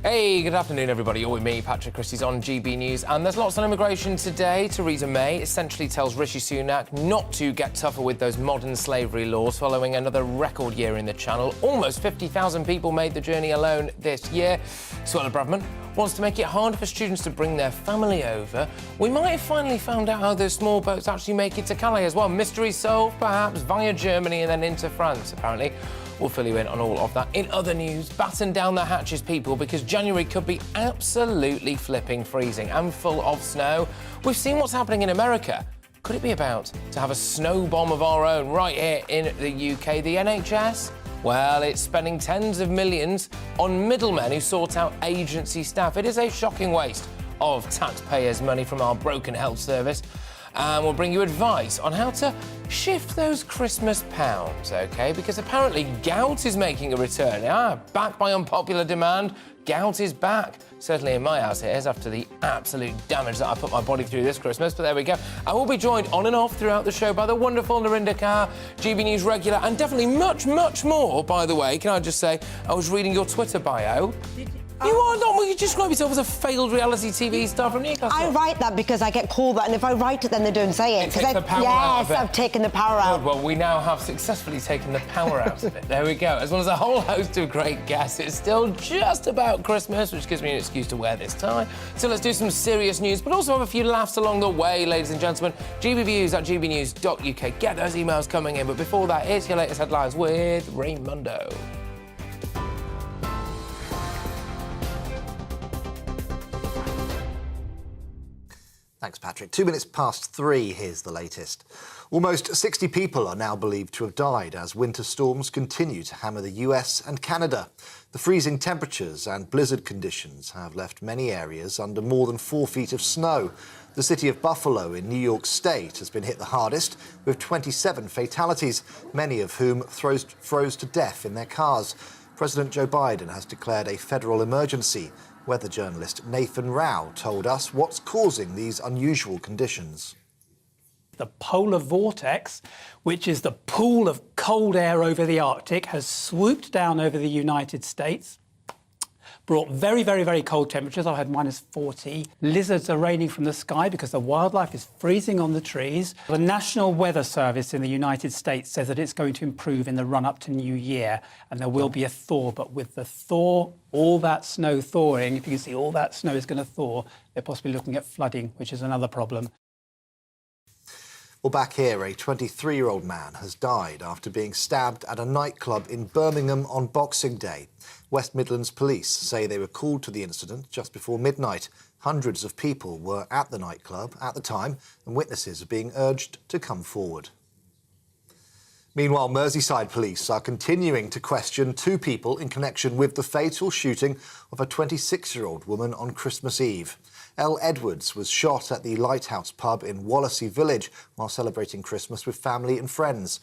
Hey, good afternoon, everybody. You're with me, Patrick Christys, on GB News. And there's lots on immigration today. Theresa May essentially tells Rishi Sunak not to get tougher with those modern slavery laws following another record year in the Channel. Almost 50,000 people made the journey alone this year. Suella Braverman wants to make it harder for students to bring their family over. We might have finally found out how those small boats actually make it to Calais as well. Mystery solved, perhaps, via Germany and then into France, apparently. We'll fill you in on all of that. In other news, batten down the hatches, people, because January could be absolutely flipping freezing and full of snow. We've seen what's happening in America. Could it be about to have a snow bomb of our own right here in the UK? The NHS? Well, it's spending tens of millions on middlemen who sort out agency staff. It is a shocking waste of taxpayers' money from our broken health service. And we'll bring you advice on how to shift those Christmas pounds, OK? Because apparently gout is making a return. Back by unpopular demand, gout is back. Certainly in my house it is, after the absolute damage that I put my body through this Christmas, but there we go. I will be joined on and off throughout the show by the wonderful Narinder Kaur, GB News regular, and definitely much, much more, by the way. Can I just say, I was reading your Twitter bio. You are not. Well, you describe yourself as a failed reality TV star from Newcastle. I write that because I get called that, and if I write it, then they don't say it. Take the power out of it. Yes, I've taken the power out. Well, we now have successfully taken the power out of it. There we go. As well as a whole host of great guests, it's still just about Christmas, which gives me an excuse to wear this tie. So let's do some serious news, but also have a few laughs along the way, ladies and gentlemen. GBViews at gbnews.uk. Get those emails coming in. But before that, here's your latest headlines with Raymundo. Thanks, Patrick. 2 minutes past 3, here's the latest. Almost 60 people are now believed to have died as winter storms continue to hammer the US and Canada. The freezing temperatures and blizzard conditions have left many areas under more than 4 feet of snow. The city of Buffalo in New York State has been hit the hardest, with 27 fatalities, many of whom froze to death in their cars. President Joe Biden has declared a federal emergency. Weather journalist Nathan Rao told us what's causing these unusual conditions. The polar vortex, which is the pool of cold air over the Arctic, has swooped down over the United States, brought very, very, very cold temperatures. I've had -40. Lizards are raining from the sky because the wildlife is freezing on the trees. The National Weather Service in the United States says that it's going to improve in the run-up to New Year, and there will be a thaw. But with the thaw, all that snow thawing, if you can see all that snow is going to thaw, they're possibly looking at flooding, which is another problem. Well, back here, a 23-year-old man has died after being stabbed at a nightclub in Birmingham on Boxing Day. West Midlands police say they were called to the incident just before midnight. Hundreds of people were at the nightclub at the time, and witnesses are being urged to come forward. Meanwhile, Merseyside police are continuing to question 2 people in connection with the fatal shooting of a 26-year-old woman on Christmas Eve. Elle Edwards was shot at the Lighthouse pub in Wallasey Village while celebrating Christmas with family and friends.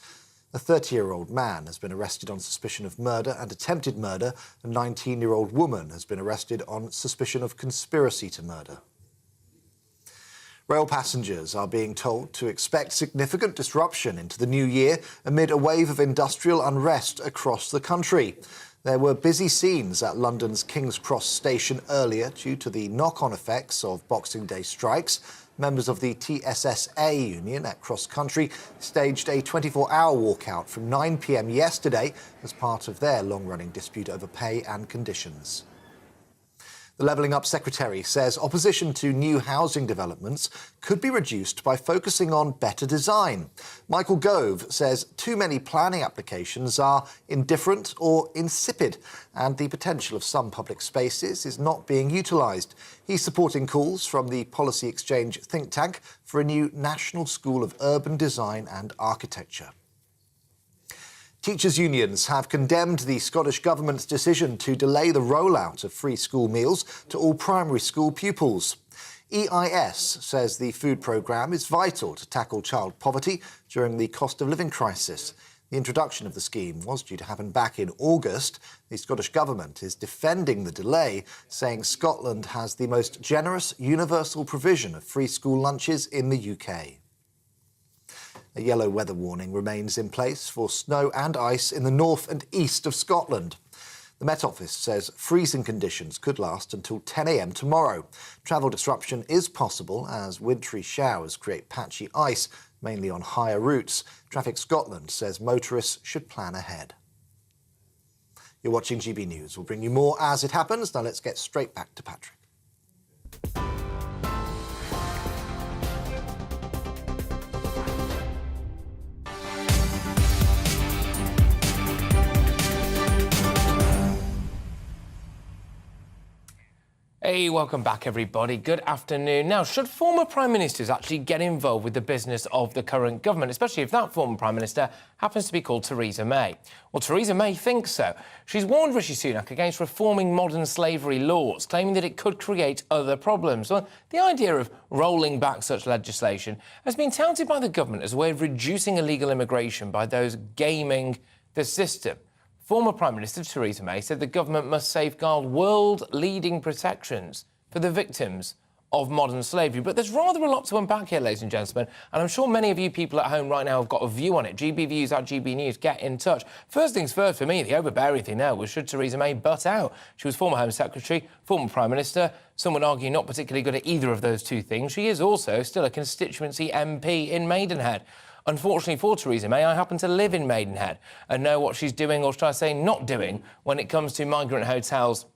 A 30-year-old man has been arrested on suspicion of murder and attempted murder. A 19-year-old woman has been arrested on suspicion of conspiracy to murder. Rail passengers are being told to expect significant disruption into the new year amid a wave of industrial unrest across the country. There were busy scenes at London's King's Cross station earlier due to the knock-on effects of Boxing Day strikes. Members of the TSSA union at Cross Country staged a 24-hour walkout from 9 p.m. yesterday as part of their long-running dispute over pay and conditions. The Levelling Up Secretary says opposition to new housing developments could be reduced by focusing on better design. Michael Gove says too many planning applications are indifferent or insipid, and the potential of some public spaces is not being utilised. He's supporting calls from the Policy Exchange think tank for a new National School of Urban Design and Architecture. Teachers' unions have condemned the Scottish Government's decision to delay the rollout of free school meals to all primary school pupils. EIS says the food programme is vital to tackle child poverty during the cost of living crisis. The introduction of the scheme was due to happen back in August. The Scottish Government is defending the delay, saying Scotland has the most generous universal provision of free school lunches in the UK. A yellow weather warning remains in place for snow and ice in the north and east of Scotland. The Met Office says freezing conditions could last until 10 a.m. tomorrow. Travel disruption is possible as wintry showers create patchy ice, mainly on higher routes. Traffic Scotland says motorists should plan ahead. You're watching GB News. We'll bring you more as it happens. Now let's get straight back to Patrick. Hey, welcome back, everybody. Good afternoon. Now, should former Prime Ministers actually get involved with the business of the current government, especially if that former Prime Minister happens to be called Theresa May? Well, Theresa May thinks so. She's warned Rishi Sunak against reforming modern slavery laws, claiming that it could create other problems. Well, the idea of rolling back such legislation has been touted by the government as a way of reducing illegal immigration by those gaming the system. Former Prime Minister Theresa May said the government must safeguard world-leading protections for the victims of modern slavery. But there's rather a lot to unpack here, ladies and gentlemen, and I'm sure many of you people at home right now have got a view on it. GBviews at GBnews, get in touch. First things first for me, the overbearing thing there was, should Theresa May butt out? She was former Home Secretary, former Prime Minister. Some would argue not particularly good at either of those two things. She is also still a constituency MP in Maidenhead. Unfortunately for Theresa May, I happen to live in Maidenhead and know what she's doing, or should I say not doing, when it comes to migrant hotels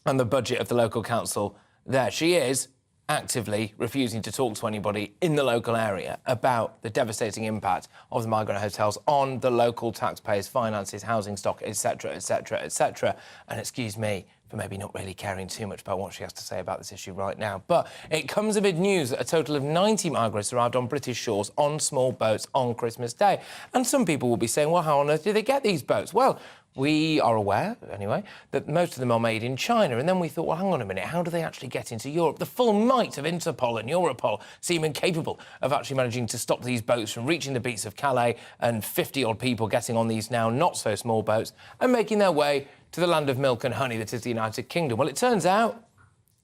and the budget of the local council there. She is actively refusing to talk to anybody in the local area about the devastating impact of the migrant hotels on the local taxpayers' finances, housing stock, etc., etc., etc. And excuse me for maybe not really caring too much about what she has to say about this issue right now. But it comes amid news that a total of 90 migrants arrived on British shores on small boats on Christmas Day. And some people will be saying, well, how on earth did they get these boats? Well, we are aware, anyway, that most of them are made in China. And then we thought, well, hang on a minute, how do they actually get into Europe? The full might of Interpol and Europol seem incapable of actually managing to stop these boats from reaching the beaches of Calais and 50-odd people getting on these now not-so-small boats and making their way to the land of milk and honey that is the United Kingdom. Well, it turns out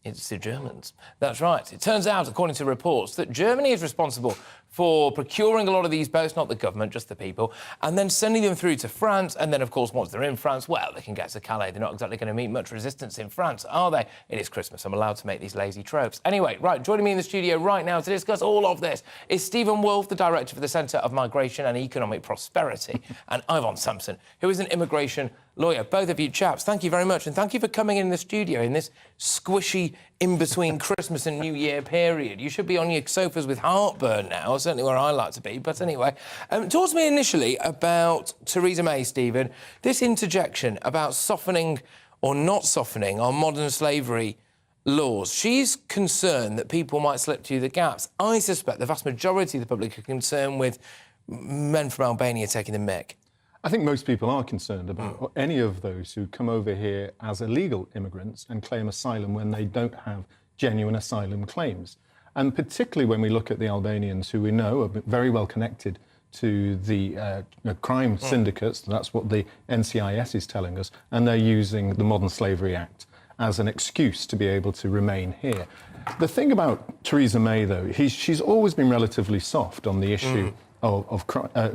it's the Germans. That's right. It turns out, according to reports, that Germany is responsible for procuring a lot of these boats, not the government, just the people, and then sending them through to France. And then, of course, once they're in France, well, they can get to Calais. They're not exactly going to meet much resistance in France, are they? It is Christmas. I'm allowed to make these lazy tropes. Anyway, right, joining me in the studio right now to discuss all of this is Stephen Wolfe, the Director for the Centre of Migration and Economic Prosperity, and Ivan Sampson, who is an immigration lawyer. Both of you chaps, thank you very much, and thank you for coming in the studio in this squishy in-between Christmas and New Year period. You should be on your sofas with heartburn now, certainly where I like to be. But anyway, talk to me initially about Theresa May, Stephen. This interjection about softening or not softening our modern slavery laws. She's concerned that people might slip through the gaps. I suspect the vast majority of the public are concerned with men from Albania taking the mick. I think most people are concerned about any of those who come over here as illegal immigrants and claim asylum when they don't have genuine asylum claims. And particularly when we look at the Albanians, who we know are very well connected to the crime syndicates, that's what the NCIS is telling us, and they're using the Modern Slavery Act as an excuse to be able to remain here. The thing about Theresa May, though, she's always been relatively soft on the issue of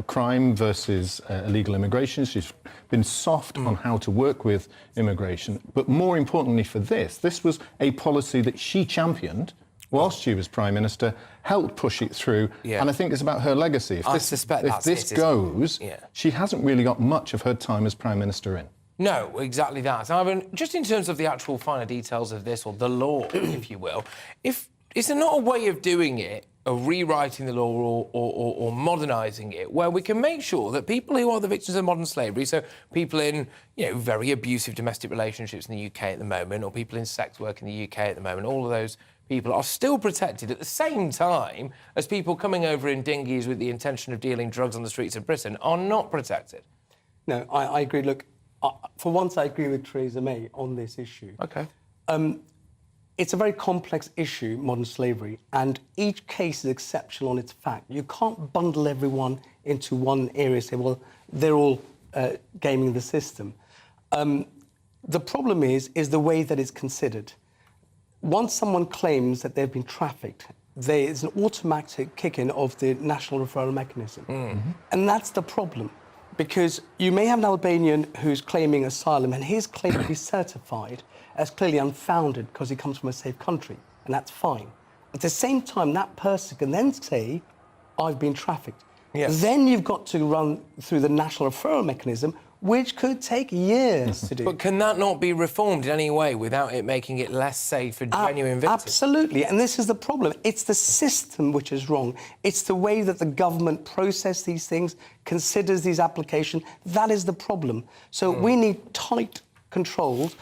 crime versus illegal immigration. She's been soft on how to work with immigration. But more importantly for this was a policy that she championed whilst she was Prime Minister, helped push it through, and I think it's about her legacy. If this goes, she hasn't really got much of her time as Prime Minister in. No, exactly that. Ivan, just in terms of the actual finer details of this, or the law, if you will, is there not a way of doing it, of rewriting the law or modernising it, where we can make sure that people who are the victims of modern slavery, so people in, very abusive domestic relationships in the UK at the moment, or people in sex work in the UK at the moment, all of those people are still protected at the same time as people coming over in dinghies with the intention of dealing drugs on the streets of Britain are not protected? No, I agree. Look, for once I agree with Theresa May on this issue. OK. It's a very complex issue, modern slavery, and each case is exceptional on its fact. You can't bundle everyone into one area and say, well, they're all gaming the system. The problem is the way that it's considered. Once someone claims that they've been trafficked, there is an automatic kick-in of the national referral mechanism. And that's the problem. Because you may have an Albanian who's claiming asylum and his claim to be certified as clearly unfounded because he comes from a safe country, and that's fine. At the same time, that person can then say, I've been trafficked. Yes. Then you've got to run through the national referral mechanism, which could take years to do. But can that not be reformed in any way without it making it less safe for genuine victims? Absolutely, and this is the problem. It's the system which is wrong. It's the way that the government processes these things, considers these applications. That is the problem. So we need tight controls,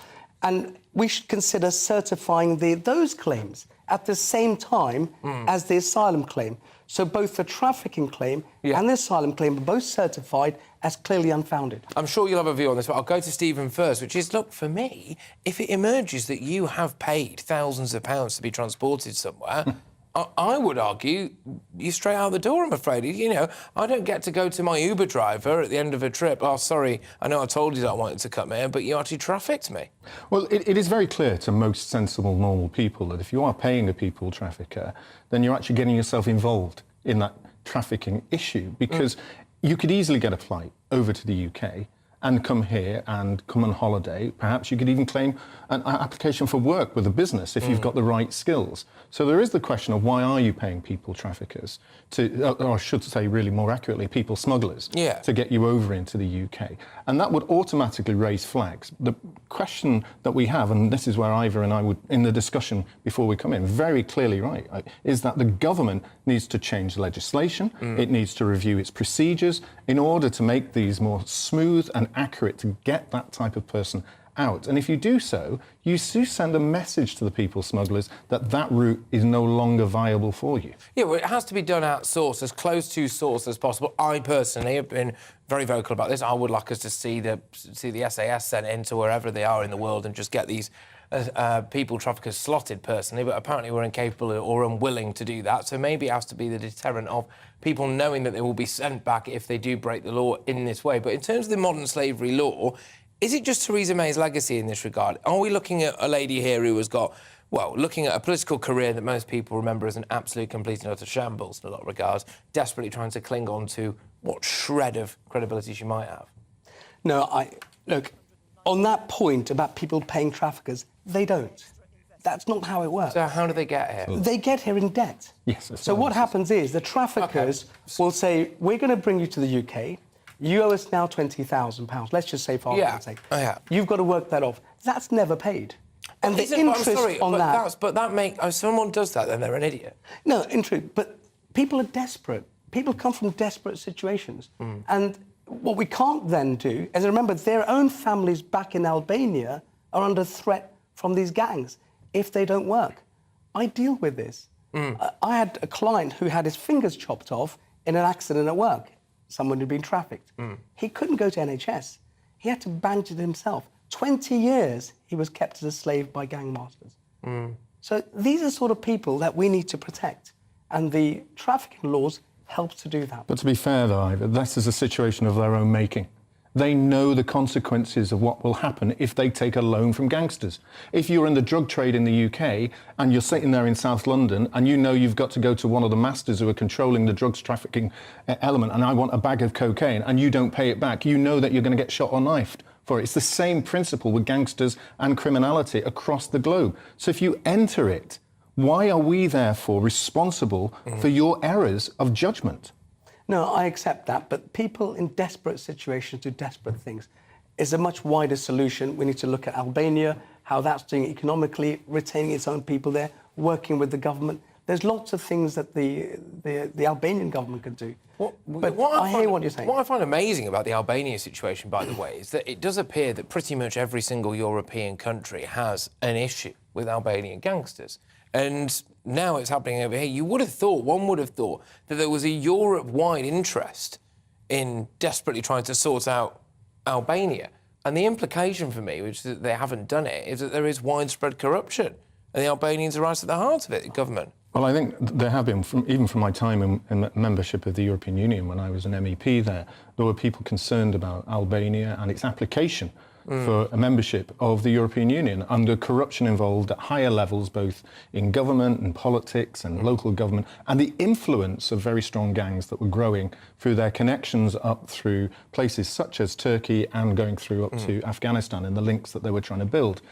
and we should consider certifying those claims at the same time as the asylum claim. So both the trafficking claim and the asylum claim are both certified as clearly unfounded. I'm sure you'll have a view on this, but I'll go to Stephen first, which is, look, for me, if it emerges that you have paid thousands of pounds to be transported somewhere, I would argue you're straight out the door, I'm afraid. You know, I don't get to go to my Uber driver at the end of a trip. Oh, sorry, I know I told you that I wanted to come here, but you actually trafficked me. Well, it is very clear to most sensible, normal people that if you are paying a people trafficker, then you're actually getting yourself involved in that trafficking issue, because you could easily get a flight over to the UK and come here and come on holiday. Perhaps you could even claim an application for work with a business if you've got the right skills. So there is the question of why are you paying people traffickers to, or I should say really more accurately, people smugglers to get you over into the UK. And that would automatically raise flags. The question that we have, and this is where Ivor and I would, in the discussion before we come in, very clearly right, is that the government needs to change legislation, it needs to review its procedures in order to make these more smooth and accurate to get that type of person out. And if you do so, you do send a message to the people smugglers that that route is no longer viable for you. Yeah, well, it has to be done at source, as close to source as possible. I personally have been very vocal about this. I would like us to see the SAS sent into wherever they are in the world and just get these people traffickers slotted personally, but apparently we're incapable or unwilling to do that. So maybe it has to be the deterrent of people knowing that they will be sent back if they do break the law in this way. But in terms of the modern slavery law, is it just Theresa May's legacy in this regard? Are we looking at a lady here who has got, well, looking at a political career that most people remember as an absolute, complete and utter shambles in a lot of regards, desperately trying to cling on to what shred of credibility she might have? No, look, on that point about people paying traffickers, they don't. That's not how it works. So how do they get here? They get here in debt. Yes. So what happens is the traffickers will say, we're going to bring you to the UK. You owe us now £20,000. Let's just say for argument's sake. You've got to work that off. That's never paid. And the interest on that... But that makes... If someone does that, then they're an idiot. No, in truth, but people are desperate. People come from desperate situations. And what we can't then do is, remember, their own families back in Albania are under threat from these gangs if they don't work. I deal with this. I had a client who had his fingers chopped off in an accident at work. Someone who'd been trafficked. He couldn't go to NHS. He had to bandage it himself. 20 years he was kept as a slave by gang masters. So these are sort of people that we need to protect, and the trafficking laws help to do that. But to be fair, though, Ivor, this is a situation of their own making. They know the consequences of what will happen if they take a loan from gangsters. If you're in the drug trade in the UK and you're sitting there in South London and you know you've got to go to one of the masters who are controlling the drugs trafficking element, and I want a bag of cocaine, and you don't pay it back, you know that you're going to get shot or knifed for it. It's the same principle with gangsters and criminality across the globe. So if you enter it, why are we therefore responsible for your errors of judgment? No, I accept that, but people in desperate situations do desperate things. It's a much wider solution. We need to look at Albania, how that's doing economically, retaining its own people there, working with the government. There's lots of things that the Albanian government can do. I hear what you're saying. What I find amazing about the Albania situation, by the way, is that it does appear that pretty much every single European country has an issue with Albanian gangsters. And now it's happening over here. One would have thought that there was a Europe-wide interest in desperately trying to sort out Albania. And the implication for me, which is that they haven't done it, is that there is widespread corruption. And the Albanians are right at the heart of it, the government. Well, I think there have been, even from my time in membership of the European Union, when I was an MEP there were people concerned about Albania and its application for a membership of the European Union under corruption involved at higher levels, both in government and politics and local government, and the influence of very strong gangs that were growing through their connections up through places such as Turkey and going through up to Afghanistan and the links that they were trying to build.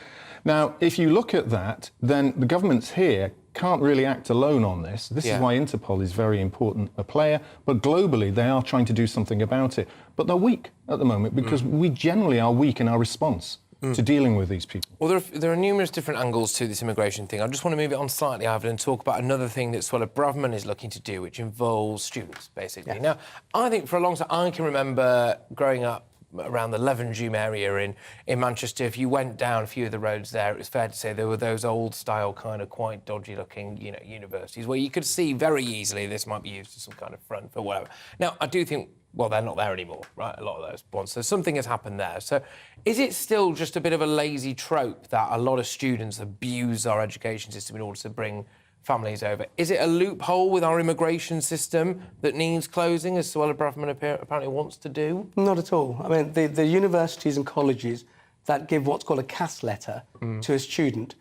Now, if you look at that, then the governments here can't really act alone on this. This is why Interpol is very important a player, but globally they are trying to do something about it. But they're weak at the moment because we generally are weak in our response to dealing with these people. Well, there are numerous different angles to this immigration thing. I just want to move it on slightly, Ivan, and talk about another thing that Suella Braverman is looking to do, which involves students, basically. Now, I think for a long time, I can remember growing up around the Levenshulme area in Manchester. If you went down a few of the roads there, it was fair to say there were those old-style, kind of quite dodgy-looking, you know, universities where you could see very easily this might be used as some kind of front for whatever. Now, I do think, well, they're not there anymore, right, a lot of those ones. So something has happened there. So is it still just a bit of a lazy trope that a lot of students abuse our education system in order to bring families over? Is it a loophole with our immigration system that needs closing, as Suella Braverman apparently wants to do? Not at all. I mean, the universities and colleges that give what's called a CAS letter to a student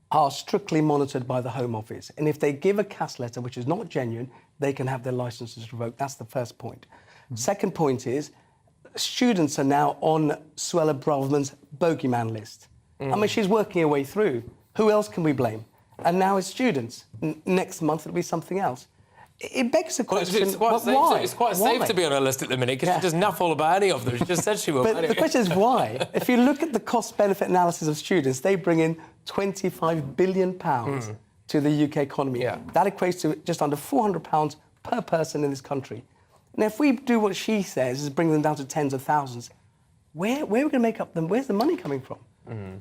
are strictly monitored by the Home Office. And if they give a CAS letter which is not genuine, they can have their licences revoked. That's the first point. Second point is, students are now on Suella Braverman's bogeyman list. I mean, she's working her way through. Who else can we blame? And now it's students. Next month it'll be something else. It begs the question, why? It's quite safe to be on her list at the minute because she doesn't know all about any of them. She just said she will. But the question is why? If you look at the cost-benefit analysis of students, they bring in £25 billion to the UK economy. That equates to just under £400 per person in this country. Now, if we do what she says, is bring them down to tens of thousands, where are we going to make up them? Where's the money coming from?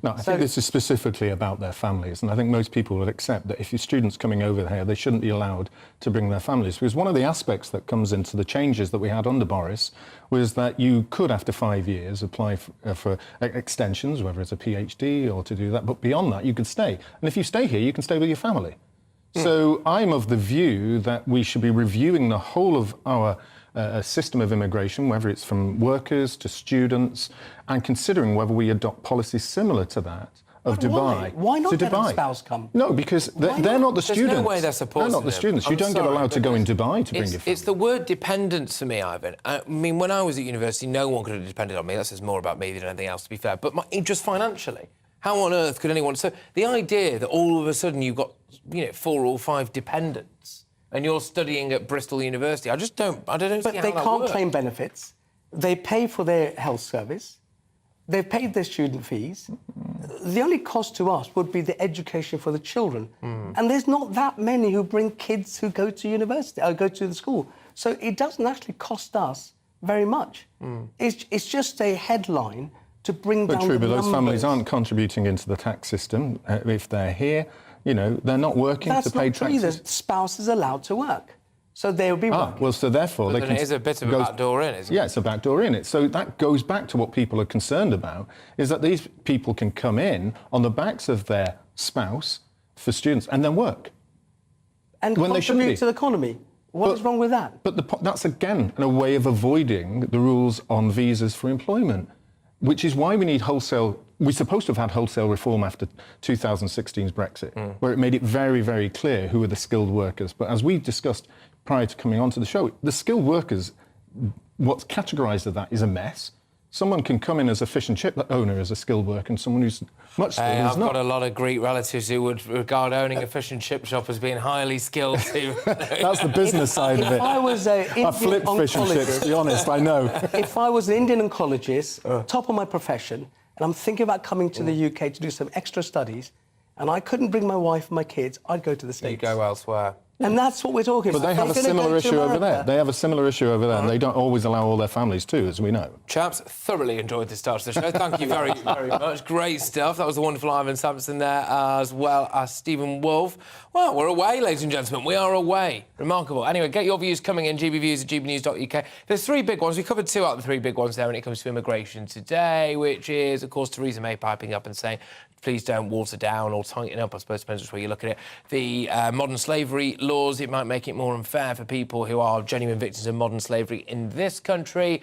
No, I think this is specifically about their families, and I think most people would accept that if your students coming over here, they shouldn't be allowed to bring their families. Because one of the aspects that comes into the changes that we had under Boris was that you could, after 5 years, apply for extensions, whether it's a PhD or to do that, but beyond that, you could stay. And if you stay here, you can stay with your family. So I'm of the view that we should be reviewing the whole of our system of immigration, whether it's from workers to students, and considering whether we adopt policies similar to that of Dubai. Why not let a spouse come? No, because they're not the students. There's no way they're supporting They're not the students. You don't get allowed to go in Dubai to bring your family. It's the word dependence for me, Ivan. I mean, when I was at university, no one could have depended on me. That says more about me than anything else, to be fair. But just financially, how on earth could anyone... So the idea that all of a sudden you've got, 4 or 5 dependents and you're studying at Bristol University, I don't see how that works. But they can't claim benefits. They pay for their health service. They've paid their student fees. The only cost to us would be the education for the children. And there's not that many who bring kids who go to university, or go to the school. So it doesn't actually cost us very much. It's just a headline to bring down the numbers. But those families aren't contributing into the tax system if they're here. They're not working to pay taxes. That's not true. The spouse is allowed to work. So they'll be working. Well, so therefore... But then it is a bit of a backdoor in, isn't it? Yeah, it's a backdoor in. So that goes back to what people are concerned about, is that these people can come in on the backs of their spouse for students and then work. And when contribute to the economy. What is wrong with that? But that's, again, a way of avoiding the rules on visas for employment, which is why we need wholesale... We're supposed to have had wholesale reform after 2016's Brexit, where it made it very, very clear who were the skilled workers. But as we discussed prior to coming onto the show, the skilled workers, what's categorised as that is a mess. Someone can come in as a fish and chip owner as a skilled worker, and someone who's much skilled is not. I've got a lot of Greek relatives who would regard owning a fish and chip shop as being highly skilled too. That's the business side of it. If I was an Indian I flipped fish and chips, to be honest, I know. If I was an Indian oncologist, top of my profession, and I'm thinking about coming to the UK to do some extra studies, and I couldn't bring my wife and my kids, I'd go to the States. You go elsewhere. And that's what we're talking about. But they have a similar issue over there. They have a similar issue over there, and they don't always allow all their families too, as we know. Chaps, thoroughly enjoyed this start to the show. Thank you very, very much. Great stuff. That was the wonderful Ivan Sampson there, as well as Stephen Wolfe. Well, we're away, ladies and gentlemen. We are away. Remarkable. Anyway, get your views coming in, gbviews@gbnews.uk. There's 3 big ones. We covered 2 out of the 3 big ones there when it comes to immigration today, which is, of course, Theresa May piping up and saying, please don't water down or tighten up, I suppose, depends which way you look at it, the modern slavery laws. It might make it more unfair for people who are genuine victims of modern slavery in this country.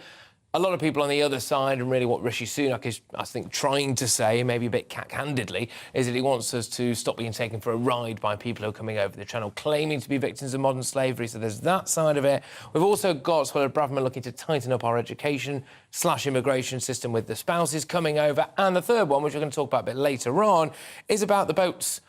a lot of people on the other side, and really what Rishi Sunak is, I think, trying to say, maybe a bit cack-handedly, is that he wants us to stop being taken for a ride by people who are coming over the channel, claiming to be victims of modern slavery. So there's that side of it. We've also got Swallow Braverman looking to tighten up our education/immigration system with the spouses coming over. And the third one, which we're going to talk about a bit later on, is about the boats,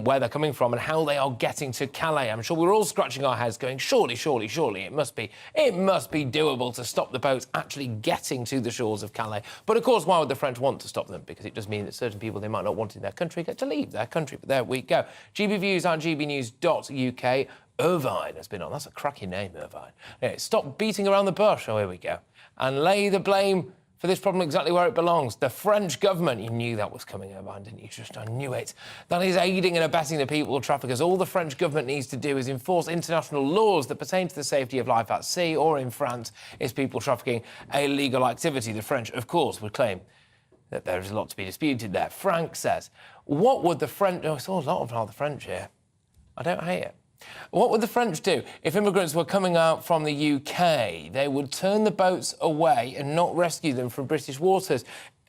where they're coming from and how they are getting to Calais. I'm sure we're all scratching our heads going, surely, it must be doable to stop the boats actually getting to the shores of Calais. But, of course, why would the French want to stop them? Because it does mean that certain people they might not want in their country get to leave their country. But there we go. GBviews at gbnews.uk. Irvine has been on. That's a cracking name, Irvine. Anyway, stop beating around the bush. Oh, here we go. And lay the blame for this problem exactly where it belongs. The French government. You knew that was coming, Irvine, didn't you? I knew it. That is aiding and abetting the people traffickers. All the French government needs to do is enforce international laws that pertain to the safety of life at sea, or in France, is people trafficking a legal activity. The French, of course, would claim that there is a lot to be disputed there. Frank says, what would the French... Oh, I saw a lot of the French here. I don't hate it. What would the French do if immigrants were coming out from the UK? They would turn the boats away and not rescue them from British waters.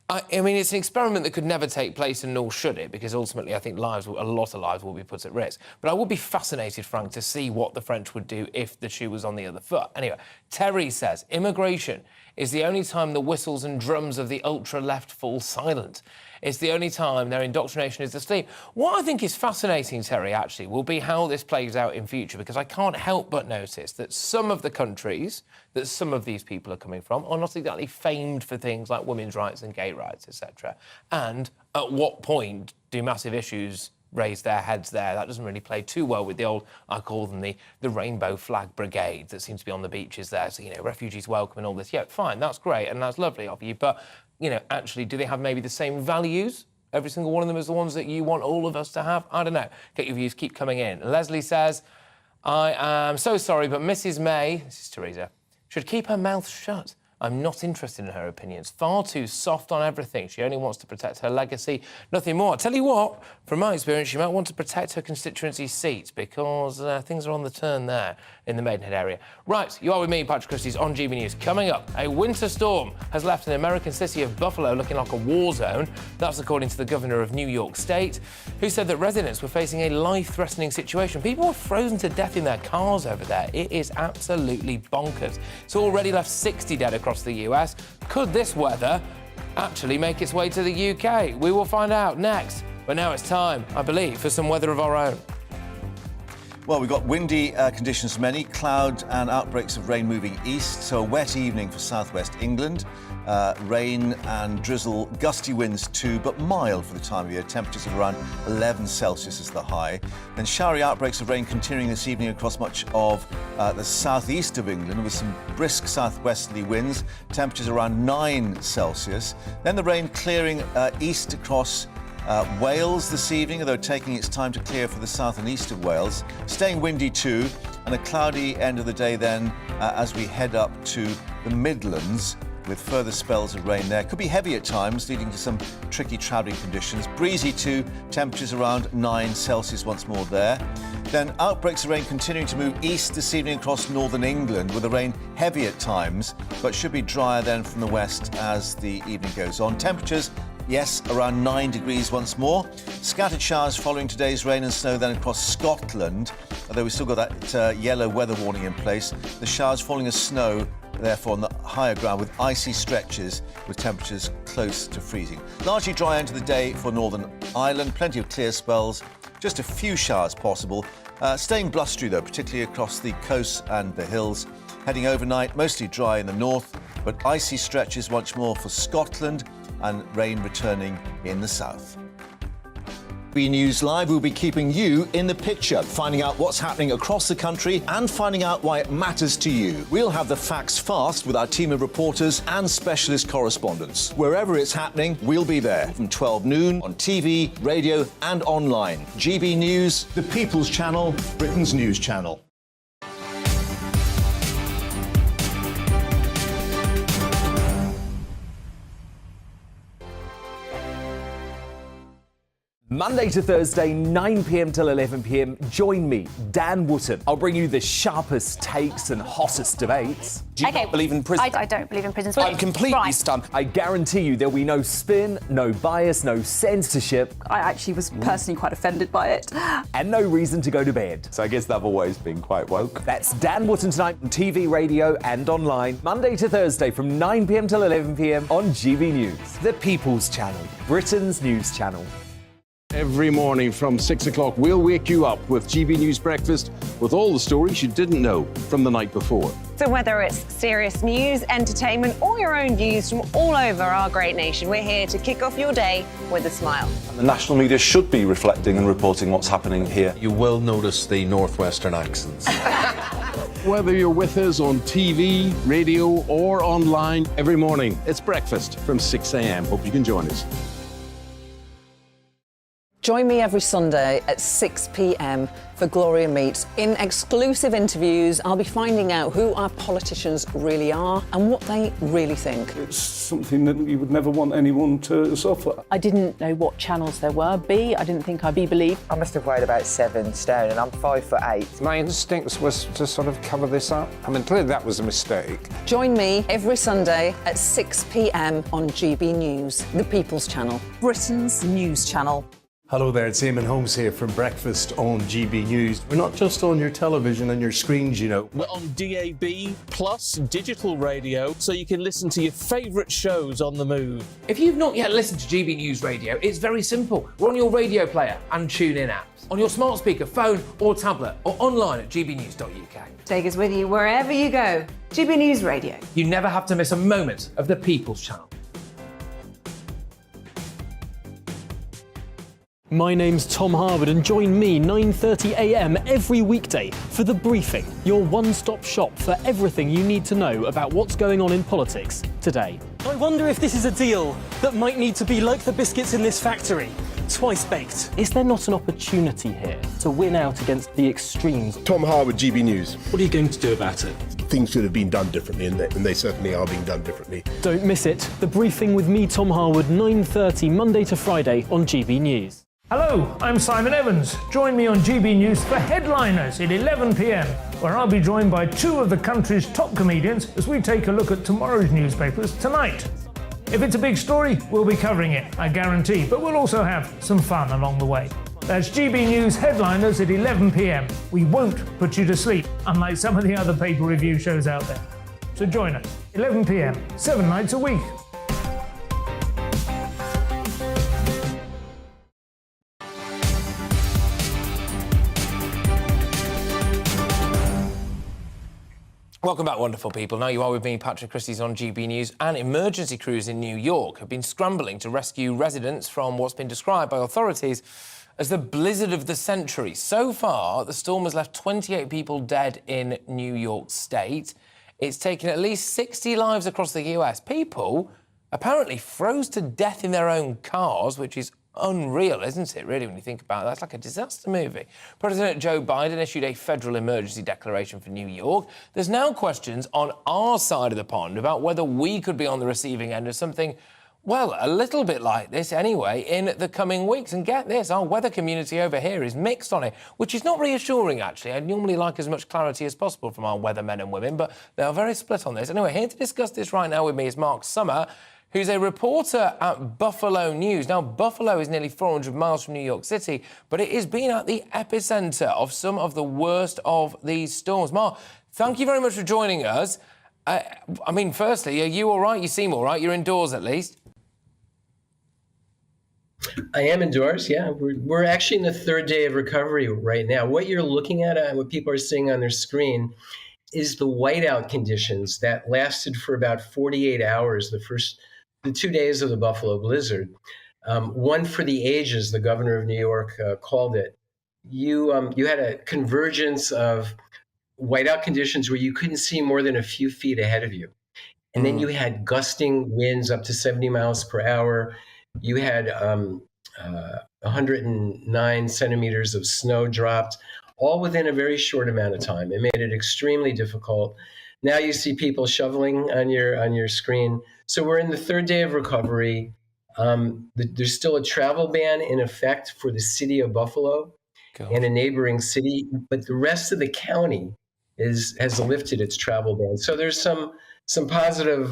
I mean, it's an experiment that could never take place, and nor should it, because ultimately I think a lot of lives will be put at risk. But I would be fascinated, Frank, to see what the French would do if the shoe was on the other foot. Anyway, Terry says, immigration is the only time the whistles and drums of the ultra-left fall silent. It's the only time their indoctrination is asleep. What I think is fascinating, Terry, actually, will be how this plays out in future, because I can't help but notice that some of the countries that some of these people are coming from are not exactly famed for things like women's rights and gay rights, etc. And at what point do massive issues raise their heads there? That doesn't really play too well with the old, I call them the rainbow flag brigade that seems to be on the beaches there. So, you know, refugees welcome and all this. Yeah, fine, that's great and that's lovely of you. But, you know, actually, do they have maybe the same values? Every single one of them is the ones that you want all of us to have? I don't know. Get your views, keep coming in. Leslie says, I am so sorry, but Mrs May, this is Theresa, should keep her mouth shut. I'm not interested in her opinions. Far too soft on everything. She only wants to protect her legacy, nothing more. I tell you what, from my experience, she might want to protect her constituency seats, because things are on the turn there in the Maidenhead area. Right, you are with me, Patrick Christys, on GB News. Coming up, a winter storm has left an American city of Buffalo looking like a war zone. That's according to the governor of New York State, who said that residents were facing a life-threatening situation. People were frozen to death in their cars over there. It is absolutely bonkers. It's already left 60 dead across the US. Could this weather actually make its way to the UK? We will find out next. But now it's time, I believe, for some weather of our own. Well, we've got windy conditions for many, cloud and outbreaks of rain moving east, so a wet evening for southwest England. Rain and drizzle, gusty winds too, but mild for the time of year. Temperatures of around 11 Celsius is the high. Then showery outbreaks of rain continuing this evening across much of the southeast of England, with some brisk southwesterly winds. Temperatures around 9 Celsius. Then the rain clearing east across Wales this evening, although taking its time to clear for the south and east of Wales. Staying windy too, and a cloudy end of the day then as we head up to the Midlands, with further spells of rain there. Could be heavy at times, leading to some tricky travelling conditions. Breezy too, temperatures around 9 Celsius once more there. Then outbreaks of rain continuing to move east this evening across northern England, with the rain heavy at times, but should be drier then from the west as the evening goes on. Temperatures, yes, around 9 degrees once more. Scattered showers following today's rain and snow then across Scotland, although we've still got that yellow weather warning in place. The showers falling as snow, therefore, on the higher ground, with icy stretches, with temperatures close to freezing. Largely dry end of the day for Northern Ireland, plenty of clear spells, just a few showers possible. Staying blustery, though, particularly across the coast and the hills. Heading overnight, mostly dry in the north, but icy stretches once more for Scotland, and rain returning in the south. GBNews Live will be keeping you in the picture, finding out what's happening across the country and finding out why it matters to you. We'll have the facts fast with our team of reporters and specialist correspondents. Wherever it's happening, we'll be there from 12 noon on TV, radio and online. GB News, the People's Channel, Britain's news channel. Monday to Thursday, 9 p.m. till 11 p.m. Join me, Dan Wootton. I'll bring you the sharpest takes and hottest debates. Do you not believe in prison? I don't believe in prisons. I'm completely Right. stunned. I guarantee you there'll be no spin, no bias, no censorship, I actually was personally quite offended by it. and no reason to go to bed. So I guess they've always been quite woke. That's Dan Wootton tonight on TV, radio and online. Monday to Thursday from 9 p.m. till 11 p.m. on GB News. The People's Channel, Britain's news channel. Every morning from 6 o'clock, we'll wake you up with GB News Breakfast with all the stories you didn't know from the night before. So whether it's serious news, entertainment, or your own views from all over our great nation, we're here to kick off your day with a smile. The national media should be reflecting and reporting what's happening here. You will notice the northwestern accents. Whether you're with us on TV, radio, or online, every morning it's breakfast from 6 a.m. Hope you can join us. Join me every Sunday at 6 p.m. for Gloria Meets. In exclusive interviews, I'll be finding out who our politicians really are and what they really think. It's something that you would never want anyone to suffer. I didn't know what channels there were. I didn't think I'd be believed. I must have weighed about 7 stone and I'm 5'8". My instincts was to sort of cover this up. I mean, clearly that was a mistake. Join me every Sunday at 6 p.m. on GB News, the People's Channel, Britain's news channel. Hello there, it's Eamon Holmes here from Breakfast on GB News. We're not just on your television and your screens, you know. We're on DAB plus digital radio, so you can listen to your favourite shows on the move. If you've not yet listened to GB News Radio, it's very simple. We're on your radio player and tune-in apps, on your smart speaker, phone or tablet, or online at gbnews.uk. Take us with you wherever you go. GB News Radio. You never have to miss a moment of the People's Channel. My name's Tom Harwood and join me 9:30 a.m. every weekday for The Briefing, your one-stop shop for everything you need to know about what's going on in politics today. I wonder if this is a deal that might need to be like the biscuits in this factory, twice baked. Is there not an opportunity here to win out against the extremes? Tom Harwood, GB News. What are you going to do about it? Things should have been done differently, and they certainly are being done differently. Don't miss it. The Briefing with me, Tom Harwood, 9:30 Monday to Friday on GB News. Hello, I'm Simon Evans. Join me on GB News for Headliners at 11 p.m, where I'll be joined by 2 of the country's top comedians as we take a look at tomorrow's newspapers tonight. If it's a big story, we'll be covering it, I guarantee, but we'll also have some fun along the way. That's GB News Headliners at 11 p.m. We won't put you to sleep, unlike some of the other paper review shows out there. So join us, 11 p.m, 7 nights a week. Welcome back, wonderful people. Now you are with me, Patrick Christys, on GB News. And emergency crews in New York have been scrambling to rescue residents from what's been described by authorities as the blizzard of the century. So far, the storm has left 28 people dead in New York State. It's taken at least 60 lives across the US. People apparently froze to death in their own cars, which is unreal, isn't it, really, when you think about it? That's like a disaster movie. President Joe Biden issued a federal emergency declaration for New York. There's now questions on our side of the pond about whether we could be on the receiving end of something, well, a little bit like this anyway, in the coming weeks. And get this, our weather community over here is mixed on it, which is not reassuring, actually. I'd normally like as much clarity as possible from our weathermen and women, but they are very split on this. Anyway, here to discuss this right now with me is Mark Summer, who's a reporter at Buffalo News. Now, Buffalo is nearly 400 miles from New York City, but it has been at the epicentre of some of the worst of these storms. Mark, thank you very much for joining us. I mean, firstly, are you all right? You seem all right. You're indoors, at least. I am indoors, yeah. We're actually in the 3rd day of recovery right now. What you're looking at, what people are seeing on their screen, is the whiteout conditions that lasted for about 48 hours, the 2 days of the Buffalo blizzard. One for the ages, the governor of New York called it. You had a convergence of whiteout conditions where you couldn't see more than a few feet ahead of you. And then you had gusting winds up to 70 miles per hour. You had 109 centimeters of snow dropped, all within a very short amount of time. It made it extremely difficult. Now you see people shoveling on your screen. So we're in the 3rd day of recovery. There's still a travel ban in effect for the city of Buffalo and a neighboring city, but the rest of the county has lifted its travel ban. So there's some positive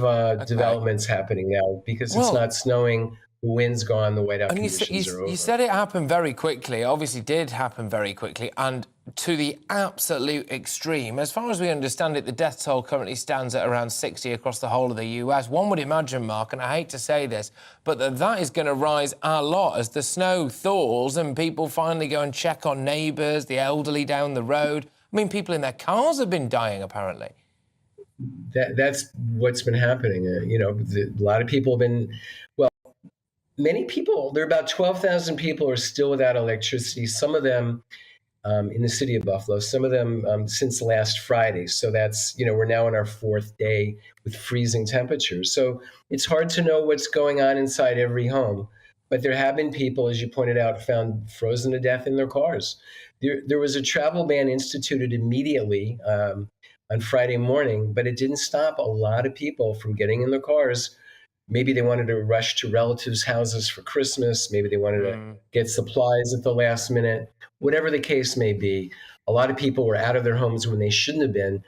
developments happening now because it's not snowing. The wind's gone, the whiteout conditions are over. You said it happened very quickly. It obviously did happen very quickly and to the absolute extreme. As far as we understand it, the death toll currently stands at around 60 across the whole of the US. One would imagine, Mark, and I hate to say this, but that is going to rise a lot as the snow thaws and people finally go and check on neighbours, the elderly down the road. I mean, people in their cars have been dying, apparently. That's what's been happening. A lot of people have been, many people, there are about 12,000 people are still without electricity, some of them in the city of Buffalo, some of them since last Friday. So that's, we're now on our 4th day with freezing temperatures. So it's hard to know what's going on inside every home. But there have been people, as you pointed out, found frozen to death in their cars. There was a travel ban instituted immediately on Friday morning, but it didn't stop a lot of people from getting in their cars. Maybe they wanted to rush to relatives' houses for Christmas. Maybe they wanted to get supplies at the last minute. Whatever the case may be, a lot of people were out of their homes when they shouldn't have been,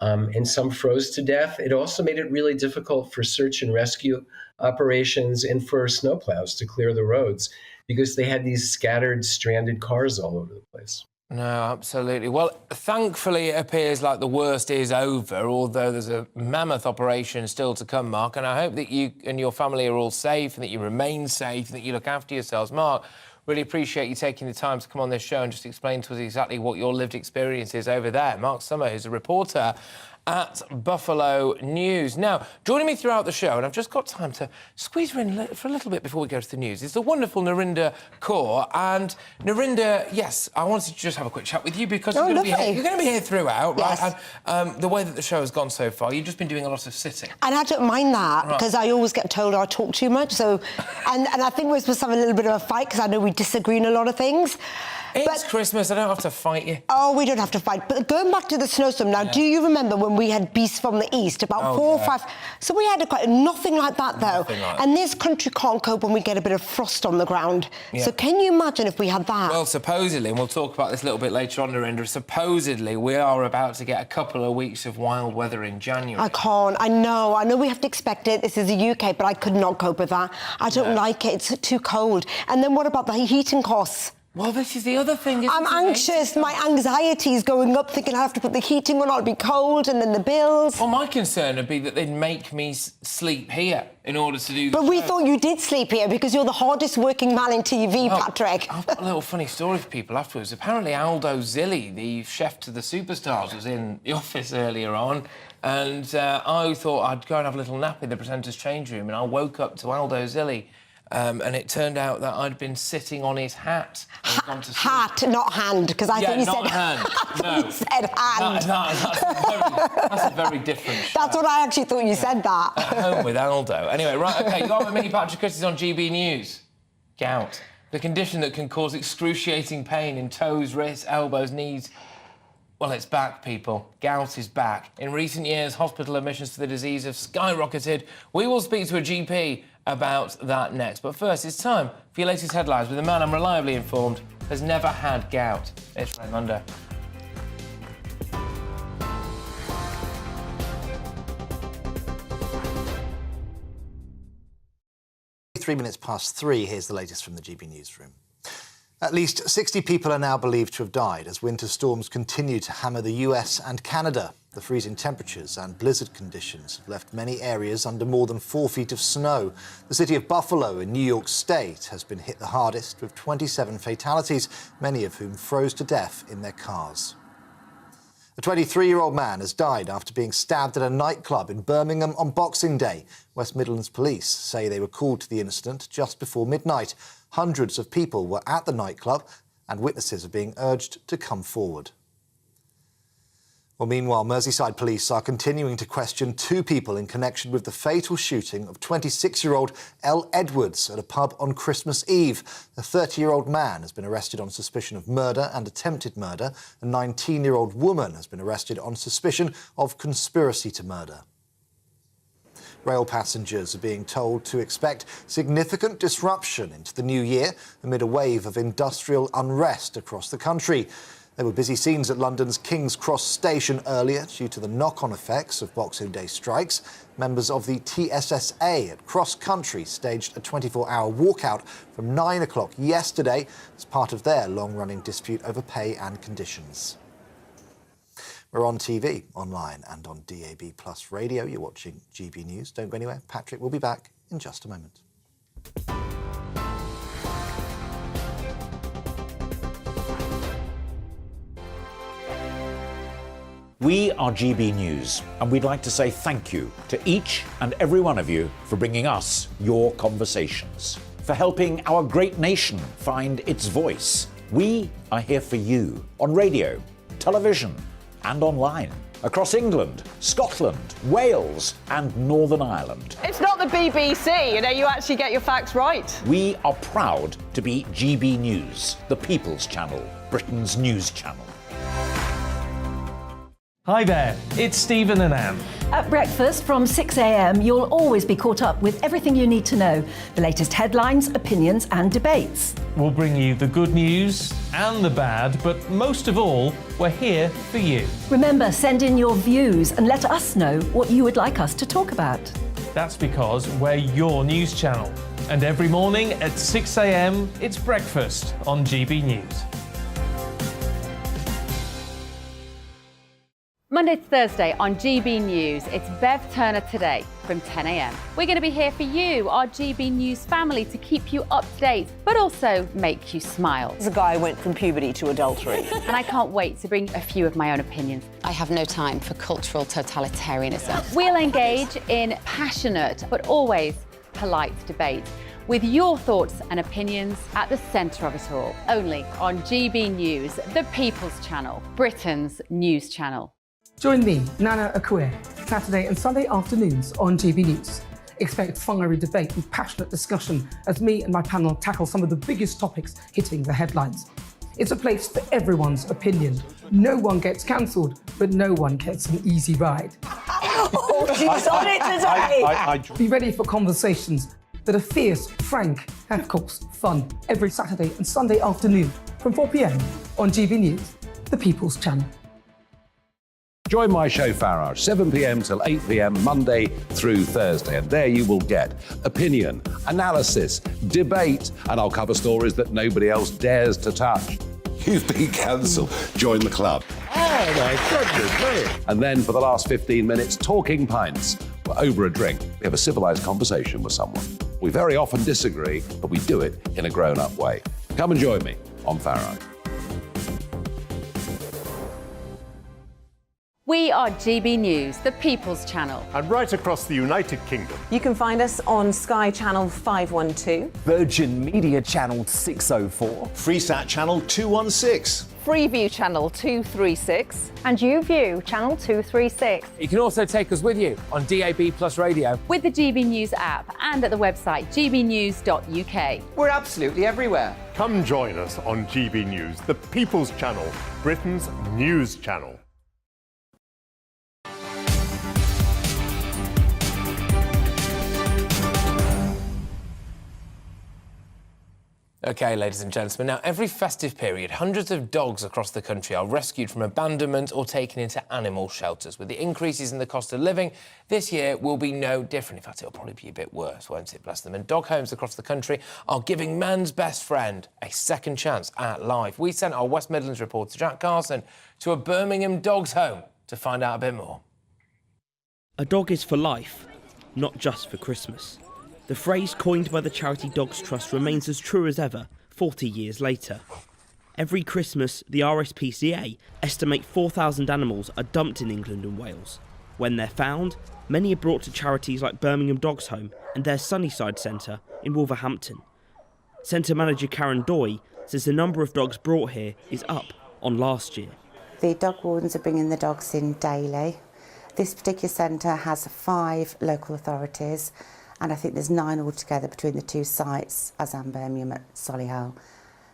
and some froze to death. It also made it really difficult for search and rescue operations and for snowplows to clear the roads because they had these scattered, stranded cars all over the place. No, absolutely. Well, thankfully, it appears like the worst is over, although there's a mammoth operation still to come, Mark, and I hope that you and your family are all safe and that you remain safe and that you look after yourselves. Mark, really appreciate you taking the time to come on this show and just explain to us exactly what your lived experience is over there. Mark Summer, who's a reporter at Buffalo News. Now, joining me throughout the show, and I've just got time to squeeze her in for a little bit before we go to the news, is the wonderful Narinder Kaur. And Narinder, yes, I wanted to just have a quick chat with you because you're going to be here throughout, right? Yes. And the way that the show has gone so far, you've just been doing a lot of sitting. And I don't mind that because I always get told I talk too much. So, and I think we're supposed to have a little bit of a fight because I know we disagree in a lot of things. It's Christmas, I don't have to fight you. Oh, we don't have to fight. But going back to the snowstorm, now, do you remember when we had beasts from the east, about 4 or 5? So we had nothing like that, though. And this country can't cope when we get a bit of frost on the ground. Yeah. So can you imagine if we had that? Well, supposedly, and we'll talk about this a little bit later on, Narinder, supposedly we are about to get a couple of weeks of wild weather in January. I can't. I know we have to expect it. This is the UK, but I could not cope with that. I don't like it. It's too cold. And then what about the heating costs? Well, this is the other thing, I'm anxious. My anxiety is going up, thinking I have to put the heating on, I'll be cold, and then the bills. Well, my concern would be that they'd make me sleep here in order to do the But we thought you did sleep here because you're the hardest working man in TV, Patrick. I've got a little funny story for people afterwards. Apparently, Aldo Zilli, the chef to the superstars, was in the office earlier on, and I thought I'd go and have a little nap in the presenter's change room, and I woke up to Aldo Zilli. And it turned out that I'd been sitting on his hat. Hat, not hand, because I think you said hand. No, you said hand. That's a very different show. That's what I actually thought you said that. At home with Aldo. Anyway, right, OK, you're with me, Patrick Christys on GB News. Gout, the condition that can cause excruciating pain in toes, wrists, elbows, knees. Well, it's back, people. Gout is back. In recent years, hospital admissions for the disease have skyrocketed. We will speak to a GP about that next. But first, it's time for your latest headlines with a man I'm reliably informed has never had gout. It's Raymundo. 3 minutes past 3, here's the latest from the GB Newsroom. At least 60 people are now believed to have died as winter storms continue to hammer the US and Canada. The freezing temperatures and blizzard conditions have left many areas under more than 4 feet of snow. The city of Buffalo in New York State has been hit the hardest, with 27 fatalities, many of whom froze to death in their cars. A 23-year-old man has died after being stabbed at a nightclub in Birmingham on Boxing Day. West Midlands police say they were called to the incident just before midnight. Hundreds of people were at the nightclub and witnesses are being urged to come forward. Well, meanwhile, Merseyside police are continuing to question 2 people in connection with the fatal shooting of 26-year-old Elle Edwards at a pub on Christmas Eve. The 30-year-old man has been arrested on suspicion of murder and attempted murder. A 19-year-old woman has been arrested on suspicion of conspiracy to murder. Rail passengers are being told to expect significant disruption into the new year amid a wave of industrial unrest across the country. There were busy scenes at London's King's Cross station earlier due to the knock-on effects of Boxing Day strikes. Members of the TSSA at Cross Country staged a 24-hour walkout from 9 o'clock yesterday as part of their long-running dispute over pay and conditions. We're on TV, online and on DAB+ radio. You're watching GB News. Don't go anywhere. Patrick will be back in just a moment. We are GB News, and we'd like to say thank you to each and every one of you for bringing us your conversations, for helping our great nation find its voice. We are here for you on radio, television, and online, across England, Scotland, Wales, and Northern Ireland. It's not the BBC, you actually get your facts right. We are proud to be GB News, the People's Channel, Britain's news channel. Hi there, it's Stephen and Anne. At breakfast from 6 a.m, you'll always be caught up with everything you need to know, the latest headlines, opinions and debates. We'll bring you the good news and the bad, but most of all, we're here for you. Remember, send in your views and let us know what you would like us to talk about. That's because we're your news channel. And every morning at 6 a.m, it's breakfast on GB News. Monday to Thursday on GB News, it's Bev Turner Today from 10 a.m. We're going to be here for you, our GB News family, to keep you up to date, but also make you smile. The guy went from puberty to adultery. And I can't wait to bring a few of my own opinions. I have no time for cultural totalitarianism. We'll engage in passionate, but always polite debate, with your thoughts and opinions at the centre of it all. Only on GB News, the People's Channel, Britain's news channel. Join me, Nana Akue, Saturday and Sunday afternoons on GB News. Expect fiery debate and passionate discussion as me and my panel tackle some of the biggest topics hitting the headlines. It's a place for everyone's opinion. No one gets cancelled, but no one gets an easy ride. Oh, she's on it today! Be ready for conversations that are fierce, frank, and of course, fun. Every Saturday and Sunday afternoon from 4 p.m. on GB News, the People's Channel. Join my show Farage, 7 p.m. till 8 p.m. Monday through Thursday. And there you will get opinion, analysis, debate, and I'll cover stories that nobody else dares to touch. You've been cancelled. Join the club. Oh my goodness me. And then for the last 15 minutes, talking pints. We're over a drink. We have a civilised conversation with someone. We very often disagree, but we do it in a grown-up way. Come and join me on Farage. We are GB News, the People's Channel. And right across the United Kingdom. You can find us on Sky Channel 512. Virgin Media Channel 604. Freesat Channel 216. Freeview Channel 236. And YouView Channel 236. You can also take us with you on DAB+ radio. With the GB News app and at the website gbnews.uk. We're absolutely everywhere. Come join us on GB News, the People's Channel, Britain's news channel. OK, ladies and gentlemen, now every festive period, hundreds of dogs across the country are rescued from abandonment or taken into animal shelters. With the increases in the cost of living, this year will be no different. In fact, it'll probably be a bit worse, won't it, bless them? And dog homes across the country are giving man's best friend a second chance at life. We sent our West Midlands reporter, Jack Carson, to a Birmingham dogs home to find out a bit more. A dog is for life, not just for Christmas. The phrase coined by the charity Dogs Trust remains as true as ever, 40 years later. Every Christmas, the RSPCA estimate 4,000 animals are dumped in England and Wales. When they're found, many are brought to charities like Birmingham Dogs Home and their Sunnyside Centre in Wolverhampton. Centre manager Karen Doy says the number of dogs brought here is up on last year. The dog wardens are bringing the dogs in daily. This particular centre has 5 local authorities, and I think there's 9 altogether between the 2 sites, as and Birmingham at Solihull.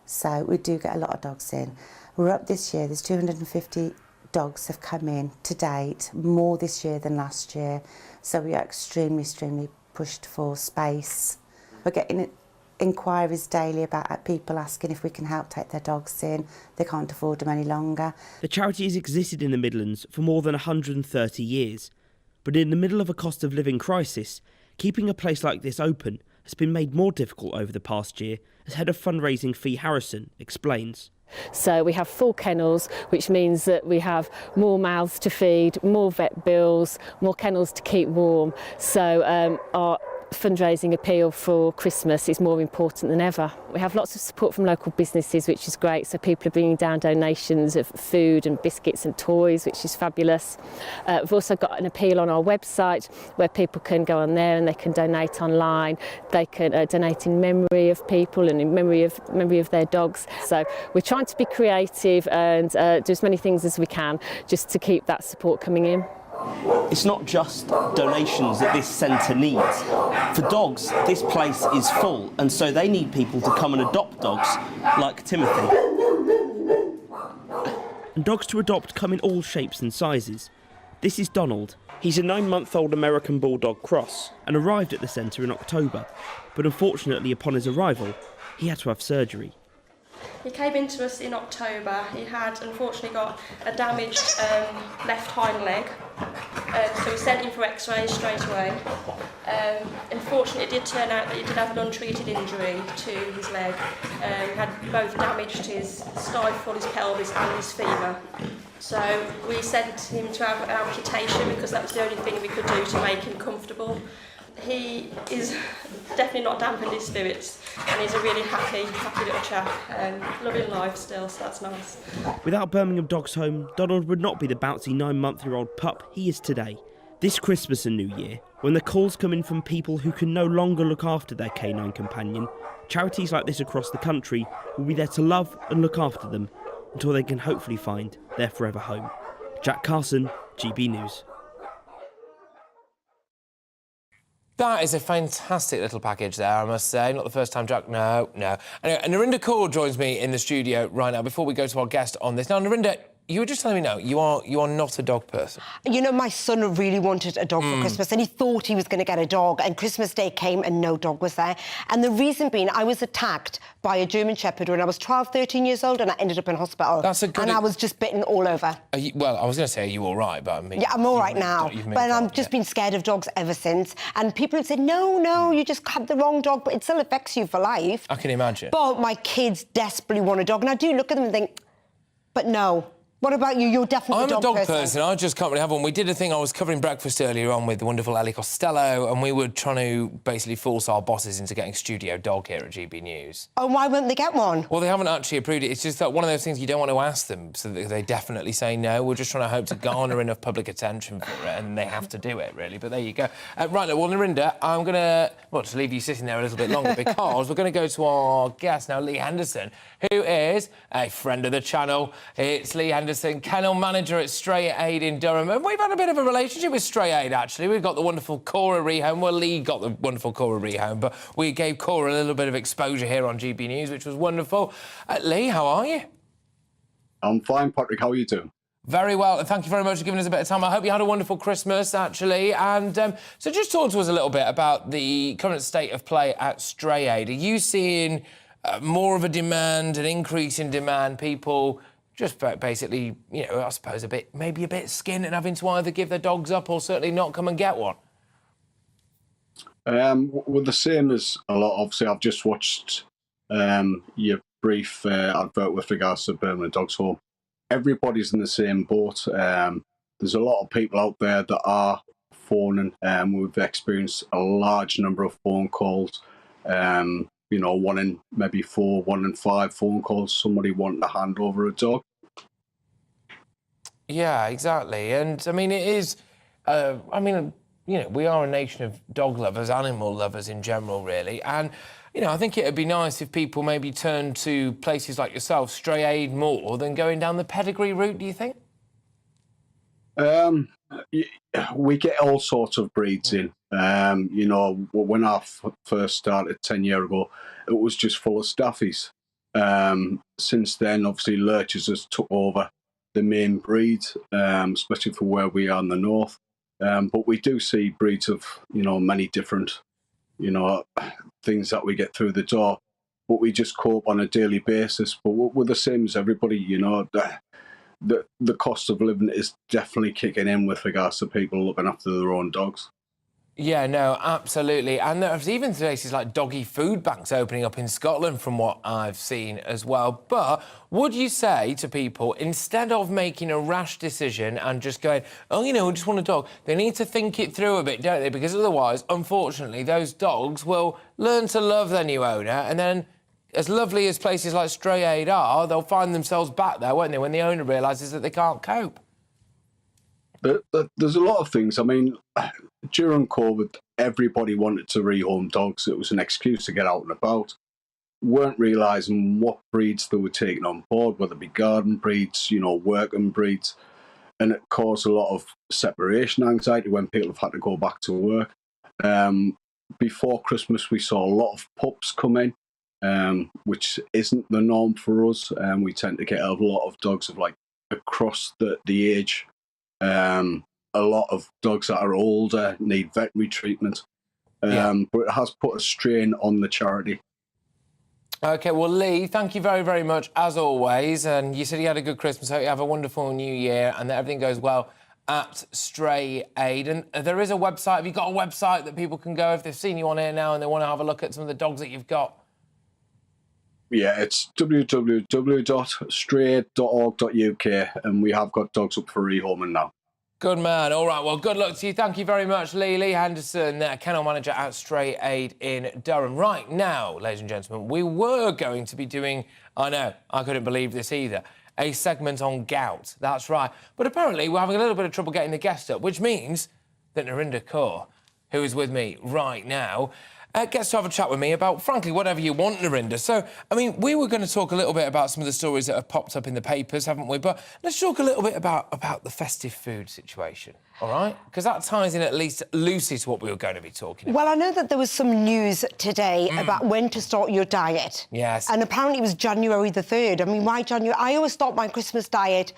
So we do get a lot of dogs in. We're up this year, there's 250 dogs have come in to date, more this year than last year. So we are extremely pushed for space. We're getting inquiries daily about people asking if we can help take their dogs in. They can't afford them any longer. The charity has existed in the Midlands for more than 130 years. But in the middle of a cost of living crisis, keeping a place like this open has been made more difficult over the past year, as head of fundraising Fee Harrison explains. So we have 4 kennels, which means that we have more mouths to feed, more vet bills, more kennels to keep warm. So our fundraising appeal for Christmas is more important than ever. We have lots of support from local businesses, which is great. So people are bringing down donations of food and biscuits and toys, which is fabulous. We've also got an appeal on our website where people can go on there and they can donate online. They can donate in memory of people and in memory of their dogs. So we're trying to be creative and do as many things as we can just to keep that support coming in. It's not just donations that this centre needs. For dogs, this place is full, and so they need people to come and adopt dogs, like Timothy. And dogs to adopt come in all shapes and sizes. This is Donald. He's a 9-month-old American Bulldog cross and arrived at the centre in October. But unfortunately, upon his arrival, he had to have surgery. He came into us in October. He had unfortunately got a damaged left hind leg, so we sent him for x-rays straight away. Unfortunately, it did turn out that he did have an untreated injury to his leg. He had both damage to his stifle, his pelvis and his femur. So we sent him to have an amputation because that was the only thing we could do to make him comfortable. He is definitely not dampened his spirits, and he's a really happy little chap, loving life still, so that's nice. Without Birmingham Dogs Home, Donald would not be the bouncy 9-month-year-old pup he is today. This Christmas and New Year, when the calls come in from people who can no longer look after their canine companion, charities like this across the country will be there to love and look after them until they can hopefully find their forever home. Jack Carson, GB News. That is a fantastic little package there, I must say. Not the first time, Jack. No. Anyway, and Narinda Kaur joins me in the studio right now before we go to our guest on this. Now, Narinda, you were just telling me now, you are not a dog person. You know, my son really wanted a dog for Christmas and he thought he was going to get a dog, and Christmas Day came and no dog was there. And the reason being, I was attacked by a German Shepherd when I was 12, 13 years old, and I ended up in hospital. That's a good... And I was just bitten all over. Well, I was going to say, are you all right? But I mean... Yeah, I'm all right now. But I've just been scared of dogs ever since. And people have said, no, you just had the wrong dog, but it still affects you for life. I can imagine. But my kids desperately want a dog. And I do look at them and think, but no. What about you? You're definitely a dog person. I just can't really have one. We did a thing, I was covering breakfast earlier on with the wonderful Ellie Costello, and we were trying to basically force our bosses into getting studio dog here at GB News. Oh, why won't they get one? Well, they haven't actually approved it. It's just that one of those things you don't want to ask them, so that they definitely say no. We're just trying to hope to garner enough public attention for it, and they have to do it, really. But there you go. Right, well, Narinda, I'm going to, to leave you sitting there a little bit longer because we're going to go to our guest now, Lee Henderson, who is a friend of the channel. It's Lee Henderson, kennel manager at Stray Aid in Durham. And we've had a bit of a relationship with Stray Aid, actually. We've got the wonderful Cora Rehome. Well, Lee got the wonderful Cora Rehome, but we gave Cora a little bit of exposure here on GB News, which was wonderful. Lee, how are you? I'm fine, Patrick. How are you doing? Very well, and thank you very much for giving us a bit of time. I hope you had a wonderful Christmas, actually. And so just talk to us a little bit about the current state of play at Stray Aid. Are you seeing more of a demand, an increase in demand, people just basically, I suppose maybe a bit skinned and having to either give their dogs up or certainly not come and get one? Well, the same as a lot. Obviously, I've just watched your brief advert with regards to Birmingham Dogs Home. Everybody's in the same boat. There's a lot of people out there that are phoning. We've experienced a large number of phone calls. 1 in maybe 4, 1 in 5 phone calls, somebody wanting to hand over a dog. Yeah, exactly. And, I mean, it is... we are a nation of dog lovers, animal lovers in general, really. And, I think it would be nice if people maybe turn to places like yourself, Stray Aid, more than going down the pedigree route, do you think? We get all sorts of breeds in. When I first started 10 years ago, it was just full of staffies. Since then, obviously, lurchers has took over. the main breed, especially for where we are in the north. But we do see breeds of, many different, things that we get through the door. But we just cope on a daily basis. But we're the same as everybody, the cost of living is definitely kicking in with regards to people looking after their own dogs. Yeah, no, absolutely. And there's even places like doggy food banks opening up in Scotland from what I've seen as well. But would you say to people, instead of making a rash decision and just going, oh, we just want a dog, they need to think it through a bit, don't they? Because otherwise, unfortunately, those dogs will learn to love their new owner, and then as lovely as places like Stray Aid are, they'll find themselves back there, won't they, when the owner realises that they can't cope. There's a lot of things. I mean, during COVID, everybody wanted to rehome dogs. It was an excuse to get out and about. Weren't realising what breeds they were taking on board, whether it be garden breeds, working breeds. And it caused a lot of separation anxiety when people have had to go back to work. Before Christmas, we saw a lot of pups come in, which isn't the norm for us. We tend to get a lot of dogs of across the age. A lot of dogs that are older need veterinary treatment, but it has put a strain on the charity. OK, well, Lee, thank you very, very much, as always. And you said you had a good Christmas. Hope you have a wonderful New Year and that everything goes well at Stray Aid. And there is a website. Have you got a website that people can go if they've seen you on here now and they want to have a look at some of the dogs that you've got? Yeah, it's www.strayaid.org.uk, and we have got dogs up for rehoming now. Good man. All right, well, good luck to you. Thank you very much, Lee. Lee Henderson, kennel manager at Stray Aid in Durham. Right now, ladies and gentlemen, we were going to be doing, I know, I couldn't believe this either, a segment on gout. That's right. But apparently we're having a little bit of trouble getting the guest up, which means that Narinder Kaur, who is with me right now, gets to have a chat with me about, frankly, whatever you want, Narinder. So, I mean, we were going to talk a little bit about some of the stories that have popped up in the papers, haven't we? But let's talk a little bit about the festive food situation, all right? Because that ties in at least loosely to what we were going to be talking about. Well, I know that there was some news today about when to start your diet. Yes. And apparently it was January the 3rd. I mean, why January? I always start my Christmas diet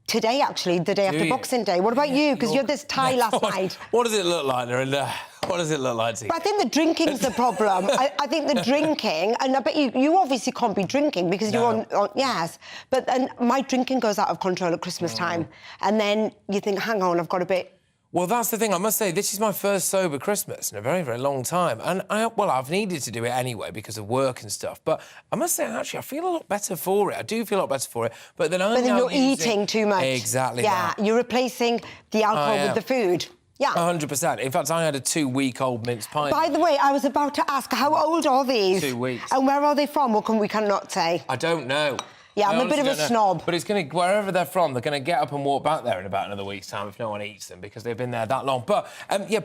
today, actually, the day after Boxing Day. What about you? Because you had this tie last night. What does it look like, Narinder? What does it look like to you? But I think the drinking's the problem. I think the drinking, and I bet you obviously can't be drinking because you're on yes. But then my drinking goes out of control at Christmas time. And then you think, hang on, I've got a bit... Well, that's the thing. I must say, this is my first sober Christmas in a very, very long time. And, I've needed to do it anyway because of work and stuff. But I must say, actually, I feel a lot better for it. I do feel a lot better for it. But then you're eating too much. Exactly. Yeah, you're replacing the alcohol with the food. Yeah. 100%. In fact, I had a 2-week-old mince pie. By the way, I was about to ask, how old are these? 2 weeks. And where are they from? Or we cannot say? I don't know. Yeah, I'm a bit of a snob. But it's going to, wherever they're from, they're going to get up and walk back there in about another week's time if no one eats them because they've been there that long. But,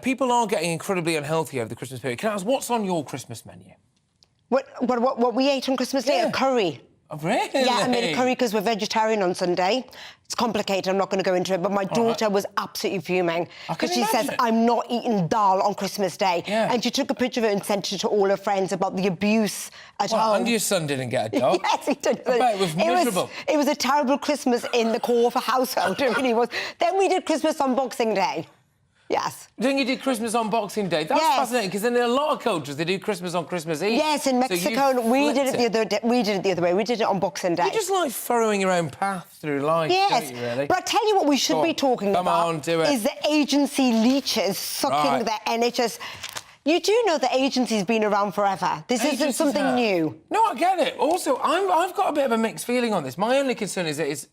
people are getting incredibly unhealthy over the Christmas period. Can I ask, what's on your Christmas menu? What we ate on Christmas Day? A curry. Oh, really? Yeah, I made a curry because we're vegetarian on Sunday. It's complicated, I'm not going to go into it, but my daughter was absolutely fuming because she says, I'm not eating dal on Christmas Day. Yeah. And she took a picture of it and sent it to all her friends about the abuse at home. And your son didn't get a dog? Yes, he did. I bet it was miserable. It was a terrible Christmas in the Corver household, it really was. Then we did Christmas on Boxing Day. Yes. Then you did Christmas on Boxing Day. That's fascinating, because in a lot of cultures, they do Christmas on Christmas Eve. Yes, in Mexico, we did it the other day. We did it the other way. We did it on Boxing Day. You're just like furrowing your own path through life, don't you, really? But I tell you what we should be talking about. Come on, do it. Is the agency leeches sucking the NHS. You do know the agency's been around forever. This isn't something new. No, I get it. Also, I've got a bit of a mixed feeling on this. My only concern is that it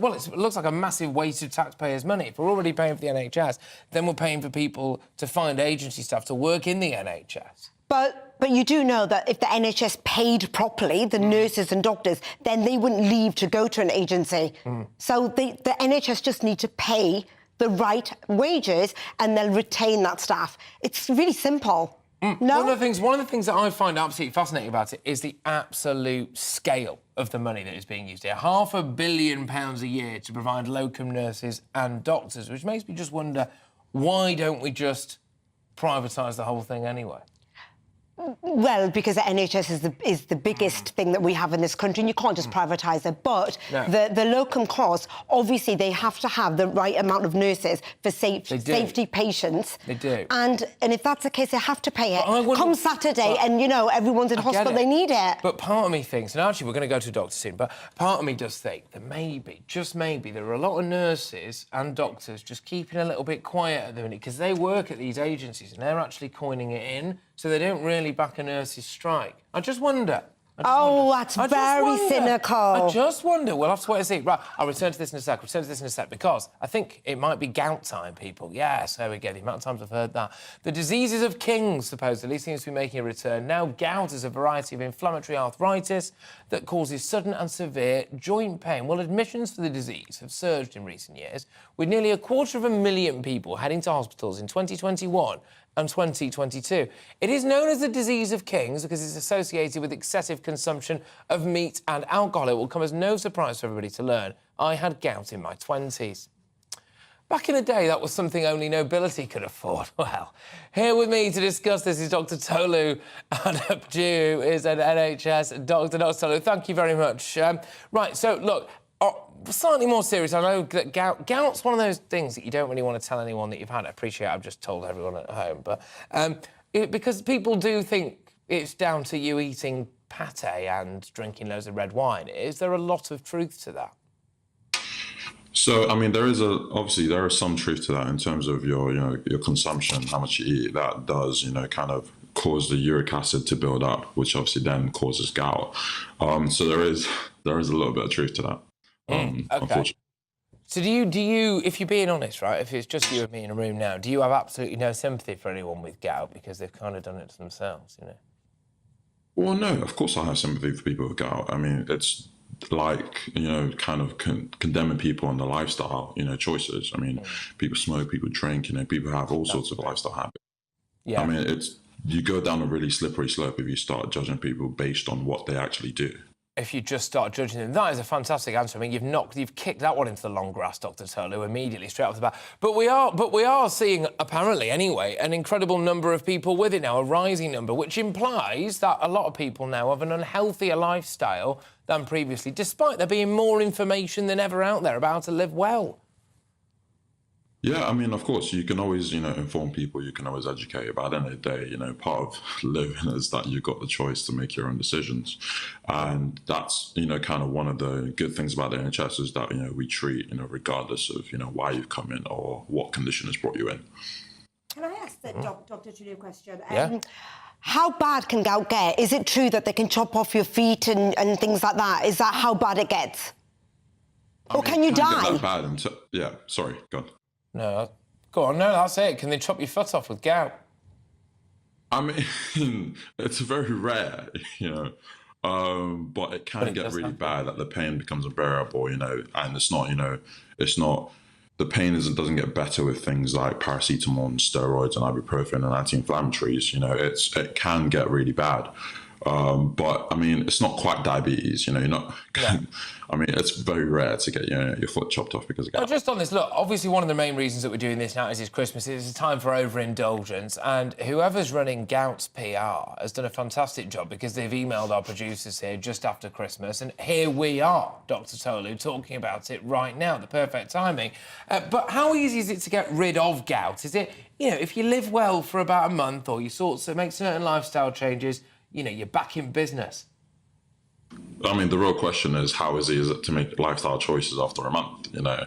looks like a massive waste of taxpayers' money. If we're already paying for the NHS, then we're paying for people to find agency staff to work in the NHS. But you do know that if the NHS paid properly, the nurses and doctors, then they wouldn't leave to go to an agency. So the NHS just need to pay the right wages and they'll retain that staff. It's really simple. No? One of the things that I find absolutely fascinating about it is the absolute scale of the money that is being used here. £500 million a year to provide locum nurses and doctors, which makes me just wonder, why don't we just privatise the whole thing anyway? Well, because the NHS is the biggest thing that we have in this country, and you can't just privatise it. But the locum costs, obviously, they have to have the right amount of nurses for safety patients. They do. And if that's the case, they have to pay it. Come Saturday, and, you know, everyone's in hospital, they need it. But part of me thinks, and actually we're going to go to a doctor soon, but part of me does think that maybe, just maybe, there are a lot of nurses and doctors just keeping a little bit quiet at the minute because they work at these agencies and they're actually coining it in, so they don't really back a nurse's strike. I just wonder. That's very cynical. I just wonder. We'll have to wait and see. Right, I'll return to this in a sec. Because I think it might be gout time, people. Yes, there we go. The amount of times I've heard that. The diseases of kings, supposedly, seems to be making a return. Now, gout is a variety of inflammatory arthritis that causes sudden and severe joint pain. Well, admissions for the disease have surged in recent years, with nearly 250,000 people heading to hospitals in 2021 and 2022. It is known as the disease of kings because it's associated with excessive consumption of meat and alcohol. It will come as no surprise to everybody to learn I had gout in my 20s. Back in the day, that was something only nobility could afford. Well, here with me to discuss this is Dr Tolu Adepju, who is an NHS doctor. Dr Tolu, thank you very much. Right, so, look, slightly more serious. I know that gout's one of those things that you don't really want to tell anyone that you've had. I appreciate I've just told everyone at home, but because people do think it's down to you eating pate and drinking loads of red wine. Is there a lot of truth to that? So, I mean, there is some truth to that in terms of your consumption, how much you eat. That does, kind of cause the uric acid to build up, which obviously then causes gout. So there is a little bit of truth to that. Okay. So do you, if you're being honest, right, if it's just you and me in a room now, do you have absolutely no sympathy for anyone with gout because they've kind of done it to themselves, Well, no, of course I have sympathy for people with gout. I mean, it's like, kind of condemning people on the lifestyle, choices. I mean, people smoke, people drink, people have all sorts of lifestyle habits. Yeah. I mean, you go down a really slippery slope if you start judging people based on what they actually do. If you just start judging them. That is a fantastic answer. I mean, you've kicked that one into the long grass, Dr Tolu, immediately, straight off the bat. But we are seeing, apparently anyway, an incredible number of people with it now, a rising number, which implies that a lot of people now have an unhealthier lifestyle than previously, despite there being more information than ever out there about how to live well. Yeah, I mean, of course, you can always, inform people, you can always educate, but at the end of the day, part of living is that you've got the choice to make your own decisions. And that's, kind of one of the good things about the NHS is that, we treat, regardless of, why you've come in or what condition has brought you in. Can I ask the Dr. Julia a question? Yeah. How bad can gout get? Is it true that they can chop off your feet and things like that? Is that how bad it gets? Or can you die? Get that bad yeah, sorry, go on. No, go on, no, that's it. Can they chop your foot off with gout? I mean, it's very rare, but it can get really bad, that the pain becomes unbearable, and it's not, the pain doesn't get better with things like paracetamol and steroids and ibuprofen and anti-inflammatories, it can get really bad. But, I mean, it's not quite diabetes, you're not... Yeah. I mean, it's very rare to get your foot chopped off because of gout. Well, just on this, look, obviously one of the main reasons that we're doing this now is it's Christmas. It's a time for overindulgence, and whoever's running Gout's PR has done a fantastic job because they've emailed our producers here just after Christmas, and here we are, Dr Tolu, talking about it right now, the perfect timing. But how easy is it to get rid of gout? Is it, if you live well for about a month or you make certain lifestyle changes, you're back in business? I mean, the real question is how easy is it to make lifestyle choices after a month, I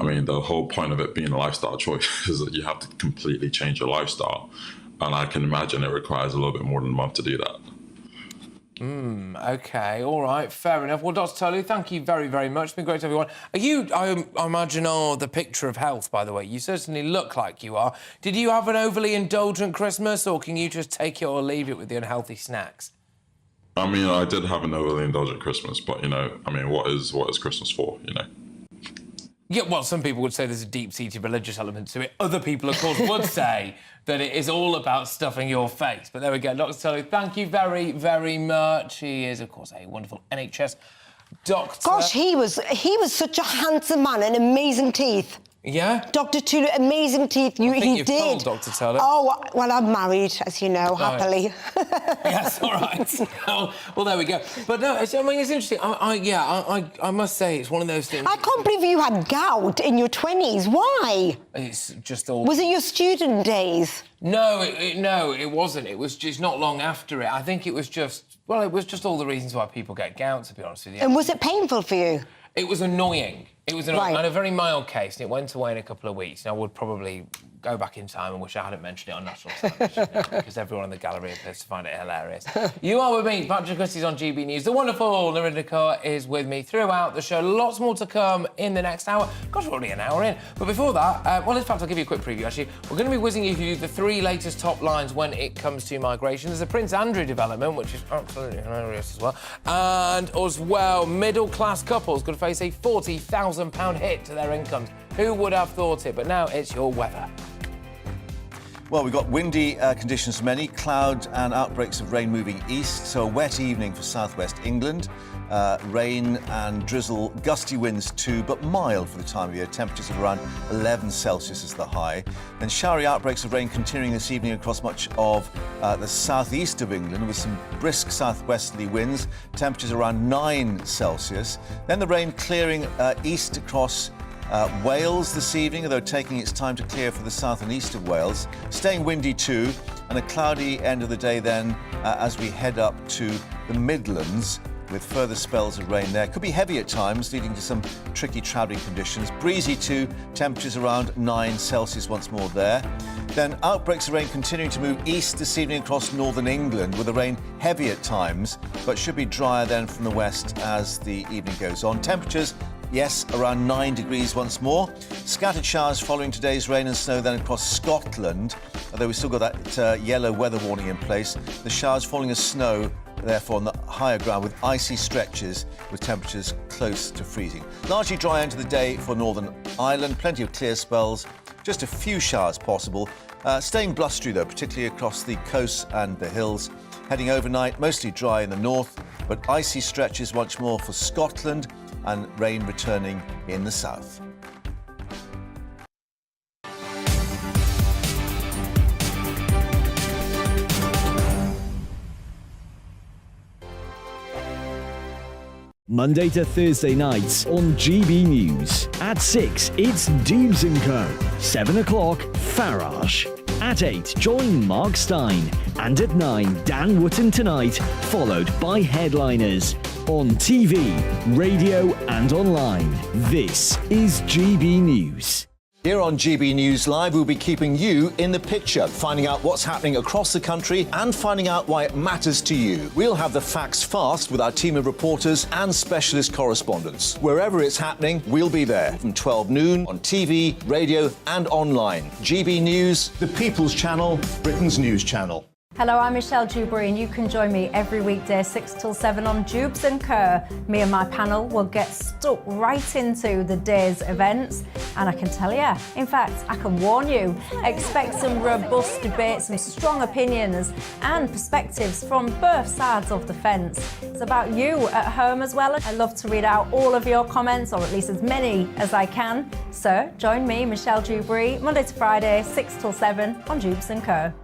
mean, the whole point of it being a lifestyle choice is that you have to completely change your lifestyle. And I can imagine it requires a little bit more than a month to do that. OK, all right, fair enough. Well, Dr Tolu, thank you very, very much. It's been great to everyone. Are you, I imagine, the picture of health, by the way. You certainly look like you are. Did you have an overly indulgent Christmas, or can you just take it or leave it with the unhealthy snacks? I mean, I did have an overly indulgent Christmas, but, I mean, what is Christmas for, Yeah, well, some people would say there's a deep-seated religious element to it. Other people, of course, would say that it is all about stuffing your face. But there we go. Dr Tolu, thank you very, very much. He is, of course, a wonderful NHS doctor. Gosh, he was such a handsome man and amazing teeth. Yeah? Dr. Tulu, amazing teeth. I think he you've did. told Dr. Tulip. Oh, well, I'm married, as you know, happily. Yes, all right. Well, there we go. But no, I mean, it's interesting. I must say, it's one of those things. I can't believe you had gout in your 20s. Why? It's just all... Was it your student days? No, it wasn't. It was just not long after it. I think it was just... Well, it was just all the reasons why people get gout, to be honest with you. And was it painful for you? It was annoying. It was annoying. Right. I had a very mild case, and it went away in a couple of weeks. And I would probably go back in time and wish I hadn't mentioned it on national television because everyone in the gallery appears to find it hilarious. You are with me, Patrick Christys on GB News. The wonderful Narendra Kaur is with me throughout the show. Lots more to come in the next hour. Gosh, we're already an hour in. But before that, well, in fact, I'll give you a quick preview, actually. We're going to be whizzing you through the 3 latest top lines when it comes to migration. There's a Prince Andrew development, which is absolutely hilarious as well. And as well, middle-class couples could face a £40,000 hit to their incomes. Who would have thought it? But now it's your weather. Well, we've got windy conditions for many, cloud and outbreaks of rain moving east, so a wet evening for southwest England. Rain and drizzle, gusty winds too, but mild for the time of year. Temperatures of around 11 Celsius is the high. Then showery outbreaks of rain continuing this evening across much of the southeast of England with some brisk southwesterly winds. Temperatures around 9 Celsius. Then the rain clearing east across Wales this evening, although taking its time to clear for the south and east of Wales. Staying windy too, and a cloudy end of the day then as we head up to the Midlands with further spells of rain there. Could be heavy at times, leading to some tricky travelling conditions. Breezy too, temperatures around 9 Celsius once more there. Then outbreaks of rain continuing to move east this evening across northern England, with the rain heavy at times, but should be drier then from the west as the evening goes on. Temperatures, yes, around 9 degrees once more. Scattered showers following today's rain and snow then across Scotland, although we've still got that yellow weather warning in place. The showers falling as snow, therefore, on the higher ground with icy stretches with temperatures close to freezing. Largely dry end of the day for Northern Ireland, plenty of clear spells, just a few showers possible. Staying blustery though, particularly across the coasts and the hills. Heading overnight, mostly dry in the north, but icy stretches once more for Scotland and rain returning in the south. Monday to Thursday nights on GB News. At 6, it's Dubes & Co. 7 o'clock, Farage. At 8, join Mark Stein. And at 9, Dan Wootton Tonight, followed by Headliners. On TV, radio and online. This is GB News. Here on GB News Live, we'll be keeping you in the picture, finding out what's happening across the country and finding out why it matters to you. We'll have the facts fast with our team of reporters and specialist correspondents. Wherever it's happening, we'll be there from 12 noon on TV, radio and online. GB News, the People's Channel, Britain's news channel. Hello, I'm Michelle Dewberry, and you can join me every weekday 6 till 7 on Dubes & Kerr. Me and my panel will get stuck right into the day's events, and I can tell you, in fact, I can warn you, expect some robust debates, some strong opinions and perspectives from both sides of the fence. It's about you at home as well. I love to read out all of your comments, or at least as many as I can. So join me, Michelle Dewberry, Monday to Friday, 6 till 7 on Dubes & Kerr.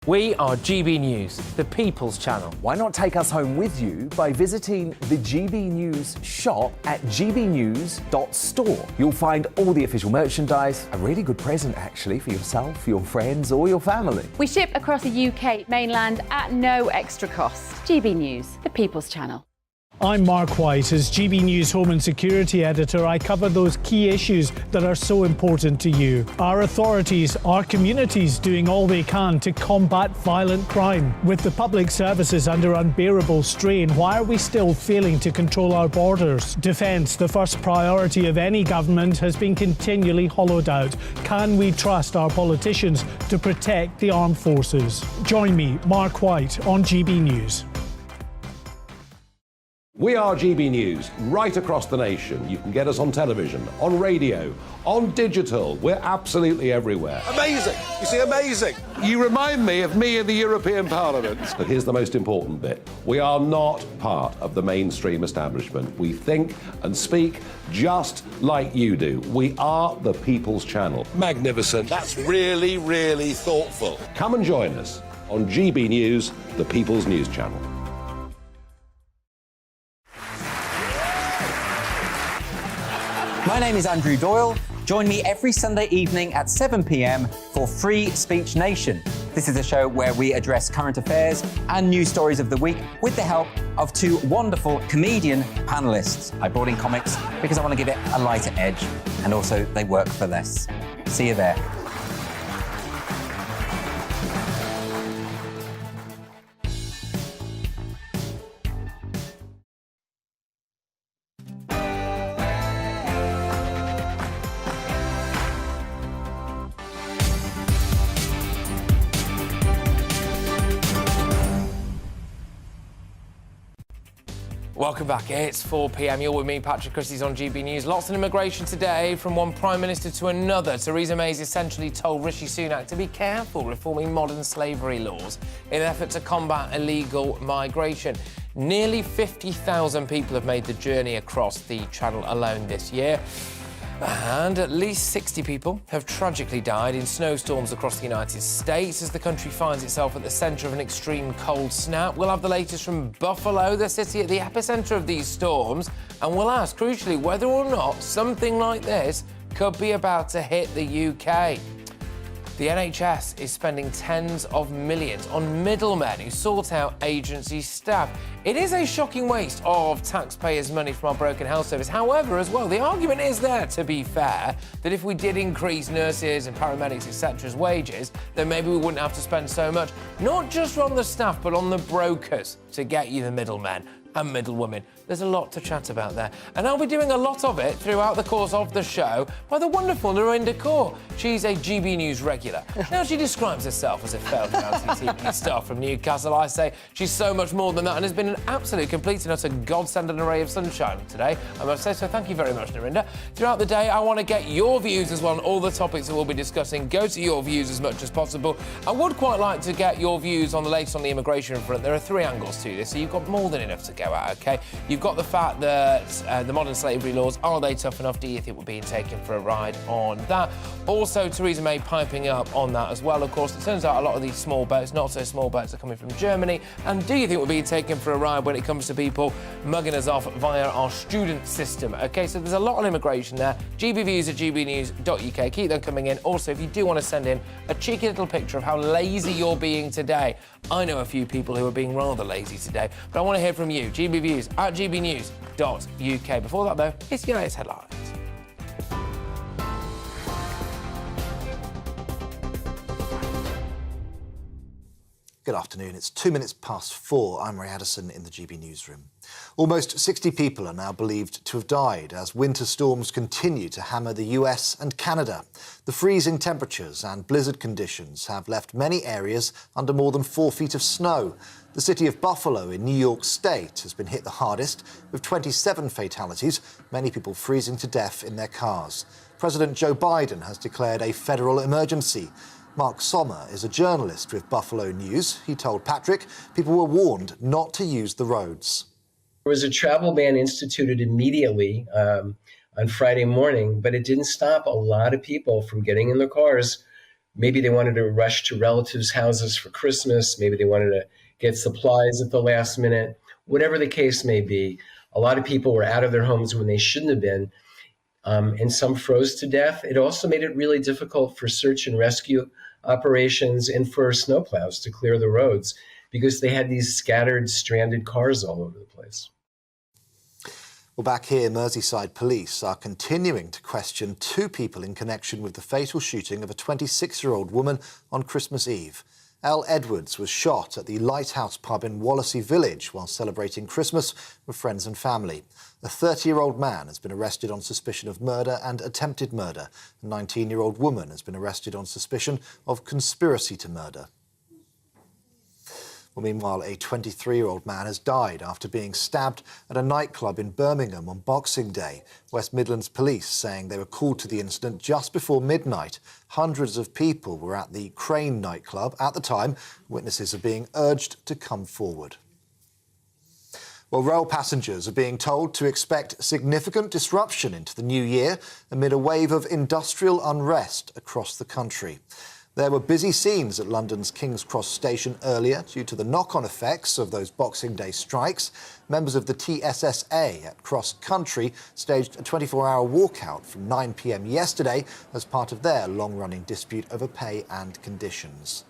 We are GB News, the People's Channel. Why not take us home with you by visiting the GB News shop at gbnews.store. You'll find all the official merchandise, a really good present actually for yourself, your friends or your family. We ship across the UK mainland at no extra cost. GB News, the People's Channel. I'm Mark White. As GB News Home and Security Editor, I cover those key issues that are so important to you. Our authorities, our communities doing all they can to combat violent crime. With the public services under unbearable strain, why are we still failing to control our borders? Defence, the first priority of any government, has been continually hollowed out. Can we trust our politicians to protect the armed forces? Join me, Mark White, on GB News. We are GB News, right across the nation. You can get us on television, on radio, on digital. We're absolutely everywhere. Amazing! You see, amazing! You remind me of me in the European Parliament. But here's the most important bit. We are not part of the mainstream establishment. We think and speak just like you do. We are the People's Channel. Magnificent. That's really, really thoughtful. Come and join us on GB News, the People's News Channel. My name is Andrew Doyle. Join me every Sunday evening at 7 p.m. for Free Speech Nation. This is a show where we address current affairs and news stories of the week with the help of two wonderful comedian panellists. I brought in comics because I want to give it a lighter edge, and also they work for less. See you there. Welcome back. It's 4 p.m. You're with me, Patrick Christys, on GB News. Lots of immigration today, from one Prime Minister to another. Theresa May's essentially told Rishi Sunak to be careful reforming modern slavery laws in an effort to combat illegal migration. Nearly 50,000 people have made the journey across the Channel alone this year. And at least 60 people have tragically died in snowstorms across the United States as the country finds itself at the centre of an extreme cold snap. We'll have the latest from Buffalo, the city at the epicentre of these storms, and we'll ask, crucially, whether or not something like this could be about to hit the UK. The NHS is spending tens of millions on middlemen who sort out agency staff. It is a shocking waste of taxpayers' money from our broken health service. However, as well, the argument is there, to be fair, that if we did increase nurses and paramedics, etc's wages, then maybe we wouldn't have to spend so much, not just on the staff, but on the brokers to get you the middlemen and middlewomen. There's a lot to chat about there. And I'll be doing a lot of it throughout the course of the show by the wonderful Narinder Kaur. She's a GB News regular. Now, she describes herself as a failed reality TV star from Newcastle. I say she's so much more than that and has been an absolute, complete and utter godsend and array of sunshine today, I must say. So thank you very much, Narinder. Throughout the day, I want to get your views as well on all the topics that we'll be discussing. Go to your views as much as possible. I would quite like to get your views on the latest on the immigration front. There are three angles to this, so you've got more than enough to go at, OK? You've got the fact that the modern slavery laws, are they tough enough? Do you think we're being taken for a ride on that? Also, Theresa May piping up on that as well, of course. It turns out a lot of these small boats, not so small boats, are coming from Germany. And do you think we're being taken for a ride when it comes to people mugging us off via our student system? OK, so there's a lot on immigration there. gbviews@gbnews.uk. Keep them coming in. Also, if you do want to send in a cheeky little picture of how lazy you're being today, I know a few people who are being rather lazy today, but I want to hear from you. gbviews@gbnews.uk. Before that, though, it's your latest headlines. Good afternoon. It's 2 minutes past 4. I'm Ray Addison in the GB newsroom. Almost 60 people are now believed to have died as winter storms continue to hammer the US and Canada. The freezing temperatures and blizzard conditions have left many areas under more than 4 feet of snow. The city of Buffalo in New York State has been hit the hardest, with 27 fatalities, many people freezing to death in their cars. President Joe Biden has declared a federal emergency. Mark Sommer is a journalist with Buffalo News. He told Patrick people were warned not to use the roads. There was a travel ban instituted immediately on Friday morning, but it didn't stop a lot of people from getting in their cars. Maybe they wanted to rush to relatives' houses for Christmas. Maybe they wanted to get supplies at the last minute. Whatever the case may be, a lot of people were out of their homes when they shouldn't have been, and some froze to death. It also made it really difficult for search and rescue operations and for snowplows to clear the roads because they had these scattered, stranded cars all over the place. Well, back here, Merseyside police are continuing to question 2 people in connection with the fatal shooting of a 26-year-old woman on Christmas Eve. Elle Edwards was shot at the Lighthouse pub in Wallasey Village while celebrating Christmas with friends and family. A 30-year-old man has been arrested on suspicion of murder and attempted murder. A 19-year-old woman has been arrested on suspicion of conspiracy to murder. Well, meanwhile, a 23-year-old man has died after being stabbed at a nightclub in Birmingham on Boxing Day. West Midlands police saying they were called to the incident just before midnight. Hundreds of people were at the Crane nightclub at the time. Witnesses are being urged to come forward. Well, rail passengers are being told to expect significant disruption into the new year amid a wave of industrial unrest across the country. There were busy scenes at London's King's Cross station earlier due to the knock-on effects of those Boxing Day strikes. Members of the TSSA at Cross Country staged a 24-hour walkout from 9 p.m. yesterday as part of their long-running dispute over pay and conditions.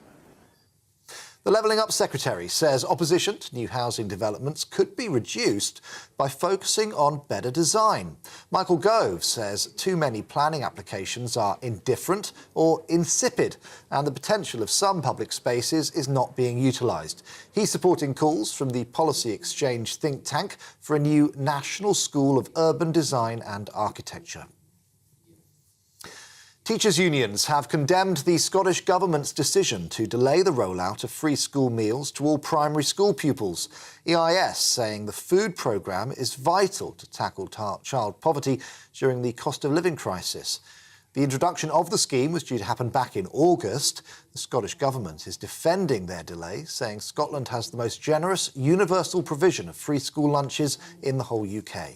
The Levelling Up Secretary says opposition to new housing developments could be reduced by focusing on better design. Michael Gove says too many planning applications are indifferent or insipid, and the potential of some public spaces is not being utilised. He's supporting calls from the Policy Exchange think tank for a new National School of Urban Design and Architecture. Teachers' unions have condemned the Scottish Government's decision to delay the rollout of free school meals to all primary school pupils. EIS saying the food programme is vital to tackle child poverty during the cost of living crisis. The introduction of the scheme was due to happen back in August. The Scottish Government is defending their delay, saying Scotland has the most generous universal provision of free school lunches in the whole UK.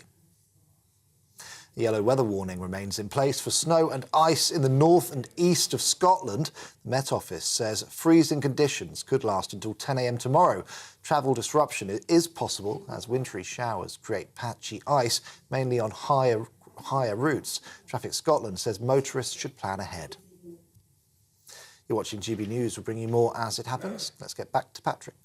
The yellow weather warning remains in place for snow and ice in the north and east of Scotland. The Met Office says freezing conditions could last until 10 a.m. tomorrow. Travel disruption is possible as wintry showers create patchy ice, mainly on higher routes. Traffic Scotland says motorists should plan ahead. You're watching GB News. We'll bring you more as it happens. Let's get back to Patrick.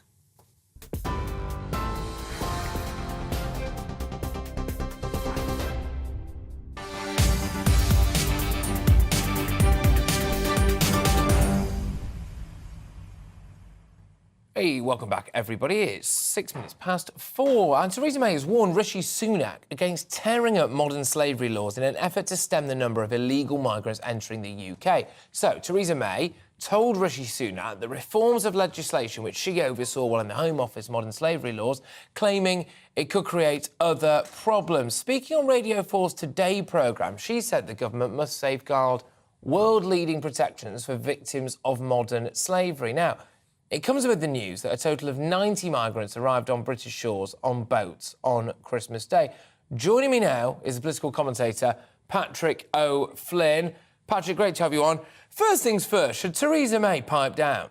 Hey, welcome back, everybody. It's 6 minutes past 4, and Theresa May has warned Rishi Sunak against tearing up modern slavery laws in an effort to stem the number of illegal migrants entering the UK. So, Theresa May told Rishi Sunak the reforms of legislation which she oversaw while in the Home Office modern slavery laws, claiming it could create other problems. Speaking on Radio 4's Today programme, she said the government must safeguard world-leading protections for victims of modern slavery. Now, it comes with the news that a total of 90 migrants arrived on British shores on boats on Christmas Day. Joining me now is the political commentator Patrick O'Flynn. Patrick, great to have you on. First things first, should Theresa May pipe down?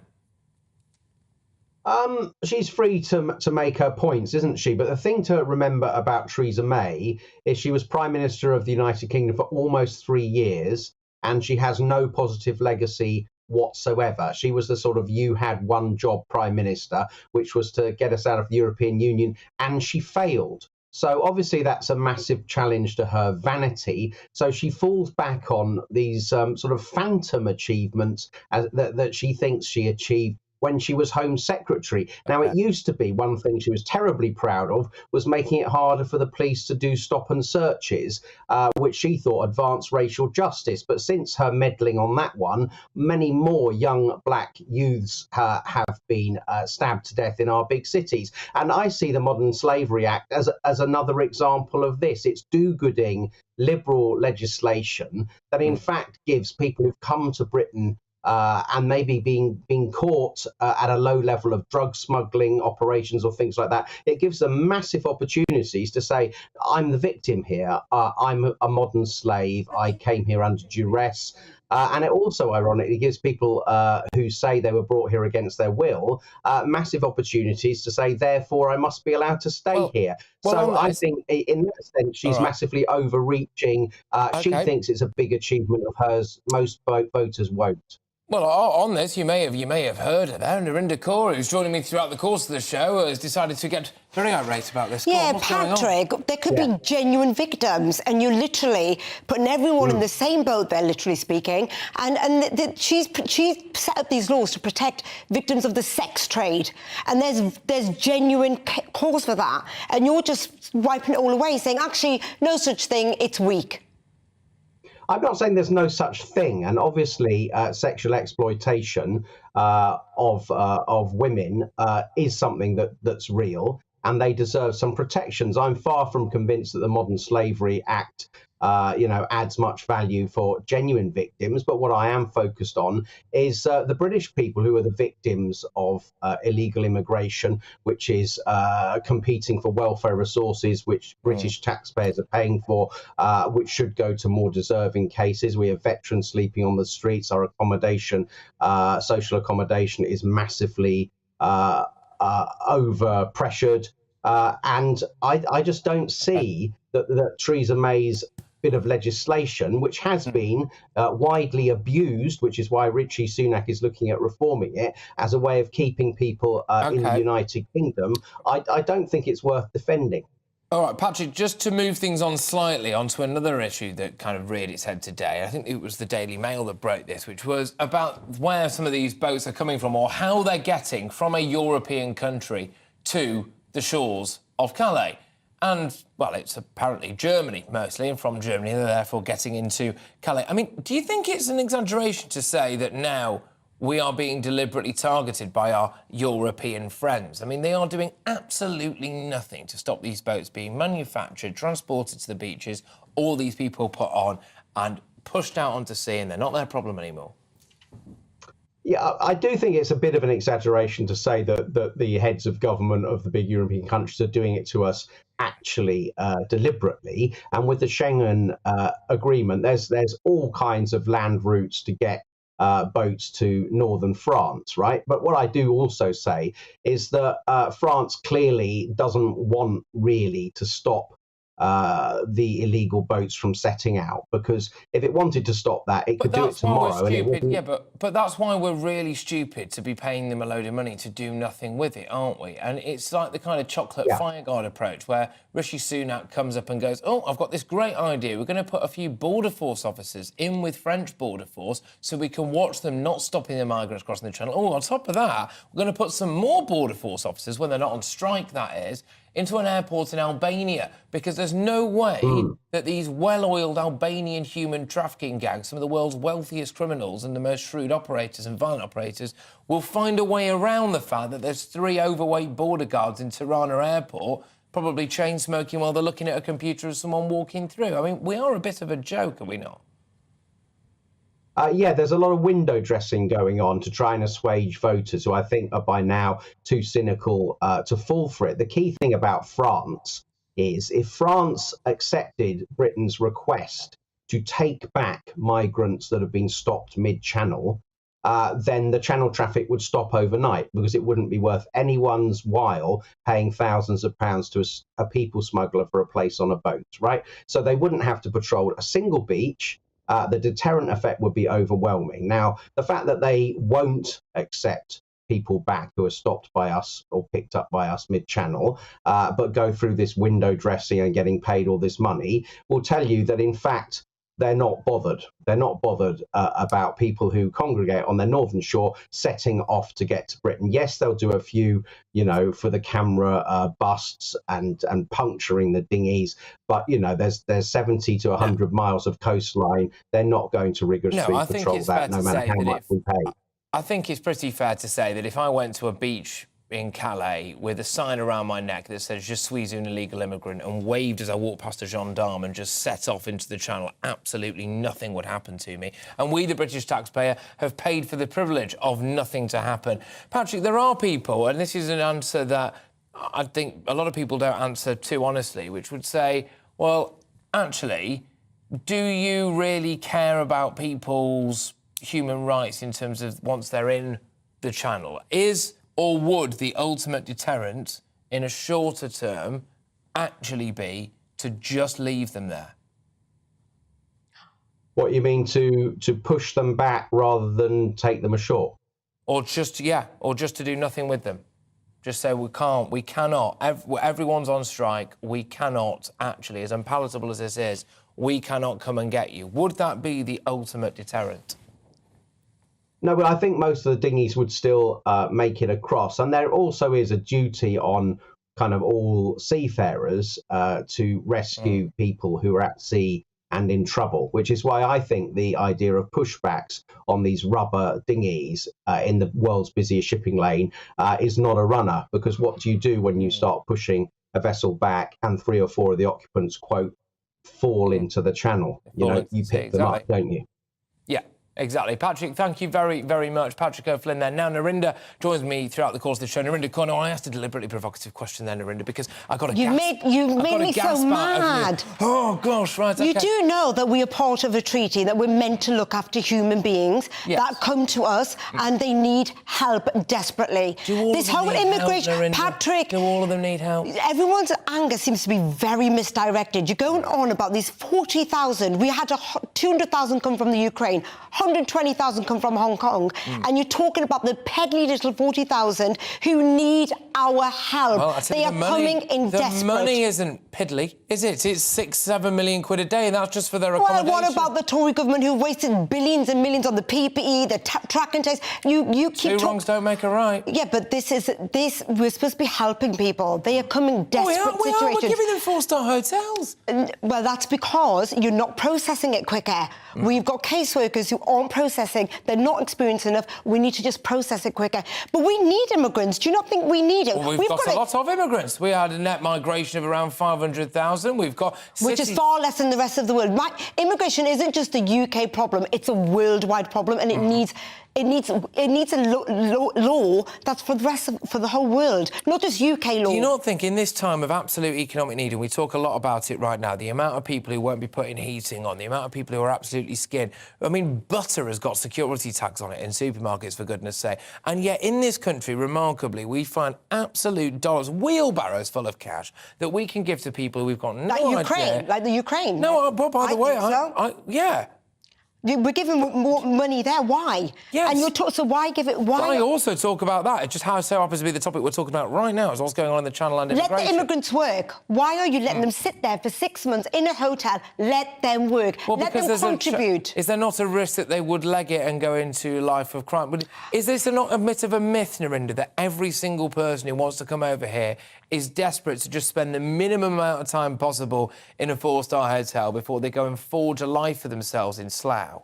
She's free to make her points, isn't she? But the thing to remember about Theresa May is she was Prime Minister of the United Kingdom for almost 3 years, and she has no positive legacy whatsoever. She was the sort of you had one job Prime Minister, which was to get us out of the European Union, and she failed. So obviously that's a massive challenge to her vanity. So she falls back on these sort of phantom achievements that she thinks she achieved when she was Home Secretary. Now, it used to be one thing she was terribly proud of was making it harder for the police to do stop and searches, which she thought advanced racial justice. But since her meddling on that one, many more young black youths have been stabbed to death in our big cities. And I see the Modern Slavery Act as another example of this. It's do-gooding liberal legislation that in fact gives people who've come to Britain and maybe being caught at a low level of drug smuggling operations or things like that, it gives them massive opportunities to say, I'm the victim here, I'm a modern slave, I came here under duress. And it also, ironically, gives people who say they were brought here against their will massive opportunities to say, therefore, I must be allowed to stay here. So I think in that sense, she's massively overreaching. She thinks it's a big achievement of hers. Most voters won't. Well, on this, you may have heard her there. Narinda Kaur, who's joining me throughout the course of the show, has decided to get very irate about this. Yeah, Patrick, there could be genuine victims, and you're literally putting everyone in the same boat there, literally speaking. And she's set up these laws to protect victims of the sex trade, and there's genuine cause for that. And you're just wiping it all away, saying, actually, no such thing, it's weak. I'm not saying there's no such thing, and obviously sexual exploitation of women is something that's real, and they deserve some protections. I'm far from convinced that the Modern Slavery Act adds much value for genuine victims. But what I am focused on is the British people who are the victims of illegal immigration, which is competing for welfare resources, which British taxpayers are paying for, which should go to more deserving cases. We have veterans sleeping on the streets. Our accommodation, social accommodation, is massively over pressured. And I just don't see that Theresa May's bit of legislation, which has been widely abused, which is why Rishi Sunak is looking at reforming it as a way of keeping people in the United Kingdom. I don't think it's worth defending. All right, Patrick, just to move things on slightly onto another issue that kind of reared its head today, I think it was the Daily Mail that broke this, which was about where some of these boats are coming from or how they're getting from a European country to the shores of Calais. And, well, it's apparently Germany mostly, and from Germany they're therefore getting into Calais. I mean, do you think it's an exaggeration to say that now we are being deliberately targeted by our European friends? I mean, they are doing absolutely nothing to stop these boats being manufactured, transported to the beaches, all these people put on and pushed out onto sea, and they're not their problem anymore. Yeah, I do think it's a bit of an exaggeration to say that the heads of government of the big European countries are doing it to us actually deliberately. And with the Schengen agreement, there's all kinds of land routes to get boats to northern France, right? But what I do also say is that France clearly doesn't want really to stop the illegal boats from setting out, because if it wanted to stop that, it could do it tomorrow. And it wouldn't... Yeah, but that's why we're really stupid to be paying them a load of money to do nothing with it, aren't we? And it's like the kind of chocolate fireguard approach where Rishi Sunak comes up and goes, oh, I've got this great idea. We're going to put a few Border Force officers in with French Border Force so we can watch them not stopping the migrants crossing the Channel. Oh, on top of that, we're going to put some more Border Force officers, when they're not on strike, that is, into an airport in Albania, because there's no way that these well-oiled Albanian human trafficking gangs, some of the world's wealthiest criminals and the most shrewd operators and violent operators, will find a way around the fact that there's 3 overweight border guards in Tirana airport, probably chain-smoking while they're looking at a computer as someone walking through. I mean, we are a bit of a joke, are we not? Yeah, there's a lot of window dressing going on to try and assuage voters who I think are by now too cynical to fall for it. The key thing about France is if France accepted Britain's request to take back migrants that have been stopped mid-channel, then the channel traffic would stop overnight, because it wouldn't be worth anyone's while paying thousands of pounds to a people smuggler for a place on a boat, right? So they wouldn't have to patrol a single beach. The deterrent effect would be overwhelming. Now, the fact that they won't accept people back who are stopped by us or picked up by us mid-channel, but go through this window dressing and getting paid all this money, will tell you that, in fact, they're not bothered. They're not bothered about people who congregate on their northern shore setting off to get to Britain. Yes, they'll do a few, for the camera busts and puncturing the dinghies, but there's 70 to 100 miles of coastline. They're not going to rigorously patrol that, no matter how much we pay. I think it's pretty fair to say that if I went to a beach in Calais with a sign around my neck that says "Je suis un illegal immigrant" and waved as I walked past a gendarme and just set off into the Channel, absolutely nothing would happen to me. And we, the British taxpayer, have paid for the privilege of nothing to happen. Patrick, there are people, and this is an answer that I think a lot of people don't answer too honestly, which would say, well, actually, do you really care about people's human rights in terms of once they're in the Channel? Or would the ultimate deterrent in a shorter term actually be to just leave them there? What you mean, to push them back rather than take them ashore? Or just to do nothing with them. Just say we cannot, everyone's on strike, we cannot actually, as unpalatable as this is, we cannot come and get you. Would that be the ultimate deterrent? No, but I think most of the dinghies would still make it across. And there also is a duty on kind of all seafarers to rescue people who are at sea and in trouble, which is why I think the idea of pushbacks on these rubber dinghies in the world's busiest shipping lane is not a runner, because what do you do when you start pushing a vessel back and 3 or 4 of the occupants, quote, fall into the channel? You know, you pick them up, don't you? Yeah. Exactly. Patrick, thank you very, very much. Patrick O'Flynn there. Now, Narinder joins me throughout the course of the show. Narinder Corner, I asked a deliberately provocative question there, Narinder, because I got a You made me so mad. Oh, gosh, right, You okay. do know that we are part of a treaty, that we're meant to look after human beings that come to us and they need help desperately. This whole immigration... Patrick... Do all of them need help? Everyone's anger seems to be very misdirected. You're going on about these 40,000. We had 200,000 come from the Ukraine, 120,000 come from Hong Kong, and you're talking about the peddly little 40,000 who need our help. Well, they are coming in desperate. The money isn't piddly, is it? It's 6-7 million quid a day, and that's just for their accommodation. Well, what about the Tory government who wasted billions and millions on the PPE, the track and trace? You keep... Two wrongs don't make a right. Yeah, but this. We're supposed to be helping people. They are coming desperate situations. We're giving them 4-star hotels. Well, that's because you're not processing it quicker. We've got caseworkers who aren't processing. They're not experienced enough. We need to just process it quicker. But we need immigrants. Do you not think we need it? Well, we've got a lot of immigrants. We had a net migration of around 500,000. We've got... Which is far less than the rest of the world. Immigration isn't just a UK problem. It's a worldwide problem, and it needs a law that's for the whole world, not just UK law. Do you not think in this time of absolute economic need, and we talk a lot about it right now, the amount of people who won't be putting heating on, the amount of people who are absolutely skinned. I mean, butter has got security tax on it in supermarkets, for goodness sake. And yet in this country, remarkably, we find absolute dollars, wheelbarrows full of cash that we can give to people who we've got no idea. Like the Ukraine? No, but by the way, yeah. We're giving more money there. Why? Yes. And so why give it? Why? I also talk about that. It just so happens to be the topic we're talking about right now. Is what's going on in the Channel and immigration. Let the immigrants work. Why are you letting them sit there for 6 months in a hotel? Let them work. Well, let them contribute. Is there not a risk that they would leg it and go into life of crime? Is this not a bit of a myth, Narinder, that every single person who wants to come over here is desperate to just spend the minimum amount of time possible in a 4-star hotel before they go and forge a life for themselves in Slough?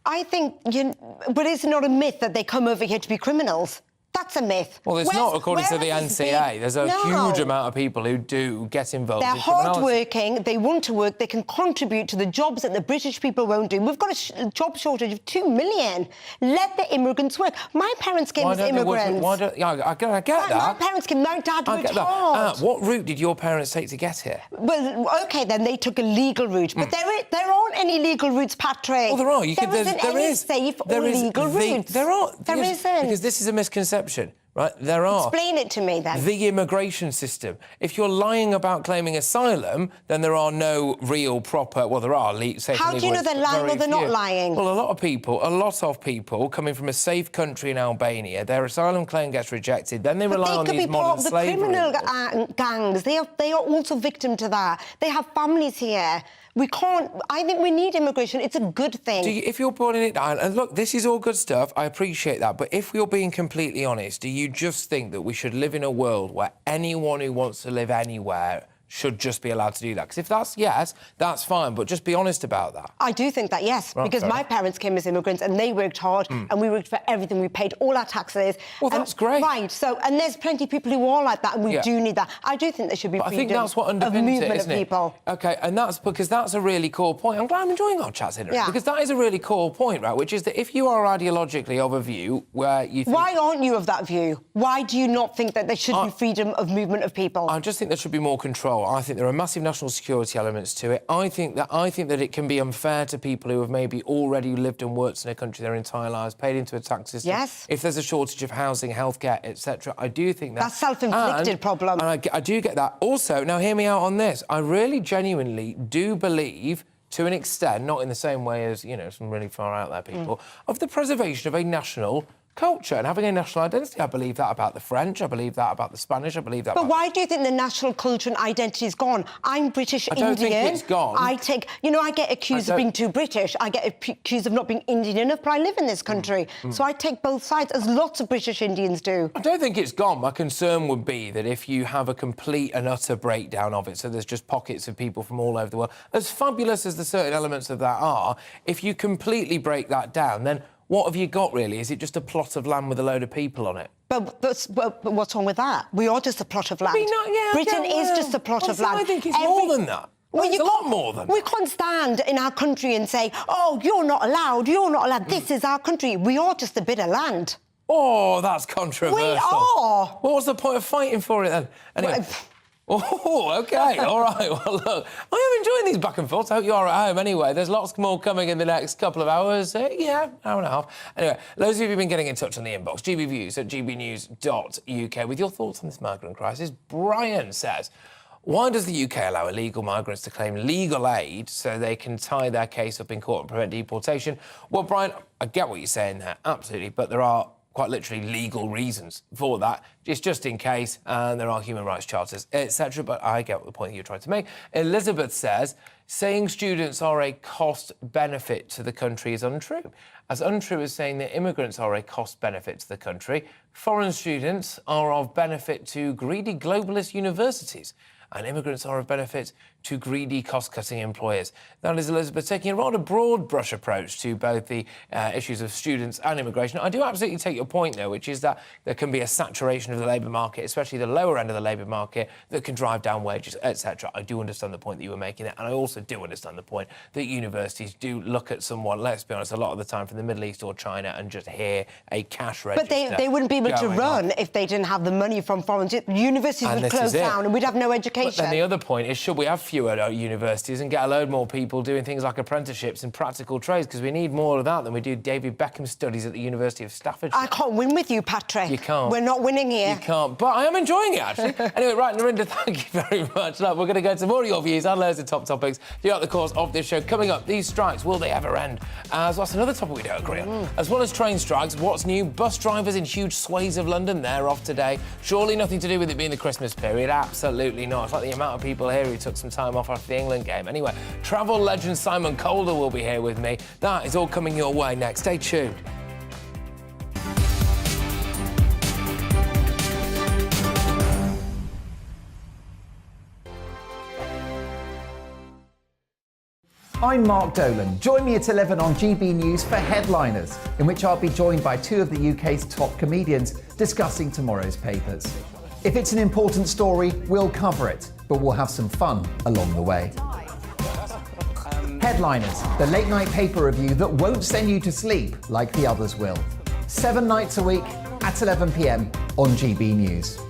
I think, but it's not a myth that they come over here to be criminals. That's a myth. Well, it's not, according to the NCA. There's a huge amount of people who do get involved in criminality. They're hard-working, they want to work, they can contribute to the jobs that the British people won't do. We've got a job shortage of 2 million. Let the immigrants work. My parents came as immigrants. I get that. My parents came, my dad worked hard. What route did your parents take to get here? Well, OK, then they took a legal route. But there aren't any legal routes, Patrick. Well, there are. There isn't safe or legal routes. There are. There isn't. Because this is a misconception. Right, there are. Explain it to me, then. The immigration system. If you're lying about claiming asylum, then there are no real, proper... Well, there are... How do you know they're lying or they're not lying? Well, a lot of people coming from a safe country in Albania, their asylum claim gets rejected, then they rely on these modern slavery. They could be part of the criminal gangs. They are also victim to that. They have families here. We can't... I think we need immigration. It's a good thing. If you're putting it down... And look, this is all good stuff. I appreciate that. But if you're being completely honest, do you just think that we should live in a world where anyone who wants to live anywhere should just be allowed to do that? Because if that's yes, that's fine, but just be honest about that. I do think that, yes, because my parents came as immigrants and they worked hard and we worked for everything. We paid all our taxes. Well, that's great. Right, so, and there's plenty of people who are like that and we do need that. I do think there should be freedom I think that's what underpins of movement it, isn't of people. OK, and that's because that's a really core point. I'm glad I'm enjoying our chats, Hillary, because that is a really core point, right, which is that if you are ideologically of a view where you think... Why aren't you of that view? Why do you not think that there should be freedom of movement of people? I just think there should be more control. I think there are massive national security elements to it. I think that it can be unfair to people who have maybe already lived and worked in a country their entire lives, paid into a tax system. Yes. If there's a shortage of housing, healthcare, etc., I do think that... That's self-inflicted problem. And I do get that. Also, now hear me out on this. I really genuinely do believe, to an extent, not in the same way as, you know, some really far out there people, of the preservation of a national culture and having a national identity. I believe that about the French, I believe that about the Spanish, I believe that But about... why do you think the national culture and identity is gone? I'm British Indian. I don't think it's gone. I get accused of being too British. I get accused of not being Indian enough, but I live in this country. So I take both sides, as lots of British Indians do. I don't think it's gone. My concern would be that if you have a complete and utter breakdown of it, so there's just pockets of people from all over the world, as fabulous as the certain elements of that are, if you completely break that down, then what have you got, really? Is it just a plot of land with a load of people on it? But what's wrong with that? We are just a plot of land. Britain is just a plot of land. I think it's more than that. It's a lot more than that. We can't stand in our country and say, oh, you're not allowed, this is our country. We are just a bit of land. Oh, that's controversial. We are. What was the point of fighting for it then? Anyway... Oh, OK, all right. Well, look, I am enjoying these back and forths. I hope you are at home anyway. There's lots more coming in the next couple of hours. Yeah, hour and a half. Anyway, loads of you have been getting in touch on the inbox. GBViews at gbnews.uk with your thoughts on this migrant crisis. Brian says, why does the UK allow illegal migrants to claim legal aid so they can tie their case up in court and prevent deportation? Well, Brian, I get what you're saying there, absolutely, but there are quite literally legal reasons for that. It's just in case, and there are human rights charters, etc. But I get the point that you're trying to make. Elizabeth says, saying students are a cost-benefit to the country is untrue. As untrue as saying that immigrants are a cost-benefit to the country, foreign students are of benefit to greedy globalist universities, and immigrants are of benefit to greedy cost-cutting employers. That is Elizabeth taking a rather broad brush approach to both the issues of students and immigration. I do absolutely take your point, though, which is that there can be a saturation of the labour market, especially the lower end of the labour market, that can drive down wages, etc. I do understand the point that you were making there, and I also do understand the point that universities do look at someone, let's be honest, a lot of the time from the Middle East or China and just hear a cash register. But they wouldn't be able to run if they didn't have the money from foreign... Universities would close down and we'd have no education. But then the other point is, should we have fewer universities and get a load more people doing things like apprenticeships and practical trades? Because we need more of that than we do David Beckham studies at the University of Staffordshire. I can't win with you, Patrick. You can't. We're not winning here. You can't. But I am enjoying it, actually. Anyway, right, Narinda, thank you very much. Look, we're going to go to more of your views and loads of top topics throughout the course of this show. Coming up, these strikes, will they ever end? As well, that's another topic we don't agree on. As well as train strikes, what's new? Bus drivers in huge swathes of London, they're off today. Surely nothing to do with it being the Christmas period. Absolutely not. It's like the amount of people here who took some time off after the England game. Anyway, travel legend Simon Calder will be here with me. That is all coming your way next. Stay tuned. I'm Mark Dolan. Join me at 11 on GB News for Headliners, in which I'll be joined by two of the UK's top comedians discussing tomorrow's papers. If it's an important story, we'll cover it, but we'll have some fun along the way. Headliners, the late-night paper review that won't send you to sleep like the others will. 7 nights a week at 11 p.m. on GB News.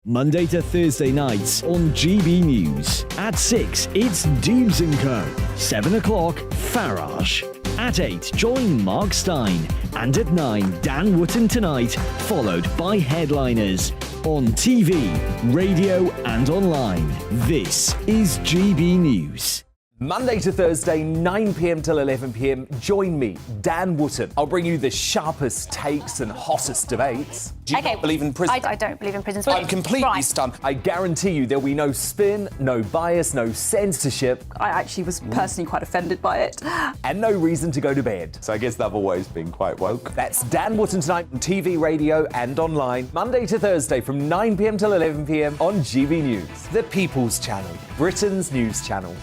Monday to Thursday nights on GB News. At 6, it's Dubes & Co. 7 o'clock, Farage. At 8, join Mark Stein. And at 9, Dan Wootton Tonight, followed by Headliners. On TV, radio and online. This is GB News. Monday to Thursday, 9 p.m. till 11 p.m. Join me, Dan Wootton. I'll bring you the sharpest takes and hottest debates. Do you not believe in prison? I don't believe in prison. I'm completely stunned. I guarantee you there'll be no spin, no bias, no censorship. I actually was personally quite offended by it. And no reason to go to bed. So I guess they've always been quite woke. That's Dan Wootton Tonight on TV, radio and online. Monday to Thursday from 9 p.m. till 11 p.m. on GB News. The People's Channel, Britain's news channel.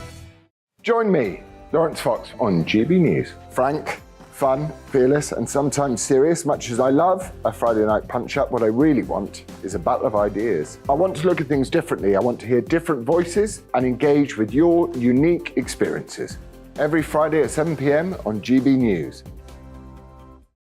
Join me, Lawrence Fox, on GB News. Frank, fun, fearless, and sometimes serious. Much as I love a Friday night punch-up, what I really want is a battle of ideas. I want to look at things differently. I want to hear different voices and engage with your unique experiences. Every Friday at 7 p.m. on GB News.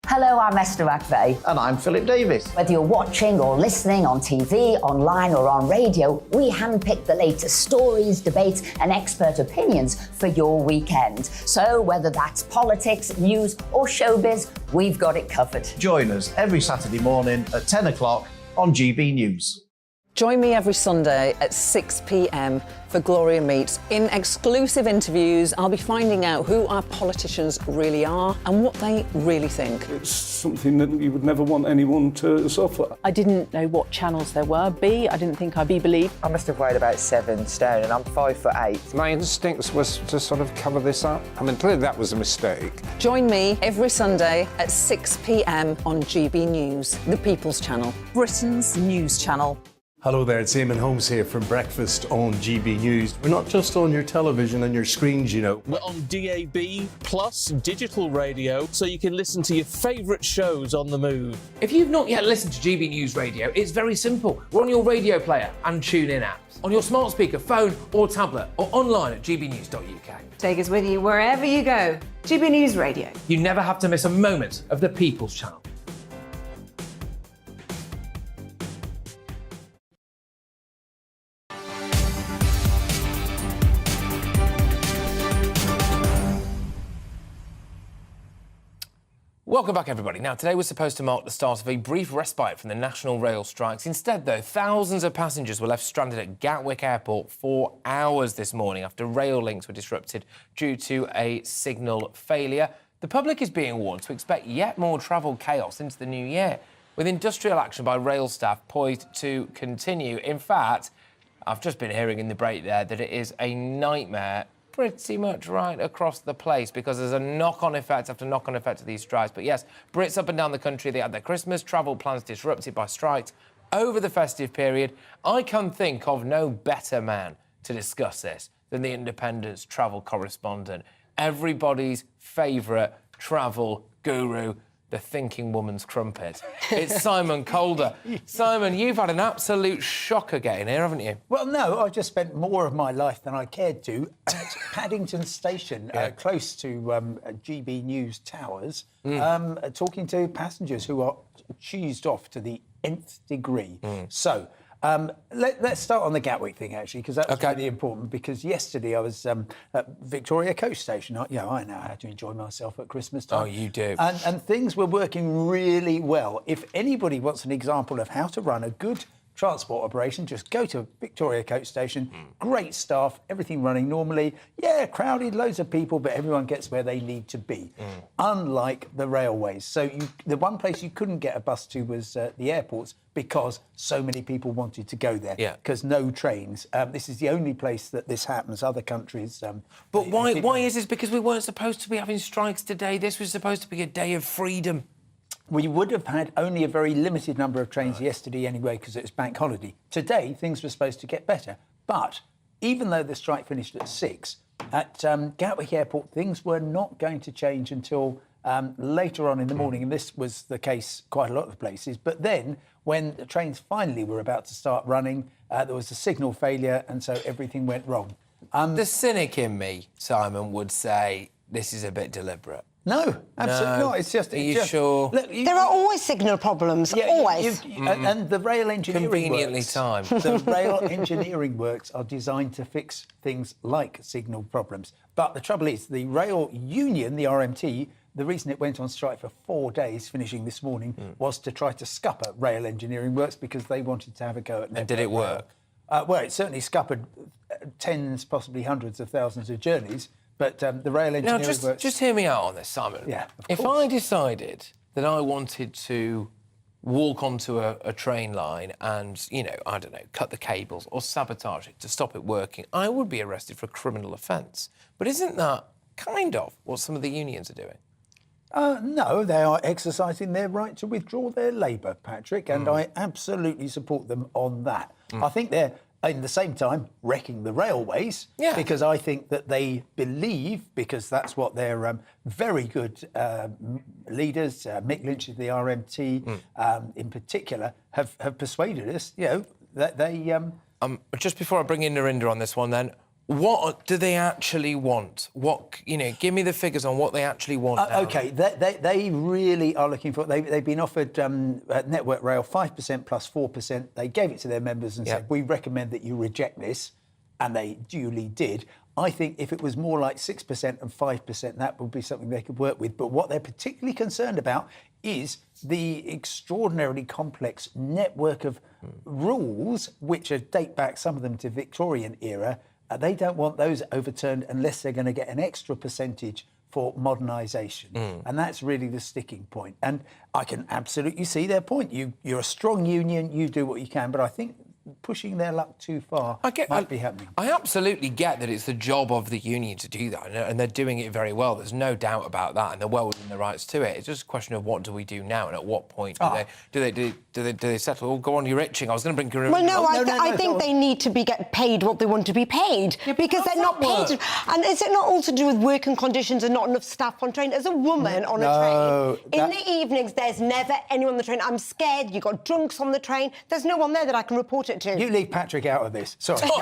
Hello, I'm Esther McVeigh. And I'm Philip Davis. Whether you're watching or listening on TV, online or on radio, we handpick the latest stories, debates and expert opinions for your weekend. So whether that's politics, news or showbiz, we've got it covered. Join us every Saturday morning at 10 o'clock on GB News. Join me every Sunday at 6 p.m. for Gloria Meets. In exclusive interviews, I'll be finding out who our politicians really are and what they really think. It's something that you would never want anyone to suffer. I didn't know what channels there were. I didn't think I'd be believed. I must have weighed about 7 stone and I'm 5'8". My instincts was to sort of cover this up. I mean, clearly that was a mistake. Join me every Sunday at 6 p.m. on GB News, the People's Channel, Britain's news channel. Hello there, it's Eamon Holmes here from Breakfast on GB News. We're not just on your television and your screens, you know. We're on DAB plus digital radio, so you can listen to your favourite shows on the move. If you've not yet listened to GB News Radio, it's very simple. We're on your radio player and tune-in apps, on your smart speaker, phone or tablet, or online at gbnews.uk. Take us with you wherever you go. GB News Radio. You never have to miss a moment of the People's Channel. Welcome back, everybody. Now, today was supposed to mark the start of a brief respite from the national rail strikes. Instead, though, thousands of passengers were left stranded at Gatwick Airport for hours this morning after rail links were disrupted due to a signal failure. The public is being warned to expect yet more travel chaos into the new year, with industrial action by rail staff poised to continue. In fact, I've just been hearing in the break there that it is a nightmare pretty much right across the place because there's a knock-on effect after knock-on effect of these strikes. But yes, Brits up and down the country, they had their Christmas travel plans disrupted by strikes over the festive period. I can think of no better man to discuss this than the Independent's travel correspondent, everybody's favourite travel guru, the thinking woman's crumpet. It's Simon Calder. Simon, you've had an absolute shocker getting here, haven't you? Well, no, I've just spent more of my life than I cared to at Paddington Station, close to GB News Towers, talking to passengers who are cheesed off to the nth degree. So, let's start on the Gatwick thing, actually, because that's really important, because yesterday I was at Victoria Coach Station. I know how to enjoy myself at Christmas time. Oh, you do. And things were working really well. If anybody wants an example of how to run a good transport operation, just go to Victoria Coach Station. Great staff, everything running normally. Yeah, crowded, loads of people, but everyone gets where they need to be. Unlike the railways. So the one place you couldn't get a bus to was the airports because so many people wanted to go there. Because no trains. This is the only place that this happens. Other countries... but why is this? Because we weren't supposed to be having strikes today. This was supposed to be a day of freedom. We would have had only a very limited number of trains yesterday anyway because it was bank holiday. Today, things were supposed to get better. But even though the strike finished at 6, at Gatwick Airport, things were not going to change until later on in the morning. And this was the case quite a lot of places. But then, when the trains finally were about to start running, there was a signal failure, and so everything went wrong. The cynic in me, Simon, would say this is a bit deliberate. No, absolutely not. It's just... Are you sure? Look, there are always signal problems, always. And the rail engineering Conveniently works... timed. The rail engineering works are designed to fix things like signal problems. But the trouble is, the rail union, the RMT, the reason it went on strike for 4 days, finishing this morning, was to try to scupper rail engineering works because they wanted to have a go at... And did it work? Well, it certainly scuppered tens, possibly hundreds of thousands of journeys. But the rail engineering works... just hear me out on this, Simon. Yeah, if I decided that I wanted to walk onto a train line and, I don't know, cut the cables or sabotage it to stop it working, I would be arrested for a criminal offence. But isn't that kind of what some of the unions are doing? No, they are exercising their right to withdraw their labour, Patrick, and I absolutely support them on that. I think they're... in the same time, wrecking the railways, because I think that they believe, because that's what their very good leaders, Mick Lynch of the RMT in particular, have persuaded us, that they... Just before I bring in Narinder on this one then, what do they actually want? Give me the figures on what they actually want now. OK, they really are looking for... They've been offered Network Rail 5% plus 4%. They gave it to their members and said, we recommend that you reject this, and they duly did. I think if it was more like 6% and 5%, that would be something they could work with. But what they're particularly concerned about is the extraordinarily complex network of rules, which date back, some of them, to Victorian era. They don't want those overturned unless they're going to get an extra percentage for modernisation. And that's really the sticking point. And I can absolutely see their point. You're a strong union, you do what you can, but I think pushing their luck too far might be happening. I absolutely get that it's the job of the union to do that, and they're doing it very well. There's no doubt about that, and they're well within their rights to it. It's just a question of what do we do now, and at what point do they settle? Oh, go on, you're itching. I was going to bring you. Well, no, I think they need to get paid what they want to be paid, because they're not paid. And is it not all to do with working conditions and not enough staff on train? As a woman on a train, in the evenings, there's never anyone on the train. I'm scared. You've got drunks on the train. There's no one there that I can report it to. You leave Patrick out of this. Sorry. Look,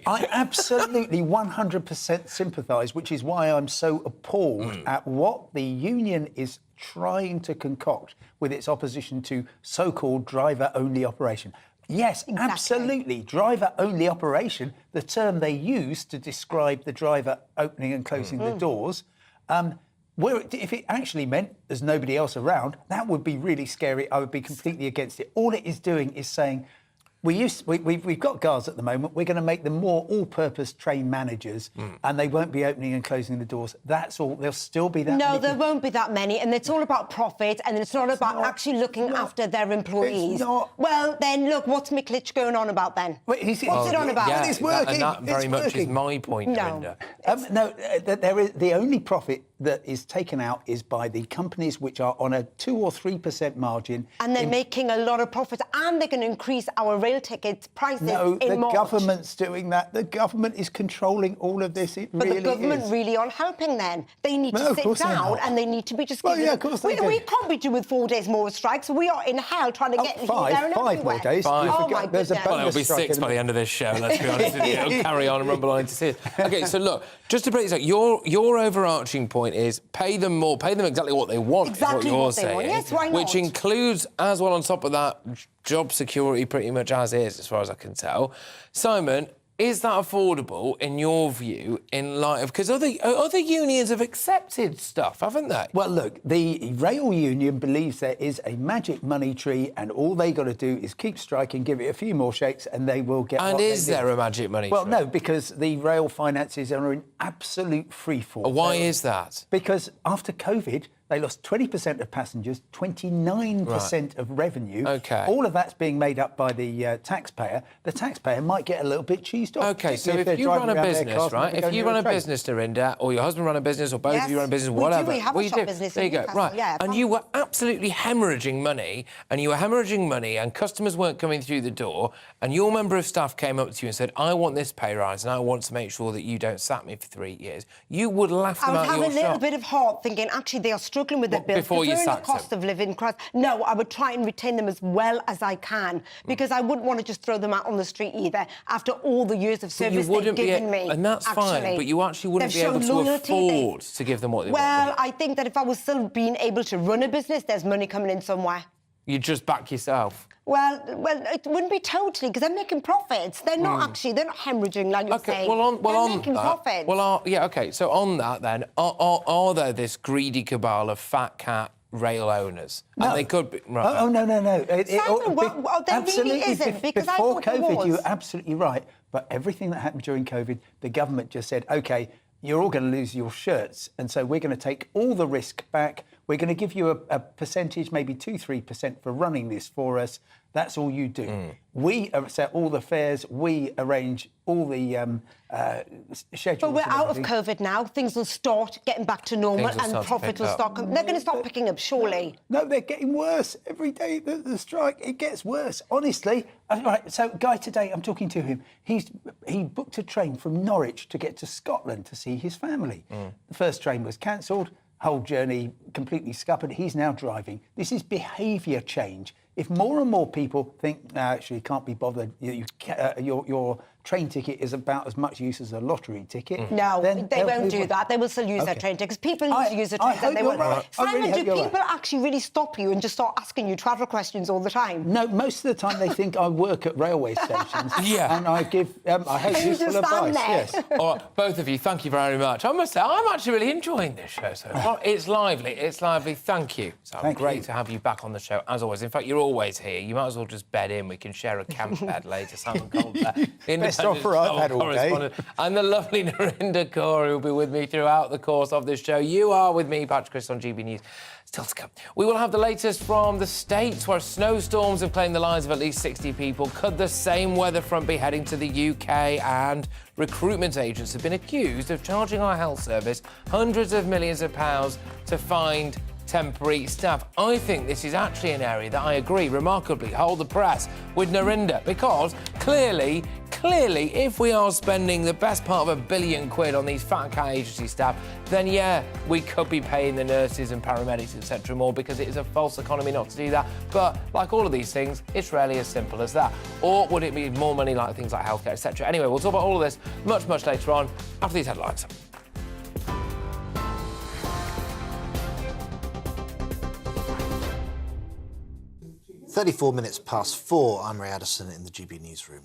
I absolutely 100% sympathise, which is why I'm so appalled at what the union is trying to concoct with its opposition to so-called driver-only operation. Yes, absolutely. Driver-only operation, the term they use to describe the driver opening and closing the doors. If it actually meant there's nobody else around, that would be really scary. I would be completely against it. All it is doing is saying, we've got guards at the moment. We're going to make them more all-purpose train managers, and they won't be opening and closing the doors. That's all. There'll still be that. No, there won't be that many, and it's all about profit, and it's not about actually looking after their employees. It's not. Well, then look, what's Miklich going on about then? What's it on about? Yeah, it's working. And that very much is my point, Dorinda. The only profit that is taken out is by the companies which are on a 2 or 3% margin. And they're making a lot of profit, and they're going to increase our rail ticket prices in March. No, the government's doing that. The government is controlling all of this. But the government really aren't helping then. They need to sit down and they need to be just giving... of course they do. We can't be doing 4 days more strikes. We are in hell trying to get five more days. Oh, my goodness. Well, it'll be 6 by the end of this show, let's be honest with you. It'll carry on and rumble on into 6. OK, so look, just to break this up, your overarching point is pay them more, pay them exactly what they want, exactly is what you're saying. Want. Yes, why not? Which includes, as well on top of that, job security pretty much as is, as far as I can tell. Simon, is that affordable, in your view, in light of... Because other unions have accepted stuff, haven't they? Well, look, the rail union believes there is a magic money tree and all they got to do is keep striking, give it a few more shakes and they will get... And is there a magic money tree? Well, no, because the rail finances are in absolute freefall. Why is that? Because after COVID... They lost 20% of passengers, 29% of revenue. OK. All of that's being made up by the taxpayer. The taxpayer might get a little bit cheesed off. OK, so if you run a business, right, if you run a business, Dorinda, or your husband run a business, or both of you run a business, whatever. We have a shop business. There you go, right. Yeah, and you were absolutely hemorrhaging money, and customers weren't coming through the door, and your member of staff came up to you and said, I want this pay rise, and I want to make sure that you don't sack me for 3 years. You would laugh them out of your shop. I would have a little bit of heart thinking, actually, they are struggling with their bills. Before you sacked them? Cost of living crisis. No, I would try and retain them as well as I can, because I wouldn't want to just throw them out on the street either, after all the years of service they've given me. And that's fine, but you actually wouldn't be able to afford to give them what they want. Well, I think that if I was still being able to run a business, there's money coming in somewhere. You'd just back yourself. Well, it wouldn't be totally, because they're making profits. They're not actually, they're not hemorrhaging like you're saying. They're making profits. Yeah, OK, so on that then, are there this greedy cabal of fat cat rail owners? No. And they could be... Right. Oh, no. There really isn't, because I thought there was. Before COVID, you're absolutely right, but everything that happened during COVID, the government just said, OK, you're all going to lose your shirts, and so we're going to take all the risk back. We're going to give you a percentage, maybe 2-3% for running this for us. That's all you do. We set all the fares, we arrange all the schedules. But we're out of COVID now. Things will start getting back to normal and profit will start coming. They're going to start picking up, surely. No, they're getting worse. Every day, the strike, it gets worse, honestly. Right, so, Guy, today, I'm talking to him. He booked a train from Norwich to get to Scotland to see his family. The first train was cancelled. Whole journey completely scuppered. He's now driving. This is behaviour change. If more and more people think, no, actually, can't be bothered, your train ticket is about as much use as a lottery ticket. No, then they they'll won't move do on. that. They will still use their Okay. train tickets. People need to use the trains. hope They you're won't. right. I Simon, really hope do you're people right. actually really stop you and just start asking you travel questions all the time? No, most of the time they think I work at railway stations. Yeah. And I give, I hope, You useful just stand advice. there. Yes. All right, both of you, thank you very much. I must say, I'm actually really enjoying this show so far. It's lively, it's lively. Thank you. So Thank great you. to have you back on the show, as always. In fact, you're always here. You might as well just bed in. We can share a camp bed later. Simon Coulter, Best offer I've had all day. And the lovely Narinder Kaur, who will be with me throughout the course of this show. You are with me, Patrick Christys, on GB News. Still to come. We will have the latest from the States, where snowstorms have claimed the lives of at least 60 people. Could the same weather front be heading to the UK? And recruitment agents have been accused of charging our health service hundreds of millions of pounds to find temporary staff. I think this is actually an area that I agree, remarkably, hold the press with Narinder, because clearly, if we are spending the best part of £1 billion on these fat cat agency staff, then yeah, we could be paying the nurses and paramedics, etc. more, because it is a false economy not to do that. But like all of these things, it's rarely as simple as that. Or would it be more money like things like healthcare, etc.? Anyway, we'll talk about all of this much later on after these headlines. 34 minutes past 4, I'm Ray Addison in the GB Newsroom.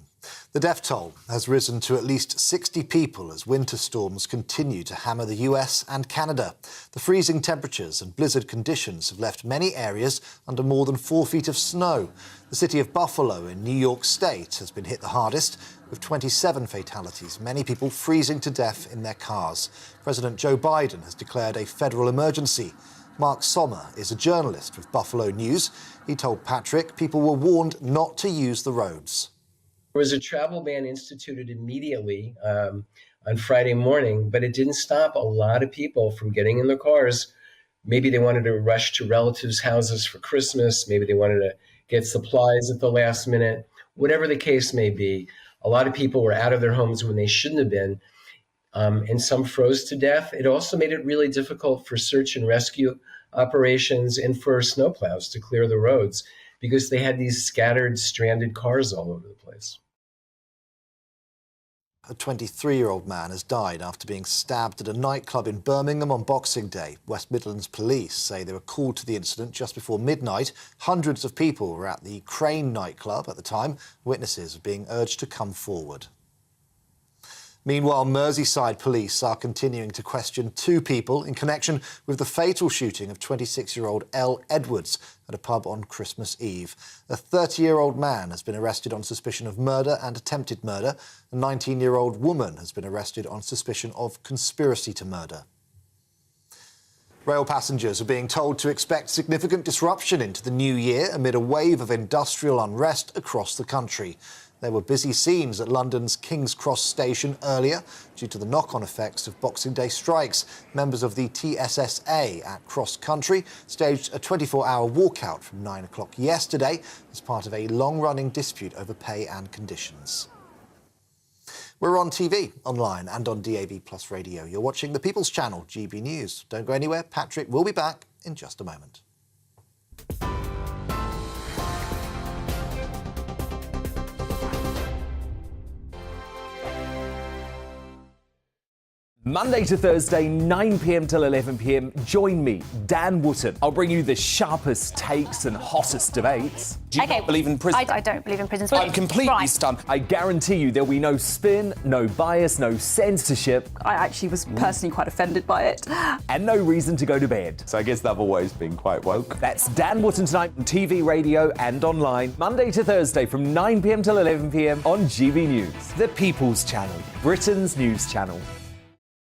The death toll has risen to at least 60 people as winter storms continue to hammer the US and Canada. The freezing temperatures and blizzard conditions have left many areas under more than 4 feet of snow. The city of Buffalo in New York State has been hit the hardest, with 27 fatalities, many people freezing to death in their cars. President Joe Biden has declared a federal emergency. Mark Sommer is a journalist with Buffalo News. He told Patrick people were warned not to use the roads. There was a travel ban instituted immediately on Friday morning, but it didn't stop a lot of people from getting in their cars. Maybe they wanted to rush to relatives' houses for Christmas. Maybe they wanted to get supplies at the last minute. Whatever the case may be, a lot of people were out of their homes when they shouldn't have been. And some froze to death. It also made it really difficult for search and rescue operations and for snowplows to clear the roads, because they had these scattered, stranded cars all over the place. A 23-year-old man has died after being stabbed at a nightclub in Birmingham on Boxing Day. West Midlands police say they were called to the incident just before midnight. Hundreds of people were at the Crane nightclub at the time. Witnesses are being urged to come forward. Meanwhile, Merseyside police are continuing to question 2 people in connection with the fatal shooting of 26-year-old Elle Edwards at a pub on Christmas Eve. A 30-year-old man has been arrested on suspicion of murder and attempted murder. A 19-year-old woman has been arrested on suspicion of conspiracy to murder. Rail passengers are being told to expect significant disruption into the new year amid a wave of industrial unrest across the country. There were busy scenes at London's King's Cross station earlier due to the knock-on effects of Boxing Day strikes. Members of the TSSA at Cross Country staged a 24-hour walkout from 9 o'clock yesterday as part of a long-running dispute over pay and conditions. We're on TV, online and on DAB+ radio. You're watching the People's Channel, GB News. Don't go anywhere. Patrick will be back in just a moment. Monday to Thursday, 9 p.m. till 11 p.m. Join me, Dan Wootton. I'll bring you the sharpest takes and hottest debates. Do you not believe in prison? I don't believe in prisons. I'm completely Right. stunned. I guarantee you there'll be no spin, no bias, no censorship. I actually was personally quite offended by it. And no reason to go to bed. So I guess they've always been quite woke. That's Dan Wootton tonight on TV, radio and online. Monday to Thursday from 9 p.m. till 11 p.m. on GB News. The People's Channel, Britain's news channel.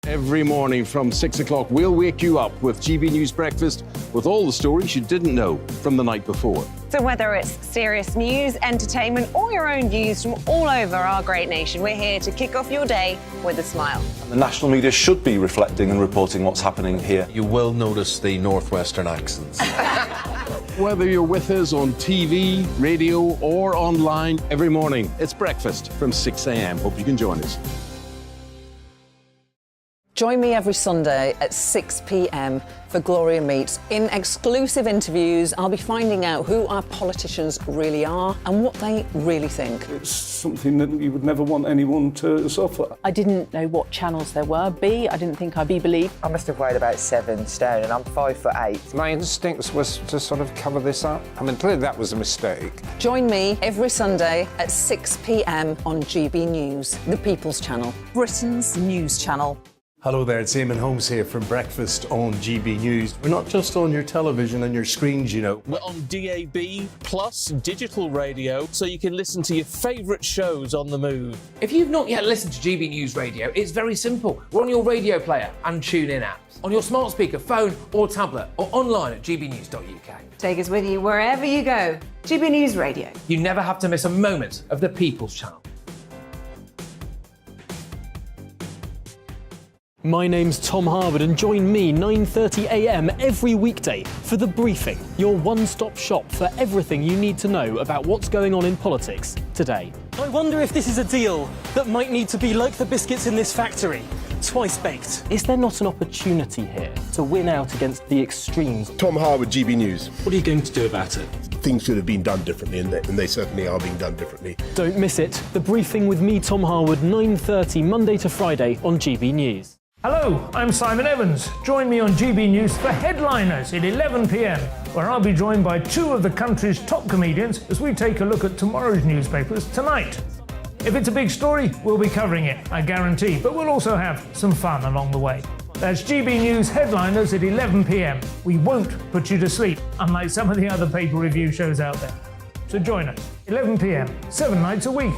Every morning from 6 o'clock, we'll wake you up with GB News Breakfast with all the stories you didn't know from the night before. So whether it's serious news, entertainment, or your own views from all over our great nation, we're here to kick off your day with a smile. The national media should be reflecting and reporting what's happening here. You will notice the northwestern accents. Whether you're with us on TV, radio or online, every morning, it's breakfast from 6 a.m. Hope you can join us. Join me every Sunday at 6 p.m. for Gloria Meets. In exclusive interviews, I'll be finding out who our politicians really are and what they really think. It's something that you would never want anyone to suffer. I didn't know what channels there were. B, I didn't think I'd be believed. I must have weighed about 7 stone and I'm 5'8". My instincts was to sort of cover this up. I mean, clearly that was a mistake. Join me every Sunday at 6 p.m. on GB News, the People's Channel, Britain's news channel. Hello there, it's Eamon Holmes here from Breakfast on GB News. We're not just on your television and your screens, you know. We're on DAB plus digital radio, so you can listen to your favourite shows on the move. If you've not yet listened to GB News Radio, it's very simple. We're on your radio player and TuneIn apps, on your smart speaker, phone or tablet, or online at gbnews.uk. Take us with you wherever you go. GB News Radio. You never have to miss a moment of the People's Channel. My name's Tom Harwood and join me 9:30 a.m. every weekday for The Briefing, your one-stop shop for everything you need to know about what's going on in politics today. I wonder if this is a deal that might need to be like the biscuits in this factory, twice baked. Is there not an opportunity here to win out against the extremes? Tom Harwood, GB News. What are you going to do about it? Things should have been done differently, and they certainly are being done differently. Don't miss it. The Briefing with me, Tom Harwood, 9:30 Monday to Friday on GB News. Hello, I'm Simon Evans. Join me on GB News for Headliners at 11 p.m, where I'll be joined by two of the country's top comedians as we take a look at tomorrow's newspapers tonight. If it's a big story, we'll be covering it, I guarantee, but we'll also have some fun along the way. That's GB News Headliners at 11 p.m. We won't put you to sleep, unlike some of the other paper review shows out there. So join us, 11 p.m, 7 nights a week.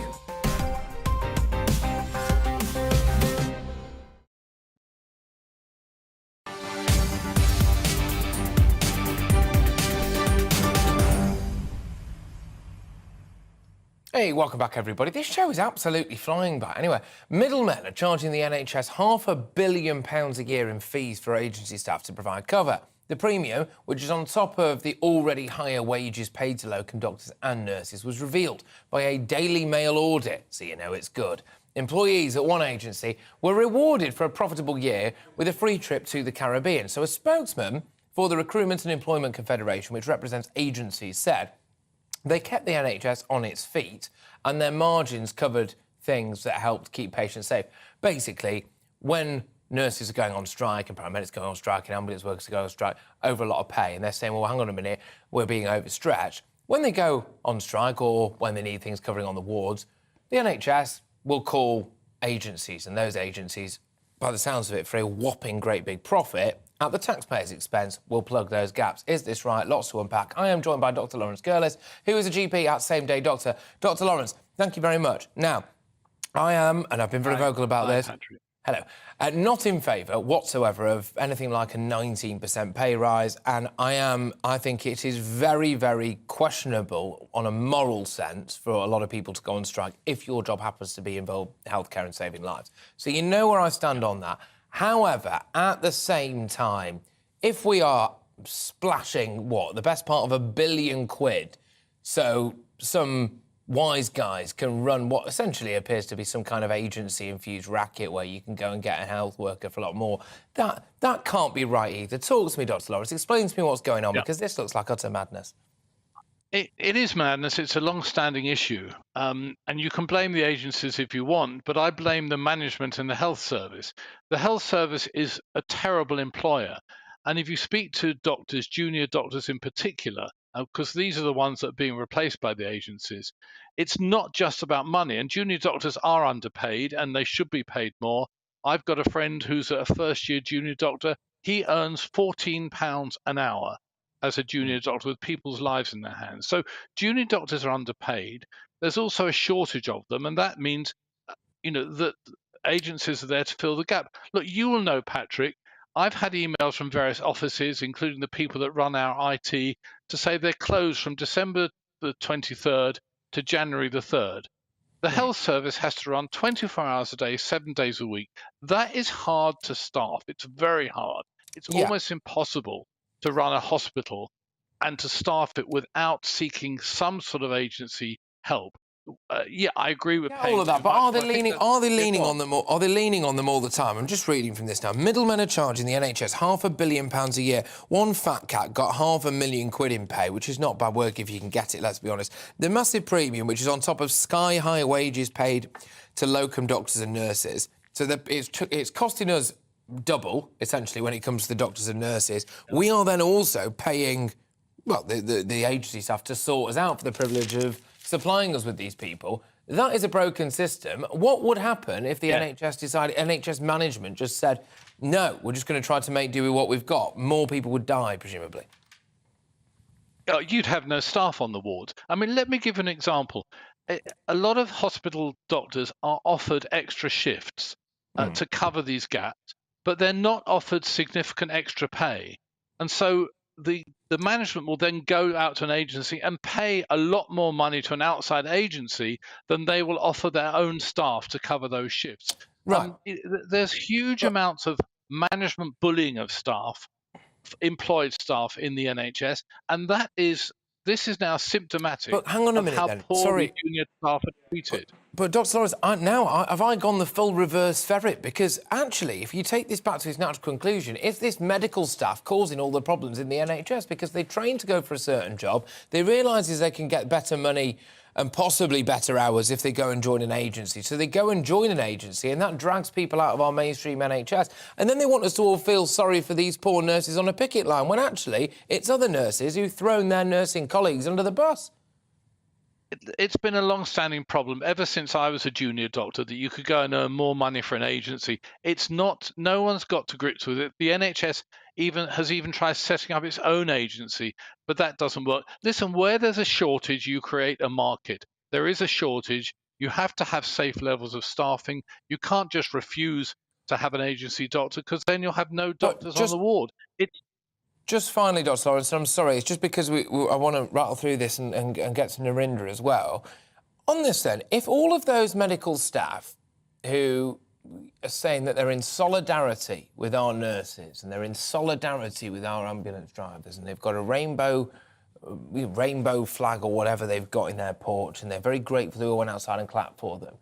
Hey, welcome back everybody. This show is absolutely flying by. Anyway, middlemen are charging the NHS £500 million a year in fees for agency staff to provide cover. The premium, which is on top of the already higher wages paid to locum doctors and nurses, was revealed by a Daily Mail audit, so you know it's good. Employees at one agency were rewarded for a profitable year with a free trip to the Caribbean. So a spokesman for the Recruitment and Employment Confederation, which represents agencies, said they kept the NHS on its feet and their margins covered things that helped keep patients safe. Basically, when nurses are going on strike and paramedics going on strike and ambulance workers are going on strike over a lot of pay and they're saying, well, hang on a minute, we're being overstretched. When they go on strike or when they need things covering on the wards, the NHS will call agencies, and those agencies, by the sounds of it, for a whopping great big profit, at the taxpayer's expense, will plug those gaps. Is this right? Lots to unpack. I am joined by Dr Lawrence Gurlis, who is a GP at Same Day Doctor. Dr Lawrence, thank you very much. Now, I am, and I've been very vocal about this, Patrick. hello, not in favour whatsoever of anything like a 19% pay rise, and I think it is very, very questionable on a moral sense for a lot of people to go on strike if your job happens to be involved in healthcare and saving lives. So you know where I stand on that. However, at the same time, if we are splashing, the best part of £1 billion, so some wise guys can run what essentially appears to be some kind of agency-infused racket where you can go and get a health worker for a lot more, that can't be right either. Talk to me, Dr Lawrence. Explain to me what's going on, because this looks like utter madness. It is madness. It's a long-standing issue. And you can blame the agencies if you want, but I blame the management and the health service. The health service is a terrible employer. And if you speak to doctors, junior doctors in particular, because these are the ones that are being replaced by the agencies, it's not just about money. And junior doctors are underpaid and they should be paid more. I've got a friend who's a first-year junior doctor. He earns £14 an hour as a junior doctor with people's lives in their hands. So junior doctors are underpaid. There's also a shortage of them, and that means, that agencies are there to fill the gap. Look, you will know, Patrick, I've had emails from various offices, including the people that run our IT, to say they're closed from December the 23rd to January the 3rd. The health service has to run 24 hours a day, 7 days a week. That is hard to staff. It's very hard. It's almost impossible to run a hospital and to staff it without seeking some sort of agency help. yeah, I agree with all of that, but are they leaning on them? Are they leaning on them all the time? I'm just reading from this now. Middlemen are charging the NHS £500 million a year. One fat cat got £500,000 in pay, which is not bad work if you can get it. Let's be honest. The massive premium, which is on top of sky-high wages paid to locum doctors and nurses. So it's costing us double, essentially, when it comes to the doctors and nurses. We are then also paying, well, the agency staff to sort us out for the privilege of supplying us with these people. That is a broken system. What would happen if the NHS management just said, no, we're just going to try to make do with what we've got? More people would die, presumably. You'd have no staff on the wards. I mean, let me give an example. A lot of hospital doctors are offered extra shifts to cover these gaps, but they're not offered significant extra pay. And so the management will then go out to an agency and pay a lot more money to an outside agency than they will offer their own staff to cover those shifts. Right. There's huge amounts of management bullying of staff, employed staff in the NHS, and this is now symptomatic But hang on a of minute how then. poorly junior staff are treated. But Dr. Lawrence, have I gone the full reverse ferret? Because actually, if you take this back to its natural conclusion, if this medical staff causing all the problems in the NHS because they train to go for a certain job, they realise they can get better money and possibly better hours if they go and join an agency. So they go and join an agency, and that drags people out of our mainstream NHS. And then they want us to all feel sorry for these poor nurses on a picket line, when actually it's other nurses who've thrown their nursing colleagues under the bus. It's been a long-standing problem ever since I was a junior doctor that you could go and earn more money for an agency. It's not. No one's got to grips with it. The NHS has even tried setting up its own agency, but that doesn't work. Listen, where there's a shortage, you create a market. There is a shortage. You have to have safe levels of staffing. You can't just refuse to have an agency doctor, because then you'll have no doctors on the ward. Just finally, Dr. Lawrence, I'm sorry, it's just because I want to rattle through this and get to Narendra as well. On this then, if all of those medical staff who are saying that they're in solidarity with our nurses and they're in solidarity with our ambulance drivers and they've got a rainbow flag or whatever they've got in their porch and they're very grateful who went outside and clapped for them,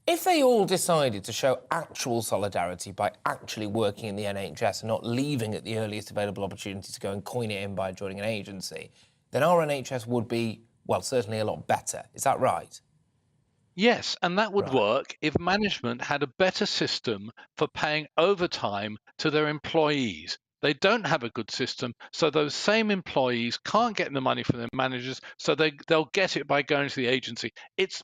if they all decided to show actual solidarity by actually working in the NHS and not leaving at the earliest available opportunity to go and coin it in by joining an agency, then our NHS would be, well, certainly a lot better. Is that right? Yes, and that would work if management had a better system for paying overtime to their employees. They don't have a good system, so those same employees can't get the money from their managers, so they'll get it by going to the agency. It's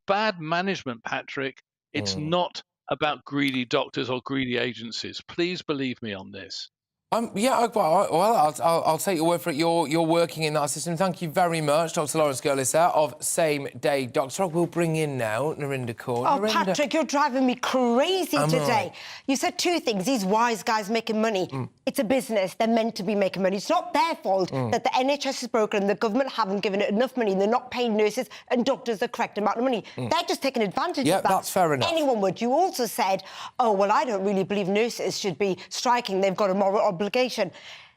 bad management, Patrick. It's not about greedy doctors or greedy agencies. Please believe me on this. Yeah, well, I'll take your word for it. You're working in that system. Thank you very much, Dr. Lawrence Gurlis of Same Day Doctor. We'll bring in now Narendra Kaur. Oh, Narendra... Patrick, you're driving me crazy today. You said two things. These wise guys making money. It's a business. They're meant to be making money. It's not their fault that the NHS is broken and the government haven't given it enough money and they're not paying nurses and doctors the correct amount of money. They're just taking advantage of that. Yeah, that's fair enough. Anyone would. You also said, oh, well, I don't really believe nurses should be striking. They've got a moral obligation.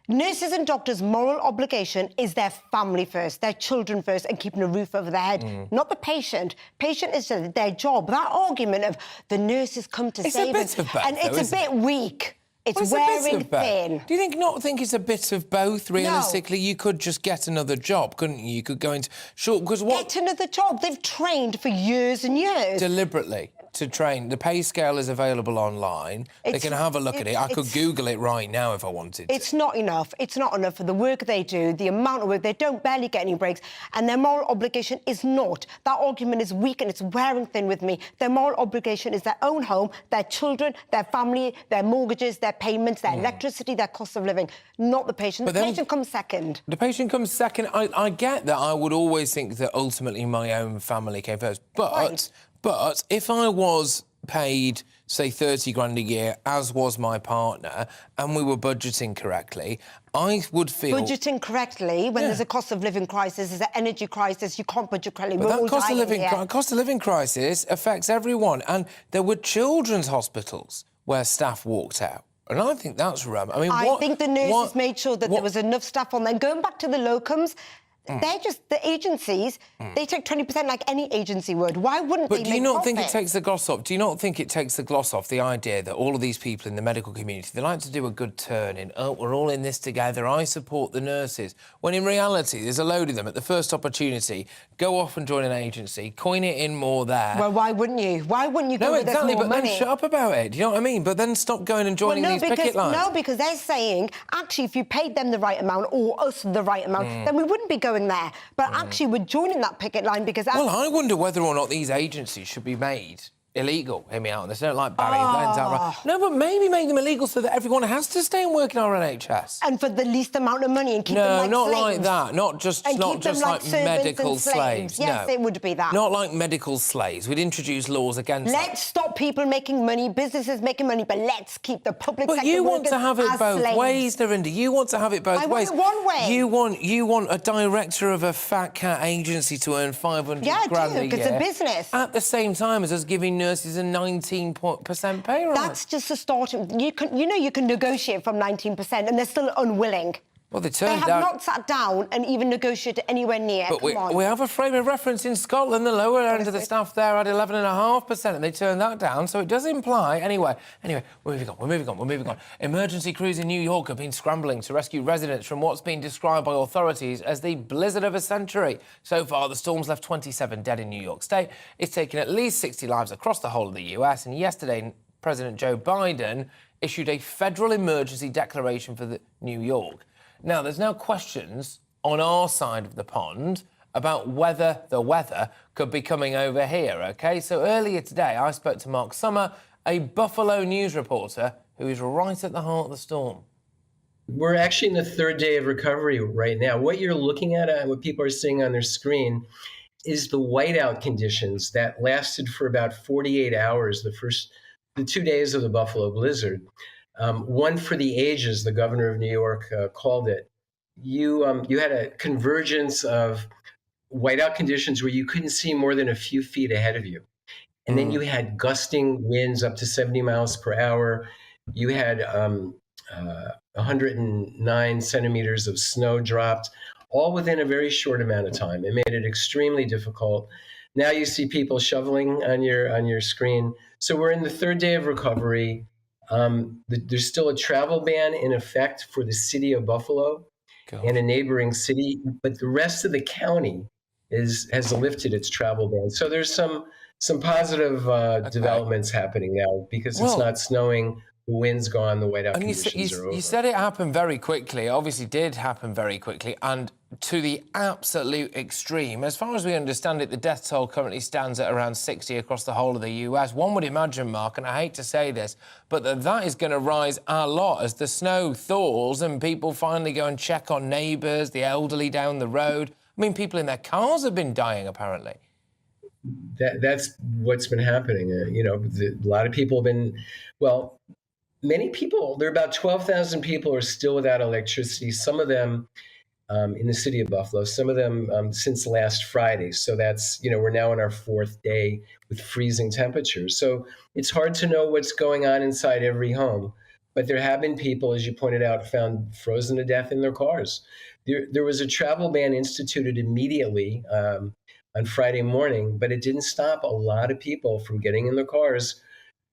Nurses and doctors' moral obligation is their family first, their children first, and keeping a roof over their head, not the patient. Patient is their job. That argument of the nurses come to save us, and it's a bit weak. It's wearing thin. Do you not think it's a bit of both, realistically? No. You could just get another job, couldn't you? You could go into... Sure, because what... Get another job. They've trained for years and years. Deliberately to train. The pay scale is available online. They can have a look at it. I could Google it right now if I wanted to. It's not enough. It's not enough for the work they do, the amount of work. They don't barely get any breaks, and their moral obligation is not. That argument is weak and it's wearing thin with me. Their moral obligation is their own home, their children, their family, their mortgages, their payments, their electricity, their cost of living, not the patient. The patient comes second. The patient comes second. I get that. I would always think that ultimately my own family came first. But if I was paid, say, 30 grand a year, as was my partner, and we were budgeting correctly, I would feel... Budgeting correctly when there's a cost of living crisis, there's an energy crisis, you can't budget correctly. But that cost of living crisis affects everyone. And there were children's hospitals where staff walked out. And I think that's wrong. I think the nurses made sure that there was enough staff on there. Going back to the locums, They're just the agencies. They take 20% like any agency would. Why wouldn't they? But do you not think it takes the gloss off? Do you not think it takes the gloss off the idea that all of these people in the medical community, they like to do a good turn in, oh, we're all in this together, I support the nurses, when in reality there's a load of them at the first opportunity go off and join an agency, coin it in more there. Well, why wouldn't you? Why wouldn't you go No, where exactly, there's more but money? then shut up about it. Do you know what I mean? But then stop going and joining these picket lines. No, because they're saying, actually, if you paid them the right amount or us the right amount, then we wouldn't be going there. But actually, we're joining that picket line because... Well, I wonder whether or not these agencies should be made illegal. Hear me out on this. I don't like barriers. No, but maybe make them illegal so that everyone has to stay and work in our NHS. And for the least amount of money and keep them like not slaves. like that. Not just like medical slaves. Yes, no. it would be that. Not like medical slaves. We'd introduce laws against Let's stop people making money, businesses making money, but let's keep the public sector But you want to have it as both slaves. ways, Dorinda. You want to have it both ways. I want it one way. You want a director of a fat cat agency to earn 500 grand a year. because it's a business. At the same time as us giving nurses a 19% pay rise. That's just a start. You can negotiate from 19%, and they're still unwilling. Well, they have not sat down and even negotiated anywhere near. But we have a frame of reference in Scotland. The lower end of the staff there had 11.5%, and they turned that down. So it does imply... Anyway, we're moving on. Emergency crews in New York have been scrambling to rescue residents from what's been described by authorities as the blizzard of a century. So far, the storm's left 27 dead in New York State. It's taken at least 60 lives across the whole of the US, and yesterday, President Joe Biden issued a federal emergency declaration for New York. Now, there's now questions on our side of the pond about whether the weather could be coming over here, OK? So earlier today, I spoke to Mark Summer, a Buffalo News reporter who is right at the heart of the storm. We're actually in the third day of recovery right now. What you're looking at and what people are seeing on their screen is the whiteout conditions that lasted for about 48 hours, the 2 days of the Buffalo blizzard. One for the ages, the governor of New York called it. You had a convergence of whiteout conditions where you couldn't see more than a few feet ahead of you. And then you had gusting winds up to 70 miles per hour. You had 109 centimeters of snow dropped, all within a very short amount of time. It made it extremely difficult. Now you see people shoveling on your screen. So we're in the third day of recovery. There's still a travel ban in effect for the city of Buffalo and a neighboring city, but the rest of the county has lifted its travel ban. So there's some positive developments happening now because it's not snowing, the wind's gone, the whiteout conditions are over. You said it happened very quickly. It obviously did happen very quickly and to the absolute extreme. As far as we understand it, the death toll currently stands at around 60 across the whole of the US. One would imagine, Mark, and I hate to say this, but that is going to rise a lot as the snow thaws and people finally go and check on neighbours, the elderly down the road. I mean, people in their cars have been dying, apparently. That's what's been happening. A lot of people have been, many people, there are about 12,000 people are still without electricity, some of them in the city of Buffalo, some of them since last Friday. So that's, we're now on our fourth day with freezing temperatures. So it's hard to know what's going on inside every home. But there have been people, as you pointed out, found frozen to death in their cars. There was a travel ban instituted immediately on Friday morning, but it didn't stop a lot of people from getting in their cars.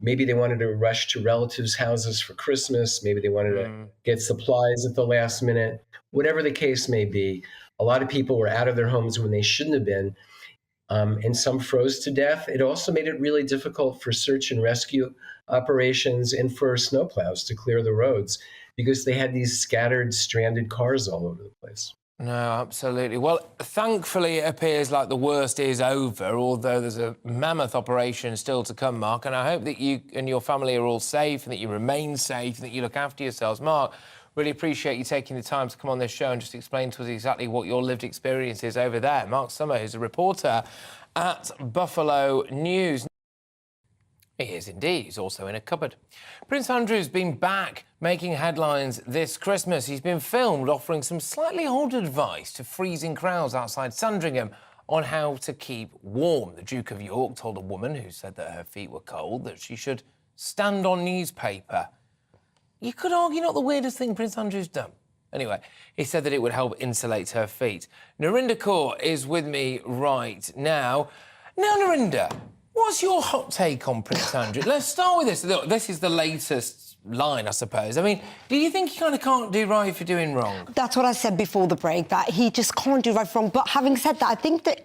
Maybe they wanted to rush to relatives' houses for Christmas. Maybe they wanted to get supplies at the last minute. Whatever the case may be, a lot of people were out of their homes when they shouldn't have been, and some froze to death. It also made it really difficult for search and rescue operations and for snowplows to clear the roads because they had these scattered, stranded cars all over the place. No, absolutely. Well, thankfully, it appears like the worst is over, although there's a mammoth operation still to come, Mark, and I hope that you and your family are all safe and that you remain safe and that you look after yourselves. Mark, really appreciate you taking the time to come on this show and just explain to us exactly what your lived experience is over there. Mark Summer, who's a reporter at Buffalo News. He is indeed. He's also in a cupboard. Prince Andrew's been back making headlines this Christmas. He's been filmed offering some slightly odd advice to freezing crowds outside Sandringham on how to keep warm. The Duke of York told a woman who said that her feet were cold that she should stand on newspaper. You could argue not the weirdest thing Prince Andrew's done. Anyway, he said that it would help insulate her feet. Narinder Kaur is with me right now. Now, Narinder, what's your hot take on Prince Andrew? Let's start with this. Look, this is the latest line, I suppose. I mean, do you think he kind of can't do right for doing wrong? That's what I said before the break, that he just can't do right from wrong. But having said that, I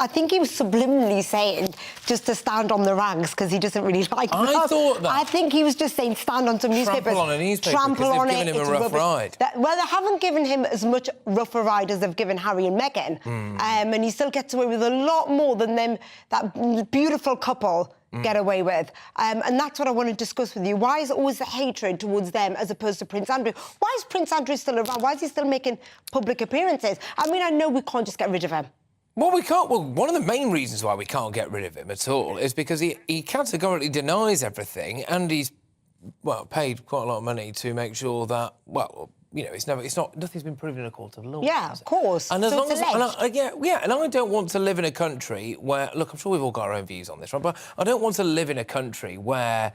think he was subliminally saying just to stand on the ranks because he doesn't really like them. I thought that. I think he was just saying stand on some newspapers. Trample on a newspaper Trample on because they've given him a rough ride. Well, they haven't given him as much rougher ride as they've given Harry and Meghan. And he still gets away with a lot more than them, that beautiful couple get away with. And that's what I want to discuss with you. Why is always the hatred towards them as opposed to Prince Andrew? Why is Prince Andrew still around? Why is he still making public appearances? I mean, I know we can't just get rid of him. Well, we can't. Well, one of the main reasons why we can't get rid of him at all is because he categorically denies everything, and he's, well, paid quite a lot of money to make sure that, well, you know, nothing's been proven in a court of law. Yeah, of course. And as so long it's as, alleged. and I don't want to live in a country where, look, I'm sure we've all got our own views on this, right? But I don't want to live in a country where,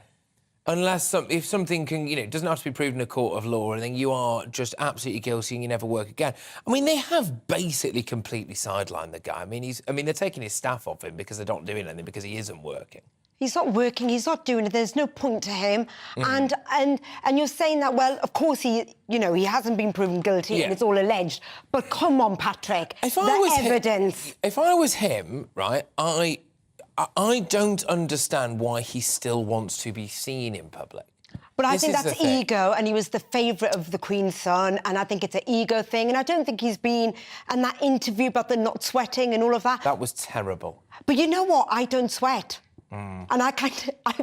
if something can, you know, doesn't have to be proven in a court of law or anything, you are just absolutely guilty and you never work again. I mean, they have basically completely sidelined the guy. I mean, they're taking his staff off him because they're not doing anything because he isn't working. He's not working, he's not doing it, there's no point to him. And you're saying that, well, of course he hasn't been proven guilty and it's all alleged. But come on, Patrick, evidence. If I was him, right, I don't understand why he still wants to be seen in public. But I think that's ego, and he was the favourite of the Queen's son, and I think it's an ego thing, and I don't think he's been... And that interview about the not sweating and all of that... That was terrible. But you know what? I don't sweat. And I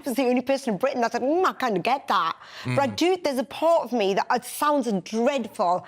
was the only person in Britain that said, I kind of get that. But there's a part of me that it sounds dreadful.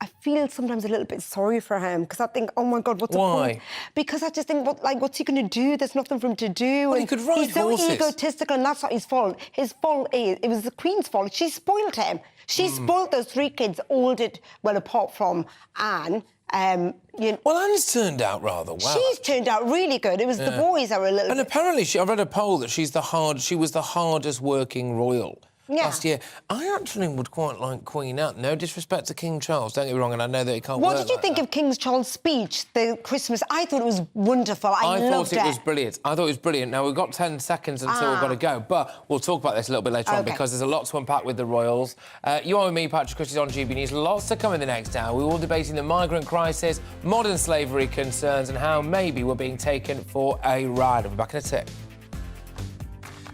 I feel sometimes a little bit sorry for him because I think, oh my God, what's the point? Because I just think, what's he going to do? There's nothing for him to do. Well, he could ride he's so horses. egotistical, and that's not his fault. His fault is, it was the Queen's fault. She spoiled him. She spoiled those three kids, all did, well, apart from Anne. Well, Anne's turned out rather well. She's turned out really good. It was the boys that were a little... And apparently, I read a poll that she was the hardest working royal last year. I actually would quite like Queen Anne. No disrespect to King Charles, don't get me wrong, and I know that it can't work. What did you think of King Charles' speech, the Christmas? I thought it was wonderful. I loved it. It was brilliant. I thought it was brilliant. Now, we've got 10 seconds until we've got to go, but we'll talk about this a little bit later on because there's a lot to unpack with the royals. You are with me, Patrick Christys, on GB News. Lots to come in the next hour. We will be debating the migrant crisis, modern slavery concerns, and how maybe we're being taken for a ride. I'll be back in a tick.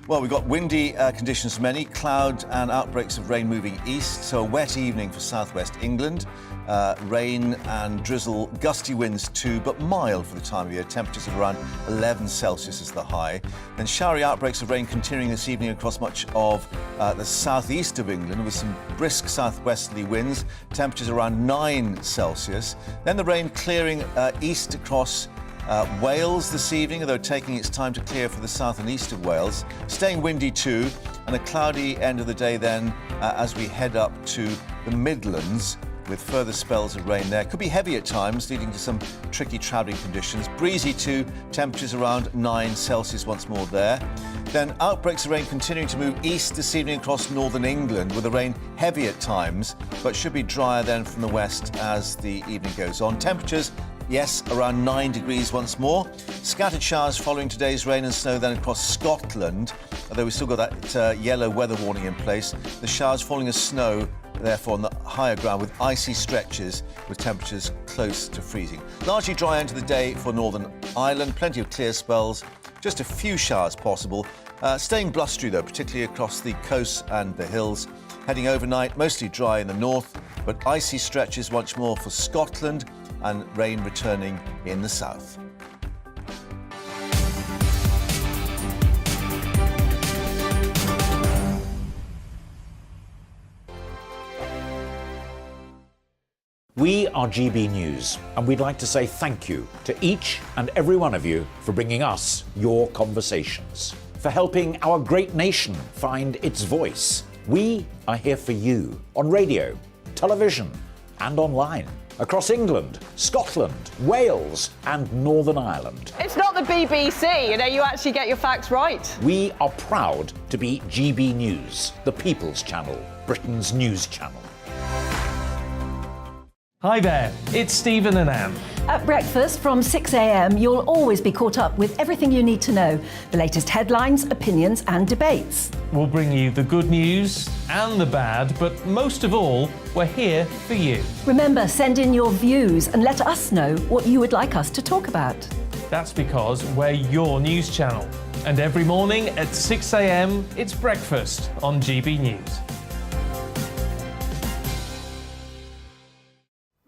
Well, we've got windy conditions for many, cloud and outbreaks of rain moving east, so a wet evening for southwest England. Rain and drizzle, gusty winds too, but mild for the time of year. Temperatures of around 11 Celsius is the high. Then showery outbreaks of rain continuing this evening across much of the southeast of England with some brisk southwesterly winds. Temperatures around 9 Celsius. Then the rain clearing east across Wales this evening, although taking its time to clear for the south and east of Wales. Staying windy too, and a cloudy end of the day then as we head up to the Midlands with further spells of rain there. Could be heavy at times, leading to some tricky travelling conditions. Breezy too, temperatures around 9 Celsius once more there. Then outbreaks of rain continuing to move east this evening across northern England, with the rain heavy at times, but should be drier then from the west as the evening goes on. Temperatures, yes, around 9 degrees once more. Scattered showers following today's rain and snow then across Scotland, although we've still got that yellow weather warning in place. The showers falling as snow, therefore, on the higher ground with icy stretches with temperatures close to freezing. Largely dry end of the day for Northern Ireland. Plenty of clear spells. Just a few showers possible. Staying blustery, though, particularly across the coasts and the hills. Heading overnight, mostly dry in the north, but icy stretches once more for Scotland and rain returning in the south. We are GB News, and we'd like to say thank you to each and every one of you for bringing us your conversations, for helping our great nation find its voice. We are here for you on radio, television, and online, across England, Scotland, Wales, and Northern Ireland. It's not the BBC, you actually get your facts right. We are proud to be GB News, the People's Channel, Britain's news channel. Hi there, it's Stephen and Anne. At breakfast from 6 a.m, you'll always be caught up with everything you need to know, the latest headlines, opinions and debates. We'll bring you the good news and the bad, but most of all, we're here for you. Remember, send in your views and let us know what you would like us to talk about. That's because we're your news channel. And every morning at 6 a.m, it's breakfast on GB News.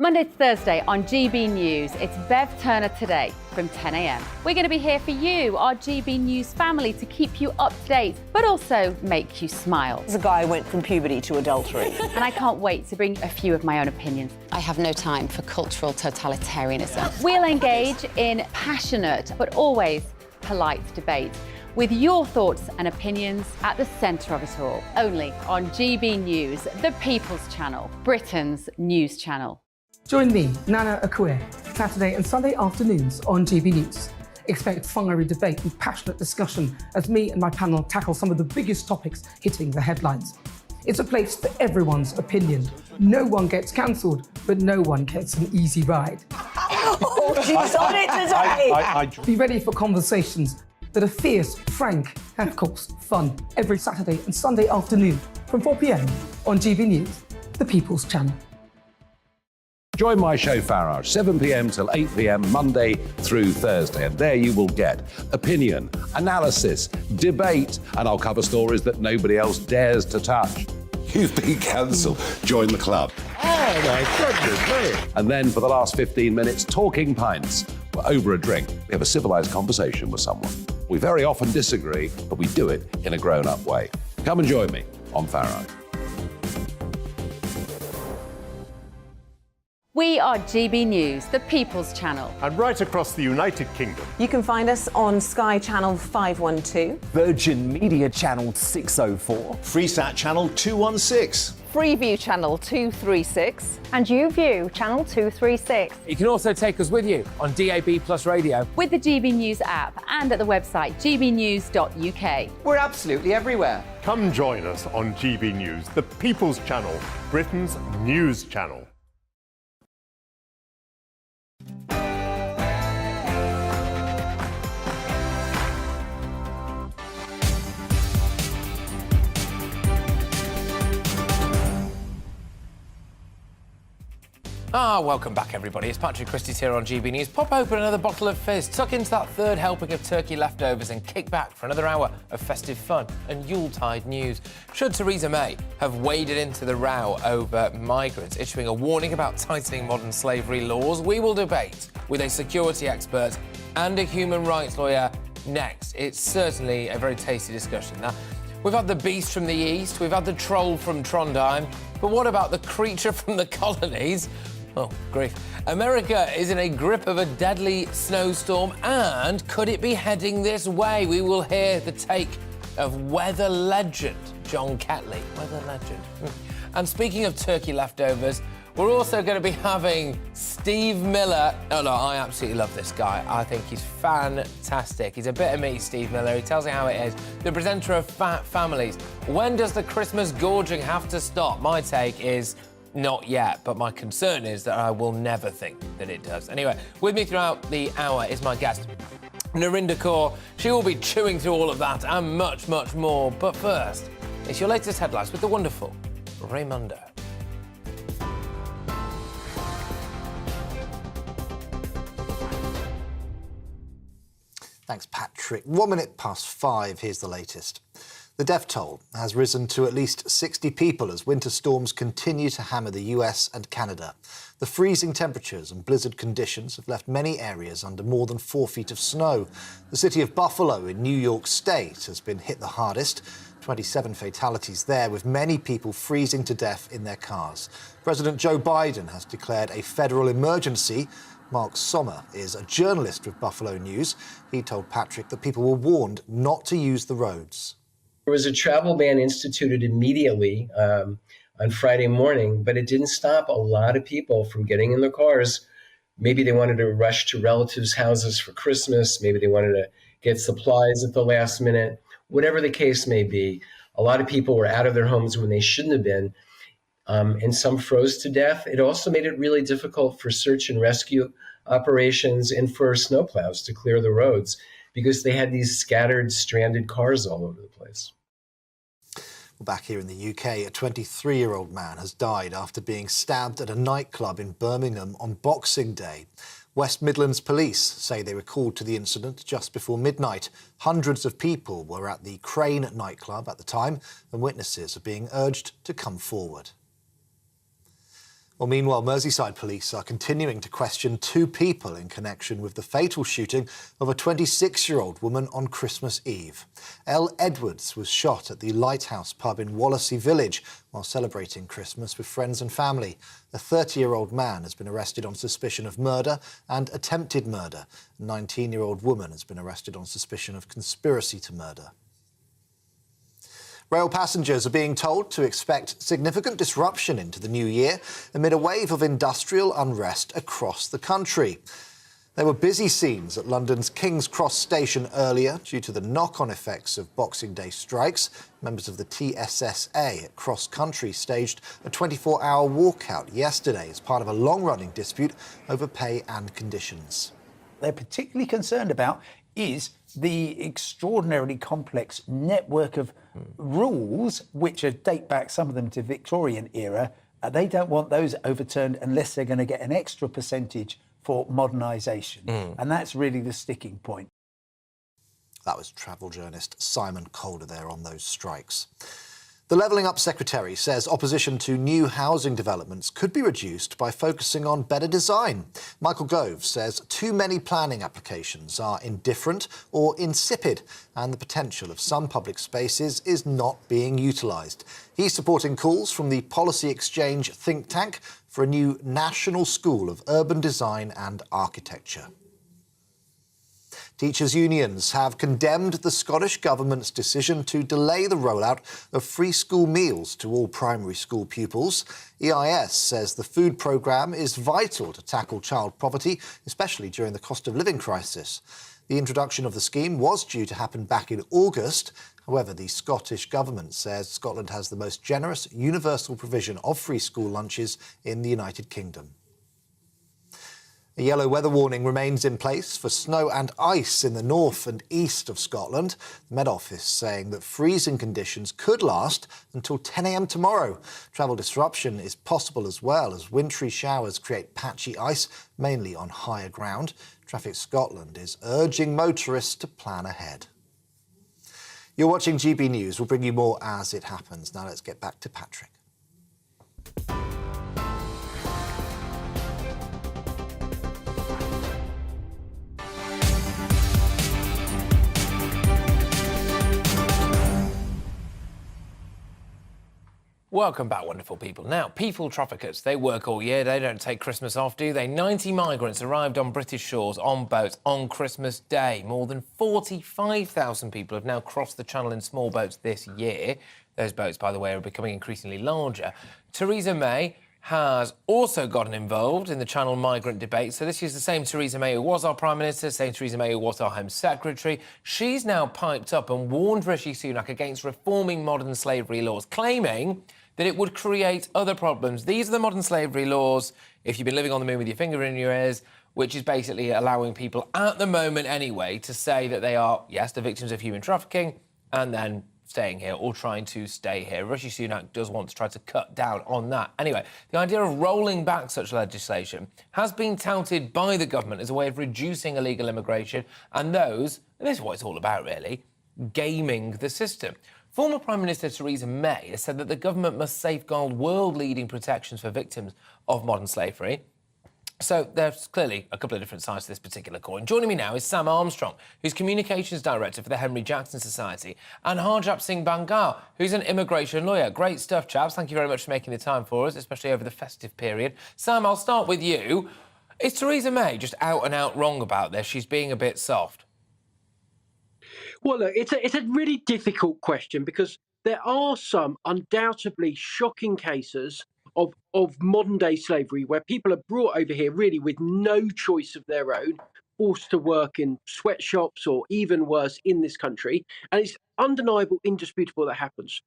Monday to Thursday on GB News, it's Bev Turner Today from 10 a.m. We're going to be here for you, our GB News family, to keep you up to date, but also make you smile. The guy went from puberty to adultery. And I can't wait to bring a few of my own opinions. I have no time for cultural totalitarianism. We'll engage in passionate, but always polite debate, with your thoughts and opinions at the centre of it all. Only on GB News, the People's Channel, Britain's news channel. Join me, Nana Akue, Saturday and Sunday afternoons on GB News. Expect fiery debate and passionate discussion as me and my panel tackle some of the biggest topics hitting the headlines. It's a place for everyone's opinion. No one gets cancelled, but no one gets an easy ride. Oh, she's on it today! Be ready for conversations that are fierce, frank, and of course, fun. Every Saturday and Sunday afternoon from 4 p.m. on GB News, the People's Channel. Join my show Farage, 7 p.m. till 8 p.m. Monday through Thursday. And there you will get opinion, analysis, debate, and I'll cover stories that nobody else dares to touch. You've been cancelled. Join the club. Oh my goodness me. And then for the last 15 minutes, talking pints. We're over a drink. We have a civilised conversation with someone. We very often disagree, but we do it in a grown-up way. Come and join me on Farage. We are GB News, the People's Channel. And right across the United Kingdom. You can find us on Sky Channel 512. Virgin Media Channel 604. Freesat Channel 216. Freeview Channel 236. And YouView Channel 236. You can also take us with you on DAB Plus Radio. With the GB News app and at the website gbnews.uk. We're absolutely everywhere. Come join us on GB News, the People's Channel, Britain's news channel. Welcome back, everybody. It's Patrick Christys here on GB News. Pop open another bottle of fizz, tuck into that third helping of turkey leftovers and kick back for another hour of festive fun and Yuletide news. Should Theresa May have waded into the row over migrants, issuing a warning about tightening modern slavery laws? We will debate with a security expert and a human rights lawyer next. It's certainly a very tasty discussion. Now, we've had the beast from the east, we've had the troll from Trondheim, but what about the creature from the colonies? Oh, grief. America is in a grip of a deadly snowstorm, and could it be heading this way? We will hear the take of weather legend John Catley. Weather legend. And speaking of turkey leftovers, we're also going to be having Steve Miller. Oh, no, I absolutely love this guy. I think he's fantastic. He's a bit of me, Steve Miller. He tells you how it is. The presenter of Fat Families. When does the Christmas gorging have to stop? My take is not yet, but my concern is that I will never think that it does. Anyway, with me throughout the hour is my guest, Narinder Kaur. She will be chewing through all of that and much, much more. But first, it's your latest headlines with the wonderful Raymundo. Thanks, Patrick. 1 minute past 5, here's the latest. The death toll has risen to at least 60 people as winter storms continue to hammer the US and Canada. The freezing temperatures and blizzard conditions have left many areas under more than 4 feet of snow. The city of Buffalo in New York State has been hit the hardest. 27 fatalities there, with many people freezing to death in their cars. President Joe Biden has declared a federal emergency. Mark Sommer is a journalist with Buffalo News. He told Patrick that people were warned not to use the roads. There was a travel ban instituted immediately on Friday morning, but it didn't stop a lot of people from getting in their cars. Maybe they wanted to rush to relatives' houses for Christmas. Maybe they wanted to get supplies at the last minute. Whatever the case may be, a lot of people were out of their homes when they shouldn't have been. and some froze to death. It also made it really difficult for search and rescue operations and for snowplows to clear the roads because they had these scattered, stranded cars all over the place. Back here in the UK, a 23-year-old man has died after being stabbed at a nightclub in Birmingham on Boxing Day. West Midlands Police say they were called to the incident just before midnight. Hundreds of people were at the Crane nightclub at the time, and witnesses are being urged to come forward. Well, meanwhile, Merseyside police are continuing to question two people in connection with the fatal shooting of a 26-year-old woman on Christmas Eve. Elle Edwards was shot at the Lighthouse pub in Wallasey Village while celebrating Christmas with friends and family. A 30-year-old man has been arrested on suspicion of murder and attempted murder. A 19-year-old woman has been arrested on suspicion of conspiracy to murder. Rail passengers are being told to expect significant disruption into the new year amid a wave of industrial unrest across the country. There were busy scenes at London's King's Cross station earlier due to the knock-on effects of Boxing Day strikes. Members of the TSSA at Cross Country staged a 24-hour walkout yesterday as part of a long-running dispute over pay and conditions. They're particularly concerned about is the extraordinarily complex network of rules, which date back, some of them to Victorian era. They don't want those overturned unless they're going to get an extra percentage for modernisation. And that's really the sticking point. That was travel journalist Simon Calder there on those strikes. The Levelling Up Secretary says opposition to new housing developments could be reduced by focusing on better design. Michael Gove says too many planning applications are indifferent or insipid, and the potential of some public spaces is not being utilised. He's supporting calls from the Policy Exchange think tank for a new National School of Urban Design and Architecture. Teachers' unions have condemned the Scottish Government's decision to delay the rollout of free school meals to all primary school pupils. EIS says the food programme is vital to tackle child poverty, especially during the cost of living crisis. The introduction of the scheme was due to happen back in August. However, the Scottish Government says Scotland has the most generous universal provision of free school lunches in the United Kingdom. A yellow weather warning remains in place for snow and ice in the north and east of Scotland. The Met Office saying that freezing conditions could last until 10 a.m. tomorrow. Travel disruption is possible as well as wintry showers create patchy ice, mainly on higher ground. Traffic Scotland is urging motorists to plan ahead. You're watching GB News. We'll bring you more as it happens. Now let's get back to Patrick. Welcome back, wonderful people. Now, people traffickers, they work all year. They don't take Christmas off, do they? 90 migrants arrived on British shores on boats on Christmas Day. More than 45,000 people have now crossed the Channel in small boats this year. Those boats, by the way, are becoming increasingly larger. Theresa May has also gotten involved in the Channel migrant debate. So this is the same Theresa May who was our Prime Minister, same Theresa May who was our Home Secretary. She's now piped up and warned Rishi Sunak against reforming modern slavery laws, claiming that it would create other problems. These are the modern slavery laws, if you've been living on the moon with your finger in your ears, which is basically allowing people, at the moment anyway, to say that they are, yes, the victims of human trafficking, and then staying here or trying to stay here. Rishi Sunak does want to try to cut down on that. Anyway, the idea of rolling back such legislation has been touted by the government as a way of reducing illegal immigration and those, and this is what it's all about really, gaming the system. Former Prime Minister Theresa May has said that the government must safeguard world-leading protections for victims of modern slavery. So there's clearly a couple of different sides to this particular coin. Joining me now is Sam Armstrong, who's Communications Director for the Henry Jackson Society, and Harjap Singh Bangal, who's an immigration lawyer. Great stuff, chaps. Thank you very much for making the time for us, especially over the festive period. Sam, I'll start with you. Is Theresa May just out and out wrong about this? She's being a bit soft. Well, look, it's a really difficult question because there are some undoubtedly shocking cases of modern-day slavery where people are brought over here really with no choice of their own, forced to work in sweatshops or even worse in this country. And it's undeniable, indisputable that happens.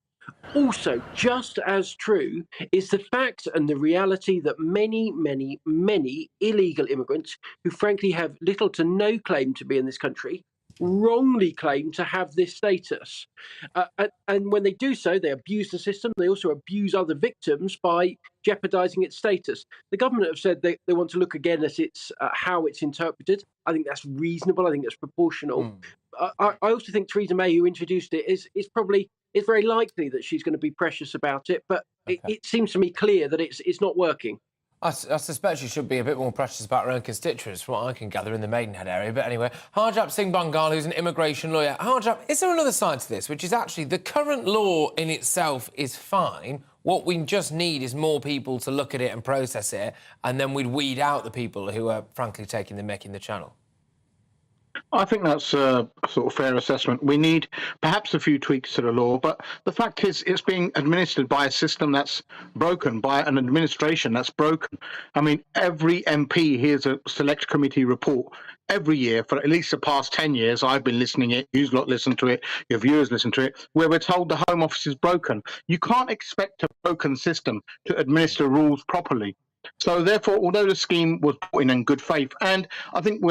Also, just as true is the fact and the reality that many, many, many illegal immigrants who frankly have little to no claim to be in this country wrongly claim to have this status. And when they do so, they abuse the system. They also abuse other victims by jeopardizing its status. The government have said they want to look again at its how it's interpreted. I think that's reasonable. I think that's proportional. I also think Theresa May, who introduced it, is probably it's very likely that she's going to be precious about it. But it seems to me clear that it's not working. I suspect she should be a bit more precious about her own constituents, from what I can gather in the Maidenhead area. But anyway, Harjap Singh Bangal, who's an immigration lawyer. Harjap, is there another side to this, which is actually the current law in itself is fine. What we just need is more people to look at it and process it, and then we'd weed out the people who are, frankly, taking the mick in the channel? I think that's a sort of fair assessment. We need perhaps a few tweaks to the law, but the fact is it's being administered by a system that's broken, by an administration that's broken. I mean, every MP hears a select committee report every year for at least the past 10 years. I've been listening to it, you lot listen to it, your viewers listen to it, where we're told the Home Office is broken. You can't expect a broken system to administer rules properly. So therefore, although the scheme was put in good faith, and I think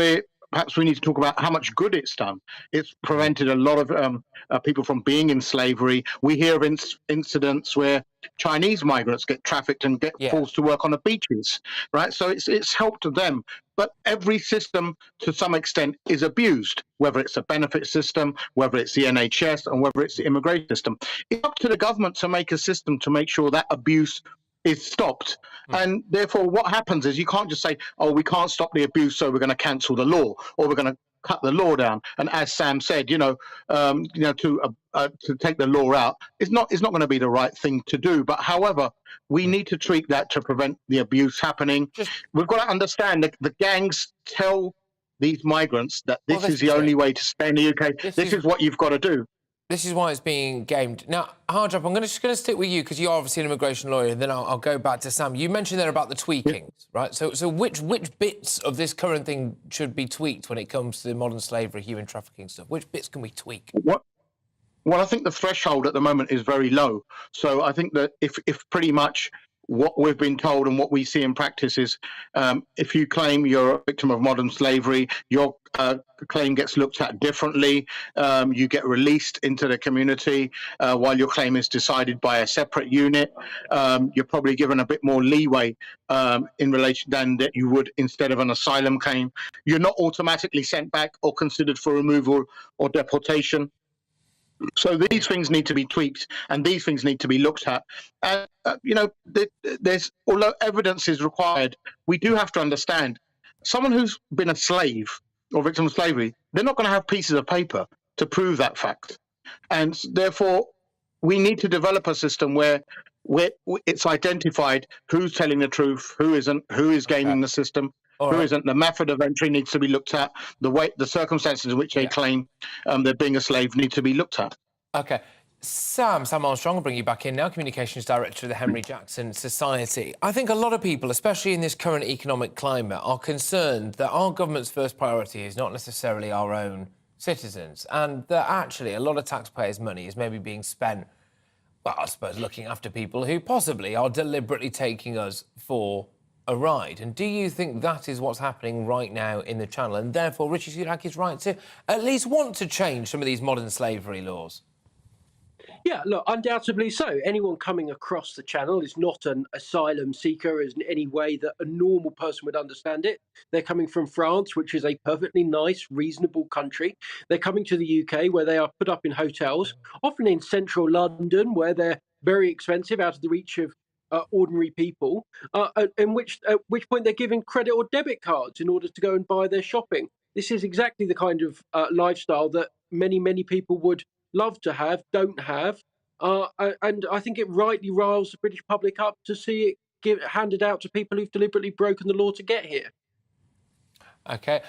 perhaps we need to talk about how much good it's done. It's prevented a lot of people from being in slavery. We hear of incidents where Chinese migrants get trafficked and get forced to work on the beaches, right? So it's helped them. But every system, to some extent, is abused, whether it's a benefit system, whether it's the NHS, and whether it's the immigration system. It's up to the government to make a system to make sure that abuse is stopped. And therefore what happens is you can't just say, oh, we can't stop the abuse, so we're going to cancel the law, or we're going to cut the law down. And as Sam said, to take the law out is not going to be the right thing to do. But however, we need to treat that to prevent the abuse happening. We've got to understand that the gangs tell these migrants that this is the only way to stay in the UK. This is what you've got to do. This is why it's being gamed. Now, Harjap, I'm just going to stick with you because you're obviously an immigration lawyer, and then I'll go back to Sam. You mentioned there about the tweakings, right? So which bits of this current thing should be tweaked when it comes to modern slavery, human trafficking stuff? Which bits can we tweak? Well, I think the threshold at the moment is very low. So I think that if pretty much what we've been told and what we see in practice is if you claim you're a victim of modern slavery, your claim gets looked at differently. You get released into the community while your claim is decided by a separate unit. You're probably given a bit more leeway in relation than that you would instead of an asylum claim. You're not automatically sent back or considered for removal or deportation. So these things need to be tweaked, and these things need to be looked at. And there's although evidence is required, we do have to understand someone who's been a slave or victim of slavery, they're not going to have pieces of paper to prove that fact, and therefore we need to develop a system where it's identified who's telling the truth, who isn't, who is gaming the system. Who isn't. The method of entry needs to be looked at. The circumstances in which they claim they're being a slave need to be looked at. OK. Sam Armstrong, I'll bring you back in now, Communications Director of the Henry Jackson Society. I think a lot of people, especially in this current economic climate, are concerned that our government's first priority is not necessarily our own citizens, and that actually a lot of taxpayers' money is maybe being spent, well, I suppose, looking after people who possibly are deliberately taking us for a ride. And do you think that is what's happening right now in the Channel, and therefore Rishi Sunak is right to at least want to change some of these modern slavery laws? Yeah, look, undoubtedly so. Anyone coming across the Channel is not an asylum seeker in any way that a normal person would understand it. They're coming from France, which is a perfectly nice, reasonable country. They're coming to the UK, where they are put up in hotels, often in central London, where they're very expensive, out of the reach of ordinary people, at which point they're given credit or debit cards in order to go and buy their shopping. This is exactly the kind of lifestyle that many, many people would love to have, don't have. And I think it rightly riles the British public up to see it handed out to people who've deliberately broken the law to get here. OK.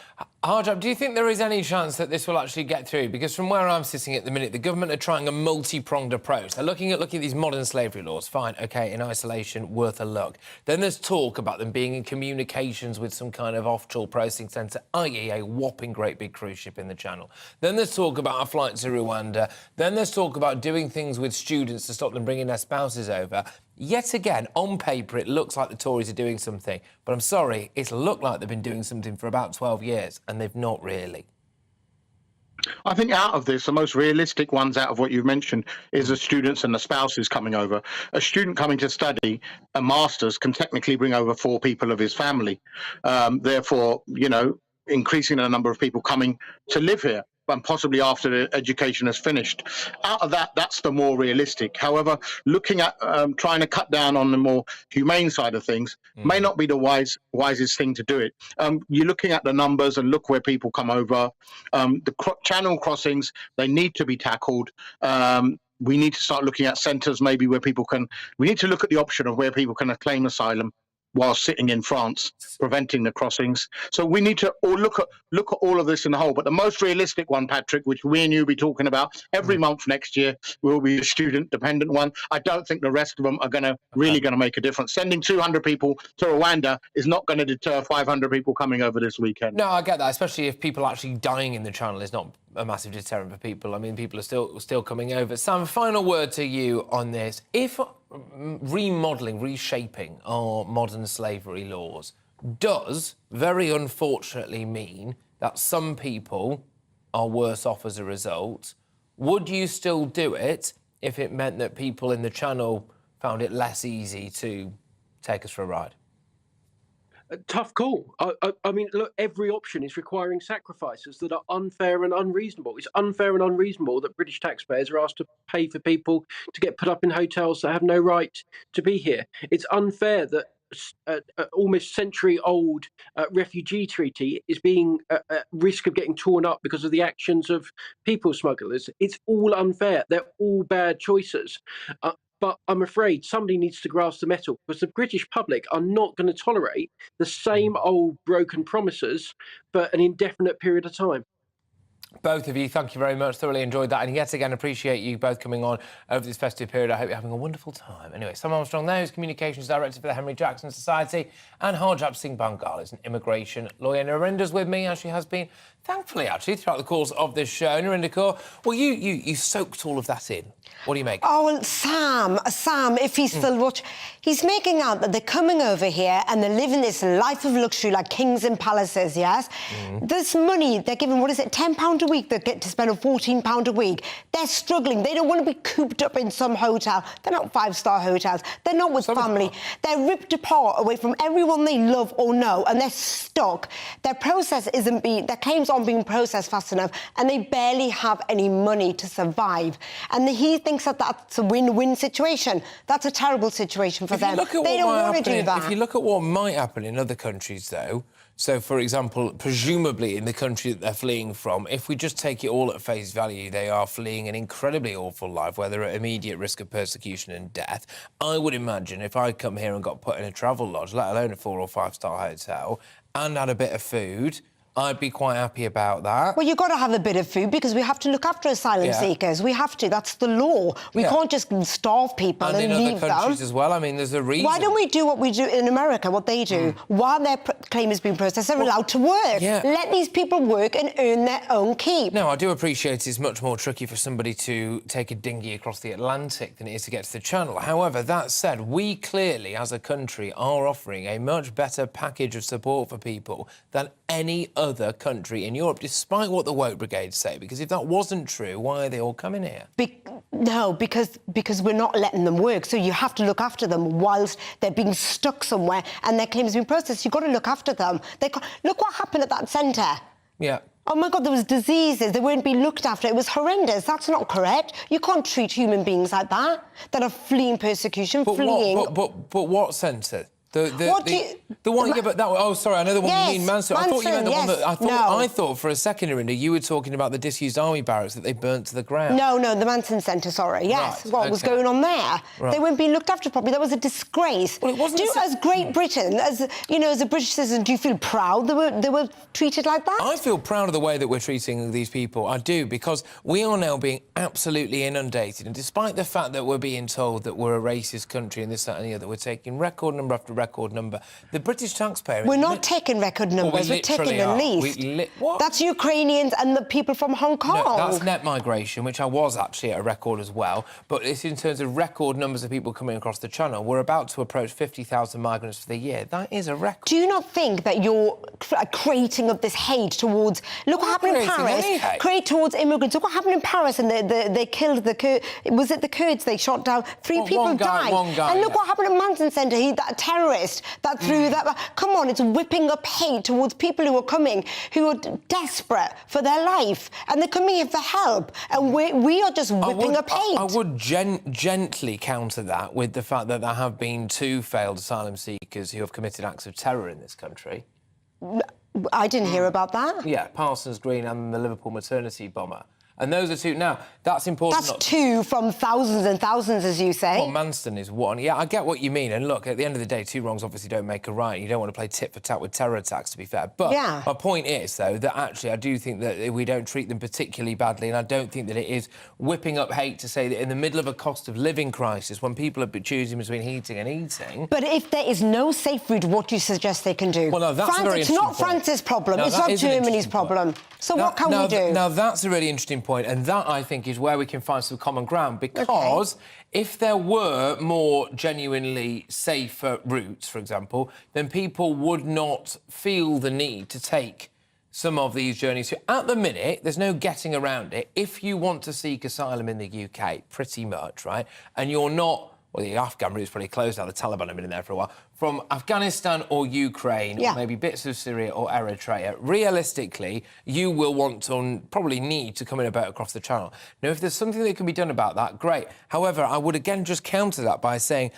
Harjab, do you think there is any chance that this will actually get through? Because from where I'm sitting at the minute, the government are trying a multi-pronged approach. They're looking at these modern slavery laws. Fine, OK, in isolation, worth a look. Then there's talk about them being in communications with some kind of offshore processing centre, i.e. a whopping great big cruise ship in the Channel. Then there's talk about a flight to Rwanda. Then there's talk about doing things with students to stop them bringing their spouses over. Yet again, on paper, it looks like the Tories are doing something. But I'm sorry, it's looked like they've been doing something for about 12 years, and they've not really. I think out of this, the most realistic ones out of what you've mentioned is the students and the spouses coming over. A student coming to study a master's can technically bring over 4 people of his family. Therefore, you know, increasing the number of people coming to live here, and possibly after the education is finished. Out of that, that's the more realistic. However, looking at trying to cut down on the more humane side of things may not be the wisest thing to do it. You're looking at the numbers and look where people come over. The channel crossings, they need to be tackled. We need to start looking at centres maybe where people can... We need to look at the option of where people can claim asylum while sitting in France, preventing the crossings. So we need to look at all of this in the whole. But the most realistic one, Patrick, which we and you will be talking about every month next year, will be the student-dependent one. I don't think the rest of them are really going to make a difference. Sending 200 people to Rwanda is not going to deter 500 people coming over this weekend. No, I get that, especially if people actually dying in the Channel is not a massive deterrent for people. I mean, people are still coming over. Sam, final word to you on this. If remodelling, reshaping our modern slavery laws does, very unfortunately, mean that some people are worse off as a result, would you still do it if it meant that people in the Channel found it less easy to take us for a ride? Tough call. I mean, look, every option is requiring sacrifices that are unfair and unreasonable. It's unfair and unreasonable that British taxpayers are asked to pay for people to get put up in hotels that have no right to be here. It's unfair that almost century-old refugee treaty is being at risk of getting torn up because of the actions of people smugglers. It's all unfair. They're all bad choices. But I'm afraid somebody needs to grasp the metal, because the British public are not going to tolerate the same old broken promises for an indefinite period of time. Both of you, thank you very much. Thoroughly enjoyed that. And yet again, appreciate you both coming on over this festive period. I hope you're having a wonderful time. Anyway, Sam Armstrong there, who's Communications Director for the Henry Jackson Society, and Harjab Singh Bangal is an immigration lawyer. Narinda's with me, as she has been, thankfully, actually, throughout the course of this show. Narinda Kaur, well, you soaked all of that in. What do you make? Oh, well, Sam, if he's still watching, he's making out that they're coming over here and they're living this life of luxury like kings in palaces, yes? This money, they're given, what is it, £10 a week, they get to spend £14 a week. They're struggling. They don't want to be cooped up in some hotel. They're not five-star hotels. They're not with family. They're ripped apart away from everyone they love or know, and they're stuck. Their process their claims aren't being processed fast enough, and they barely have any money to survive. And he thinks that that's a win-win situation. That's a terrible situation for them. They don't want to do that. If you look at what might happen in other countries, though, so, for example, presumably in the country that they're fleeing from, if we just take it all at face value, they are fleeing an incredibly awful life where they're at immediate risk of persecution and death. I would imagine if I'd come here and got put in a travel lodge, let alone a 4- or 5-star hotel, and had a bit of food, I'd be quite happy about that. Well, you've got to have a bit of food because we have to look after asylum seekers. We have to. That's the law. We can't just starve people and leave them. And in other countries as well. I mean, there's a reason. Why don't we do what we do in America, what they do? While their claim is being processed, they're allowed to work. Let these people work and earn their own keep. No, I do appreciate it's much more tricky for somebody to take a dinghy across the Atlantic than it is to get to the Channel. However, that said, we clearly, as a country, are offering a much better package of support for people than any other country in Europe, despite what the woke brigade say. Because if that wasn't true, why are they all coming here? No, because we're not letting them work. So you have to look after them whilst they're being stuck somewhere and their claims being processed. You've got to look after them. Look what happened at that centre. Yeah. Oh, my God, there was diseases. They weren't being looked after. It was horrendous. That's not correct. You can't treat human beings like that are fleeing persecution, fleeing... But what centre? The one, yeah, but that. Oh, sorry, I know the one you mean, Mansour. I thought you meant the one that I thought for a second, Irinda, you were talking about the disused army barracks that they burnt to the ground. No, the Manson Centre. Sorry, yes. Right, What was going on there? Right. They weren't being looked after properly. That was a disgrace. Well, it wasn't. As Great Britain, as a British citizen, do you feel proud they were treated like that? I feel proud of the way that we're treating these people. I do, because we are now being absolutely inundated, and despite the fact that we're being told that we're a racist country and this, that, and the other, we're taking record number after record number. The British taxpayer... We're not taking record numbers, we're taking the least. What? That's Ukrainians and the people from Hong Kong. No, that's net migration, which I was actually at a record as well. But it's in terms of record numbers of people coming across the channel. We're about to approach 50,000 migrants for the year. That is a record. Do you not think that you're creating up this hate towards... Look what happened in Paris. Create towards immigrants. Look what happened in Paris, and they killed the Kurds. Was it the Kurds they shot down? Three people died. And look what happened at Manson Centre. That terrorist that threw that... Come on, it's whipping up hate towards people who are coming, who are desperate for their life, and they're coming here for help, and we are just whipping up hate. I would gently counter that with the fact that there have been 2 failed asylum seekers who have committed acts of terror in this country. I didn't hear about that. Yeah, Parsons Green and the Liverpool maternity bomber. And those are 2. Now, that's important. That's 2 from thousands and thousands, as you say. Well, Manston is 1. Yeah, I get what you mean. And look, at the end of the day, 2 wrongs obviously don't make a right. You don't want to play tit for tat with terror attacks, to be fair. But my point is, though, that actually I do think that we don't treat them particularly badly, and I don't think that it is whipping up hate to say that in the middle of a cost of living crisis, when people are choosing between heating and eating... But if there is no safe route, what do you suggest they can do? Well, no, that's a very interesting point. It's not France's problem. No, it's not Germany's problem. So what can we do? Now, that's a really interesting point, and that, I think, is where we can find some common ground, because if there were more genuinely safer routes, for example, then people would not feel the need to take some of these journeys. So at the minute, there's no getting around it. If you want to seek asylum in the UK, pretty much, right, and you're not... Well, the Afghan route's pretty closed now. The Taliban have been in there for a while. From Afghanistan or Ukraine, or maybe bits of Syria or Eritrea, realistically, you will want to probably need to come in a boat across the channel. Now, if there's something that can be done about that, great. However, I would again just counter that by saying,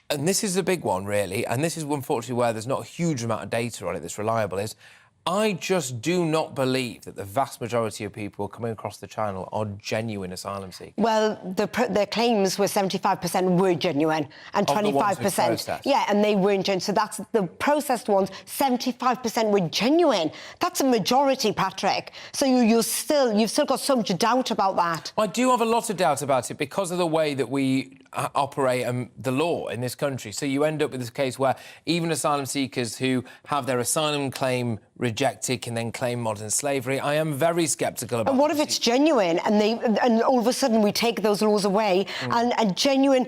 and this is a big one, really, and this is unfortunately where there's not a huge amount of data on it that's reliable, is I just do not believe that the vast majority of people coming across the channel are genuine asylum seekers. Well, their claims were 75% were genuine and 25%. Yeah, and they weren't genuine. So that's the processed ones. 75% were genuine. That's a majority, Patrick. So you've still got so much doubt about that. I do have a lot of doubt about it because of the way that we operate the law in this country. So you end up with this case where even asylum seekers who have their asylum claim rejected can then claim modern slavery. I am very sceptical about. And what if it's genuine and all of a sudden we take those laws away and a genuine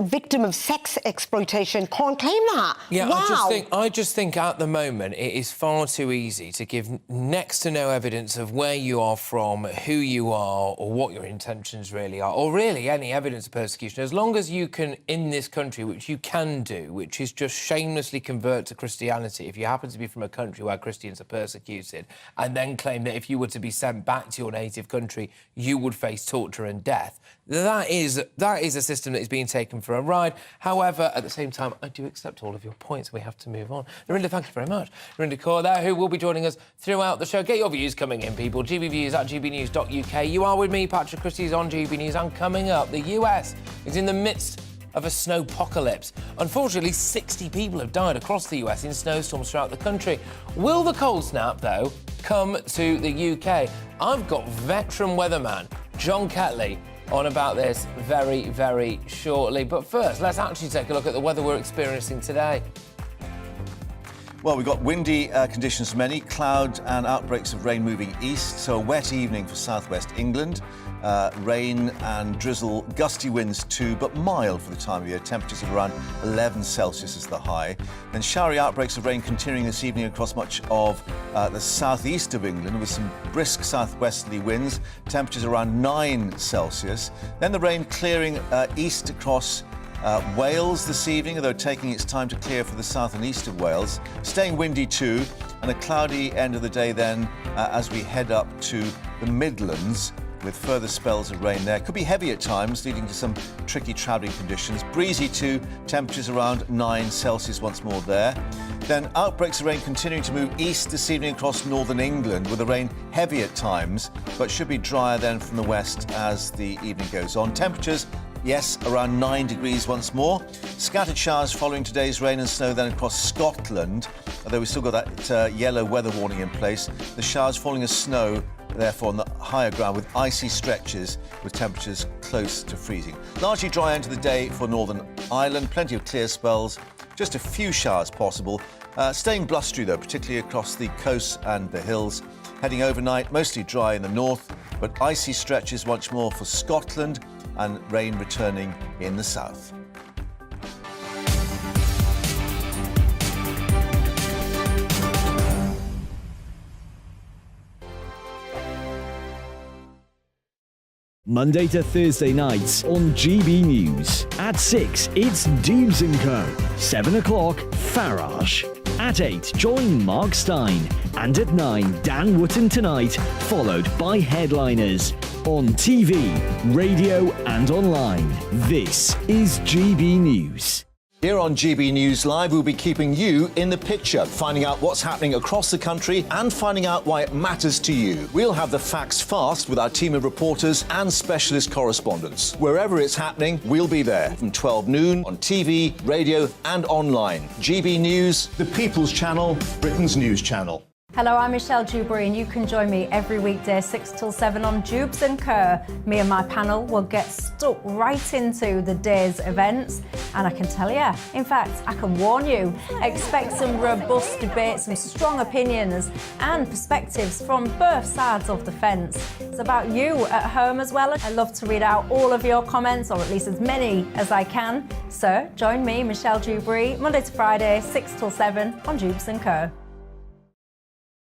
victim of sex exploitation can't claim that? Yeah, wow. I just think at the moment it is far too easy to give next to no evidence of where you are from, who you are, or what your intentions really are, or really any evidence of persecution. As long as you can, in this country, which you can do, which is just shamelessly convert to Christianity, if you happen to be from a country where Christians are persecuted, and then claim that if you were to be sent back to your native country, you would face torture and death. That is a system that is being taken for a ride. However, at the same time, I do accept all of your points. We have to move on. Irinda, thank you very much. Irinda Kaur there, who will be joining us throughout the show. Get your views coming in, people. gbviews@gbnews.uk. You are with me, Patrick Christys, on GB News. And coming up, the US is in the midst of a snowpocalypse. Unfortunately, 60 people have died across the US in snowstorms throughout the country. Will the cold snap, though, come to the UK? I've got veteran weatherman John Ketley on about this very, very shortly. But first, let's actually take a look at the weather we're experiencing today. Well, we've got windy conditions for many, cloud and outbreaks of rain moving east, so a wet evening for southwest England. Rain and drizzle, gusty winds too, but mild for the time of year. Temperatures of around 11 Celsius is the high. Then showery outbreaks of rain continuing this evening across much of the southeast of England with some brisk southwesterly winds. Temperatures around 9 Celsius. Then the rain clearing east across Wales this evening, although taking its time to clear for the south and east of Wales. Staying windy too, and a cloudy end of the day then as we head up to the Midlands. with further spells of rain there. Could be heavy at times, leading to some tricky travelling conditions. Breezy too, temperatures around 9 Celsius once more there. Then outbreaks of rain continuing to move east this evening across northern England, with the rain heavy at times, but should be drier then from the west as the evening goes on. Temperatures, yes, around 9 degrees once more. Scattered showers following today's rain and snow then across Scotland, although we've still got that yellow weather warning in place. The showers falling as snow, therefore, on the higher ground with icy stretches with temperatures close to freezing. Largely dry end of the day for Northern Ireland, plenty of clear spells, just a few showers possible. Staying blustery though, particularly across the coast and the hills. Heading overnight, mostly dry in the north, but icy stretches once more for Scotland and rain returning in the south. Monday to Thursday nights on GB News. At 6, it's Dubes & Co. 7 o'clock, Farage. At 8, join Mark Stein. And at 9, Dan Wootton Tonight, followed by Headliners. On TV, radio and online. This is GB News. Here on GB News Live, we'll be keeping you in the picture, finding out what's happening across the country and finding out why it matters to you. We'll have the facts fast with our team of reporters and specialist correspondents. Wherever it's happening, we'll be there from 12 noon on TV, radio and online. GB News, the People's Channel, Britain's news channel. Hello, I'm Michelle Dewberry and you can join me every weekday 6 till 7 on Dubes & Co. Me and my panel will get stuck right into the day's events, and I can tell you, in fact, I can warn you, expect some robust debates, some strong opinions and perspectives from both sides of the fence. It's about you at home as well. I love to read out all of your comments, or at least as many as I can. So join me, Michelle Dewberry, Monday to Friday, 6 till 7 on Dubes & Co.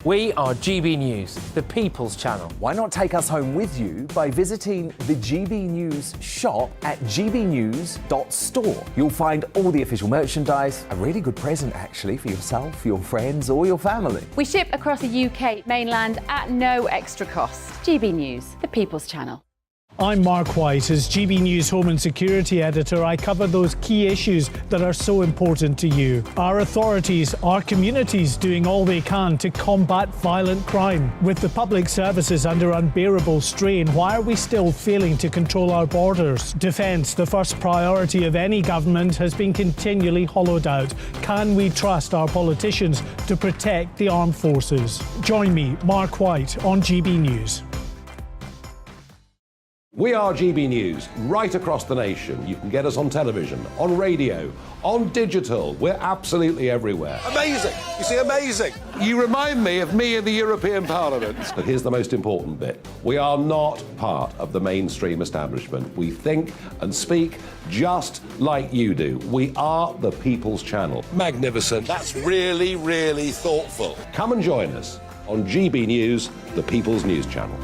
We are GB News, the People's Channel. Why not take us home with you by visiting the GB News shop at gbnews.store. You'll find all the official merchandise, a really good present actually for yourself, your friends or your family. We ship across the UK mainland at no extra cost. GB News, the People's Channel. I'm Mark White. As GB News Home and Security Editor, I cover those key issues that are so important to you. Our authorities, our communities doing all they can to combat violent crime. With the public services under unbearable strain, why are we still failing to control our borders? Defence, the first priority of any government, has been continually hollowed out. Can we trust our politicians to protect the armed forces? Join me, Mark White, on GB News. We are GB News, right across the nation. You can get us on television, on radio, on digital. We're absolutely everywhere. Amazing! You see, amazing! You remind me of me in the European Parliament. But here's the most important bit. We are not part of the mainstream establishment. We think and speak just like you do. We are the People's Channel. Magnificent. That's really, really thoughtful. Come and join us on GB News, the People's News Channel.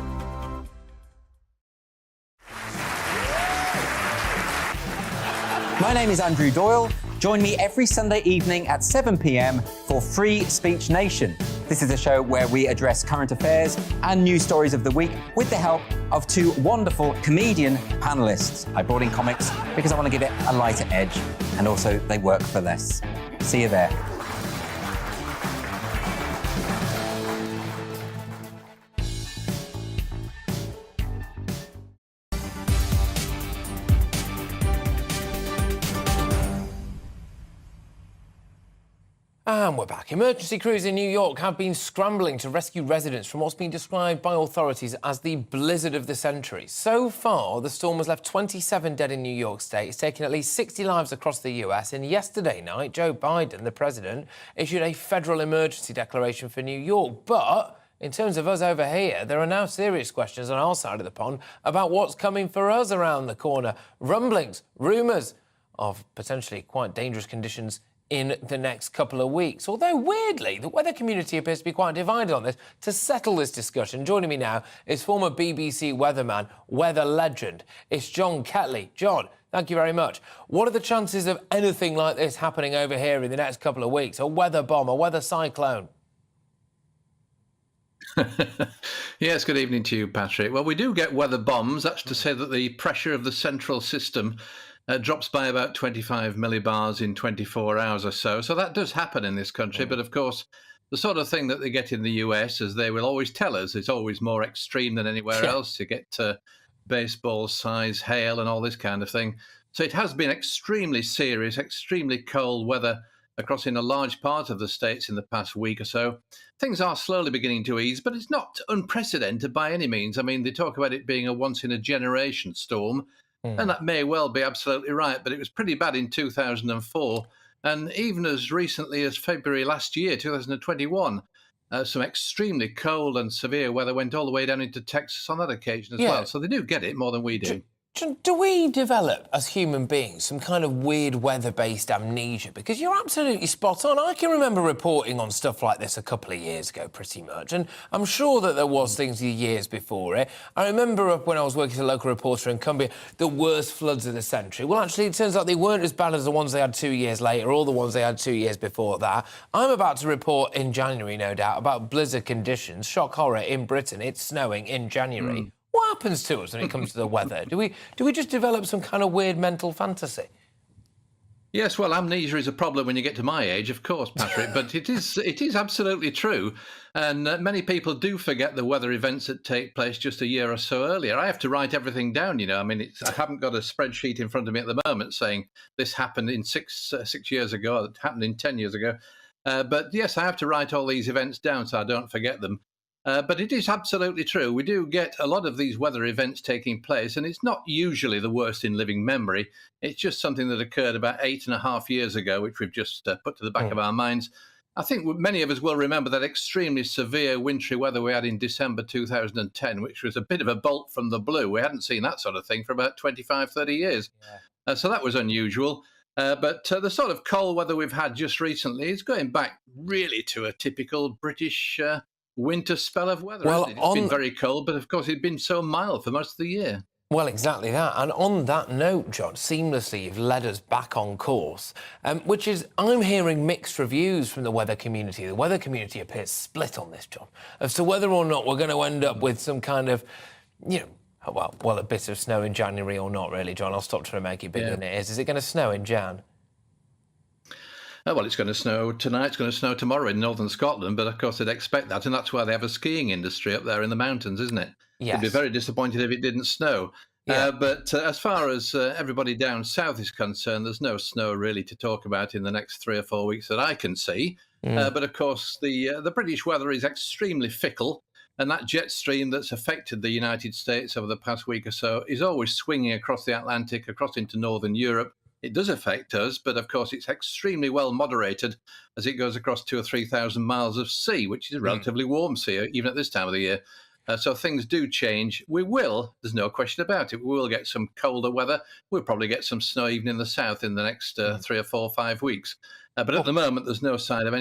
My name is Andrew Doyle. Join me every Sunday evening at 7 p.m. for Free Speech Nation. This is a show where we address current affairs and news stories of the week with the help of two wonderful comedian panellists. I brought in comics because I want to give it a lighter edge, and also they work for less. See you there. And we're back. Emergency crews in New York have been scrambling to rescue residents from what's been described by authorities as the blizzard of the century. So far, the storm has left 27 dead in New York State. It's taken at least 60 lives across the US. And yesterday night, Joe Biden, the president, issued a federal emergency declaration for New York. But in terms of us over here, there are now serious questions on our side of the pond about what's coming for us around the corner. Rumblings, rumours of potentially quite dangerous conditions in the next couple of weeks. Although, weirdly, the weather community appears to be quite divided on this. To settle this discussion, joining me now is former BBC weatherman, weather legend. It's John Ketley. John, thank you very much. What are the chances of anything like this happening over here in the next couple of weeks? A weather bomb, a weather cyclone? Yes, good evening to you, Patrick. Well, we do get weather bombs. That's to say that the pressure of the central system drops by about 25 millibars in 24 hours or so. So that does happen in this country. But of course, the sort of thing that they get in the US, as they will always tell us, is always more extreme than anywhere else. You get baseball-size hail and all this kind of thing. So it has been extremely serious, extremely cold weather across in a large part of the states in the past week or so. Things are slowly beginning to ease, but it's not unprecedented by any means. I mean, they talk about it being a once-in-a-generation storm, and that may well be absolutely right, but it was pretty bad in 2004. And even as recently as February last year, 2021, some extremely cold and severe weather went all the way down into Texas on that occasion as well. So they do get it more than we do. Do we develop, as human beings, some kind of weird weather-based amnesia? Because you're absolutely spot on. I can remember reporting on stuff like this a couple of years ago, pretty much, and I'm sure that there was things the years before it. I remember when I was working as a local reporter in Cumbria, the worst floods of the century. Well, actually, it turns out they weren't as bad as the ones they had 2 years later or the ones they had 2 years before that. I'm about to report in January, no doubt, about blizzard conditions, shock horror in Britain. It's snowing in January. What happens to us when it comes to the weather? Do we just develop some kind of weird mental fantasy? Yes, well, amnesia is a problem when you get to my age, of course, Patrick, but it is absolutely true. And many people do forget the weather events that take place just a year or so earlier. I have to write everything down, you know. I mean, I haven't got a spreadsheet in front of me at the moment saying this happened in six years ago, or it happened in 10 years ago. But yes, I have to write all these events down so I don't forget them. But it is absolutely true. We do get a lot of these weather events taking place, and it's not usually the worst in living memory. It's just something that occurred about 8.5 years ago, which we've just put to the back of our minds. I think many of us will remember that extremely severe wintry weather we had in December 2010, which was a bit of a bolt from the blue. We hadn't seen that sort of thing for about 25, 30 years. So that was unusual. But the sort of cold weather we've had just recently is going back really to a typical British winter spell of weather. Well, it's been very cold, but of course it's been so mild for most of the year. Well, exactly that. And on that note, John, seamlessly you've led us back on course, which is I'm hearing mixed reviews from the weather community. The weather community appears split on this, John, as to whether or not we're going to end up with some kind of, you know, well, a bit of snow in January or not, really, John. I'll stop trying to make it bigger than it is. Is it going to snow in Jan? Well, it's going to snow tonight, it's going to snow tomorrow in northern Scotland, but of course they'd expect that, and that's why they have a skiing industry up there in the mountains, isn't it? Yes. They'd be very disappointed if it didn't snow. But as far as everybody down south is concerned, there's no snow really to talk about in the next 3 or 4 weeks that I can see. But of course, the British weather is extremely fickle, and that jet stream that's affected the United States over the past week or so is always swinging across the Atlantic, across into northern Europe. It does affect us, but of course it's extremely well moderated as it goes across 2,000 or 3,000 miles of sea, which is a relatively warm sea, even at this time of the year. So things do change. We will, there's no question about it, we will get some colder weather. We'll probably get some snow even in the south in the next 3 or 4 or 5 weeks. But at the moment, there's no sign of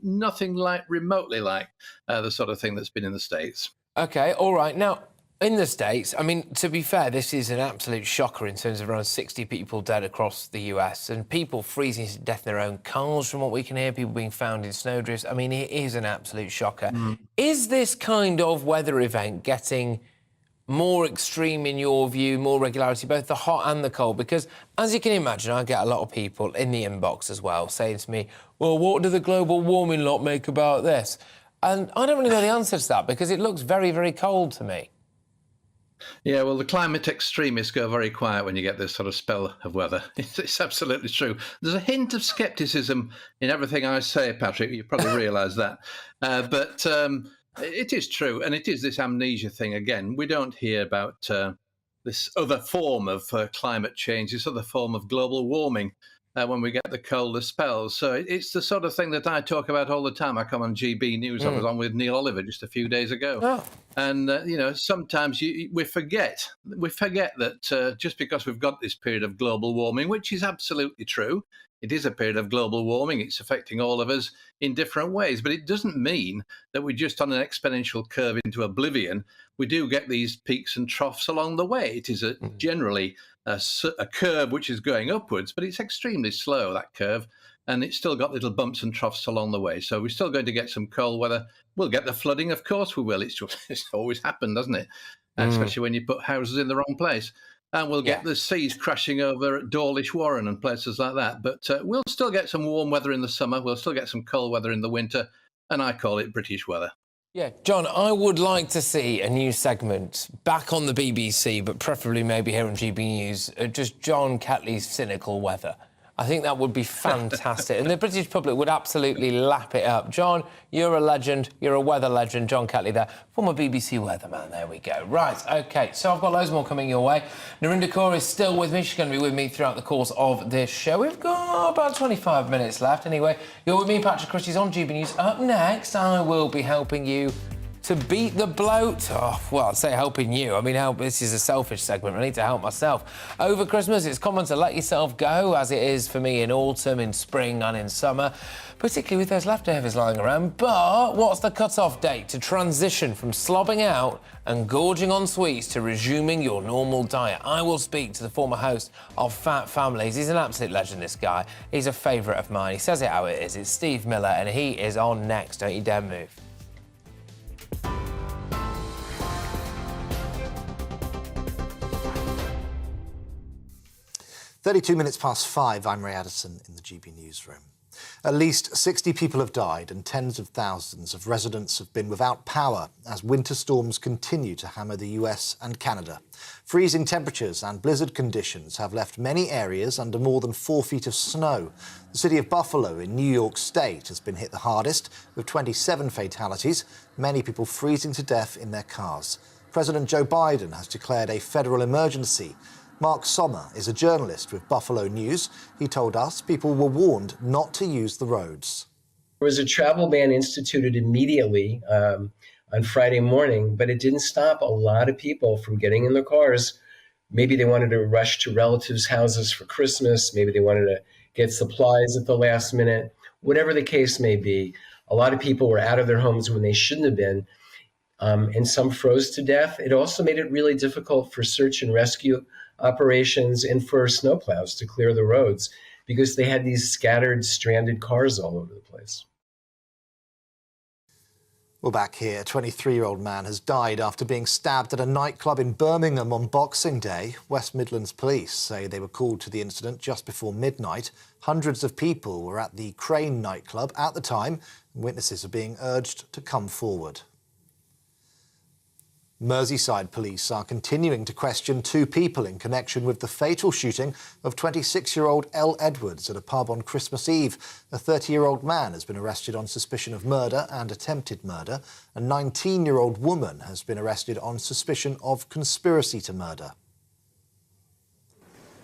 nothing like remotely like the sort of thing that's been in the States. OK, all right. Now, in the States, I mean, to be fair, this is an absolute shocker in terms of around 60 people dead across the US and people freezing to death in their own cars, from what we can hear, people being found in snowdrifts. I mean, it is an absolute shocker. Is this kind of weather event getting more extreme in your view, more regularity, both the hot and the cold? Because, as you can imagine, I get a lot of people in the inbox as well saying to me, well, what do the global warming lot make about this? And I don't really know the answer to that because it looks very, very cold to me. Yeah, well, the climate extremists go very quiet when you get this sort of spell of weather. It's absolutely true. There's a hint of scepticism in everything I say, Patrick. You probably realise that. But it is true, and it is this amnesia thing again. We don't hear about this other form of climate change, this other form of global warming when we get the colder spells. So it's the sort of thing that I talk about all the time. I come on GBNews. I was on with Neil Oliver just a few days ago. And, you know, sometimes we forget that just because we've got this period of global warming, which is absolutely true, it is a period of global warming. It's affecting all of us in different ways. But it doesn't mean that we're just on an exponential curve into oblivion. We do get these peaks and troughs along the way. It is generally a curve which is going upwards, but it's extremely slow, that curve. and it's still got little bumps and troughs along the way. So we're still going to get some cold weather. We'll get the flooding, of course we will. It's always happened, doesn't it? Especially when you put houses in the wrong place. And we'll get the seas crashing over at Dawlish Warren and places like that. But we'll still get some warm weather in the summer. We'll still get some cold weather in the winter. And I call it British weather. Yeah, John, I would like to see a new segment back on the BBC, but preferably maybe here on GB News, just John Catley's cynical weather. I think that would be fantastic. And the British public would absolutely lap it up. John, you're a legend. You're a weather legend. John Catley there, former BBC weatherman. There we go. Right, OK, so I've got loads more coming your way. Narinder Kaur is still with me. She's going to be with me throughout the course of this show. We've got about 25 minutes left. Anyway, you're with me, Patrick Christys, on GB News. Up next, I will be helping you to beat the bloat. Oh, well, I'd say helping you. I mean, this is a selfish segment. I need to help myself. Over Christmas, it's common to let yourself go, as it is for me in autumn, in spring and in summer, particularly with those leftovers lying around. But what's the cut-off date to transition from slobbing out and gorging on sweets to resuming your normal diet? I will speak to the former host of Fat Families. He's an absolute legend, this guy. He's a favourite of mine. He says it how it is. It's Steve Miller, and he is on next. Don't you dare move. 32 minutes past 5, I'm Ray Addison in the GB newsroom. At least 60 people have died and tens of thousands of residents have been without power as winter storms continue to hammer the US and Canada. Freezing temperatures and blizzard conditions have left many areas under more than 4 feet of snow. The city of Buffalo in New York State has been hit the hardest, with 27 fatalities, many people freezing to death in their cars. President Joe Biden has declared a federal emergency. Mark Sommer is a journalist with Buffalo News. He told us people were warned not to use the roads. There was a travel ban instituted immediately on Friday morning, but it didn't stop a lot of people from getting in their cars. Maybe they wanted to rush to relatives' houses for Christmas. Maybe they wanted to get supplies at the last minute. Whatever the case may be, a lot of people were out of their homes when they shouldn't have been, and some froze to death. It also made it really difficult for search and rescue operations and for snowplows to clear the roads because they had these scattered, stranded cars all over the place. Well, back here, a 23-year-old man has died after being stabbed at a nightclub in Birmingham on Boxing Day. West Midlands police say they were called to the incident just before midnight. Hundreds of people were at the Crane nightclub at the time, and witnesses are being urged to come forward. Merseyside police are continuing to question 2 people in connection with the fatal shooting of 26-year-old Elle Edwards at a pub on Christmas Eve. A 30-year-old man has been arrested on suspicion of murder and attempted murder. A 19-year-old woman has been arrested on suspicion of conspiracy to murder.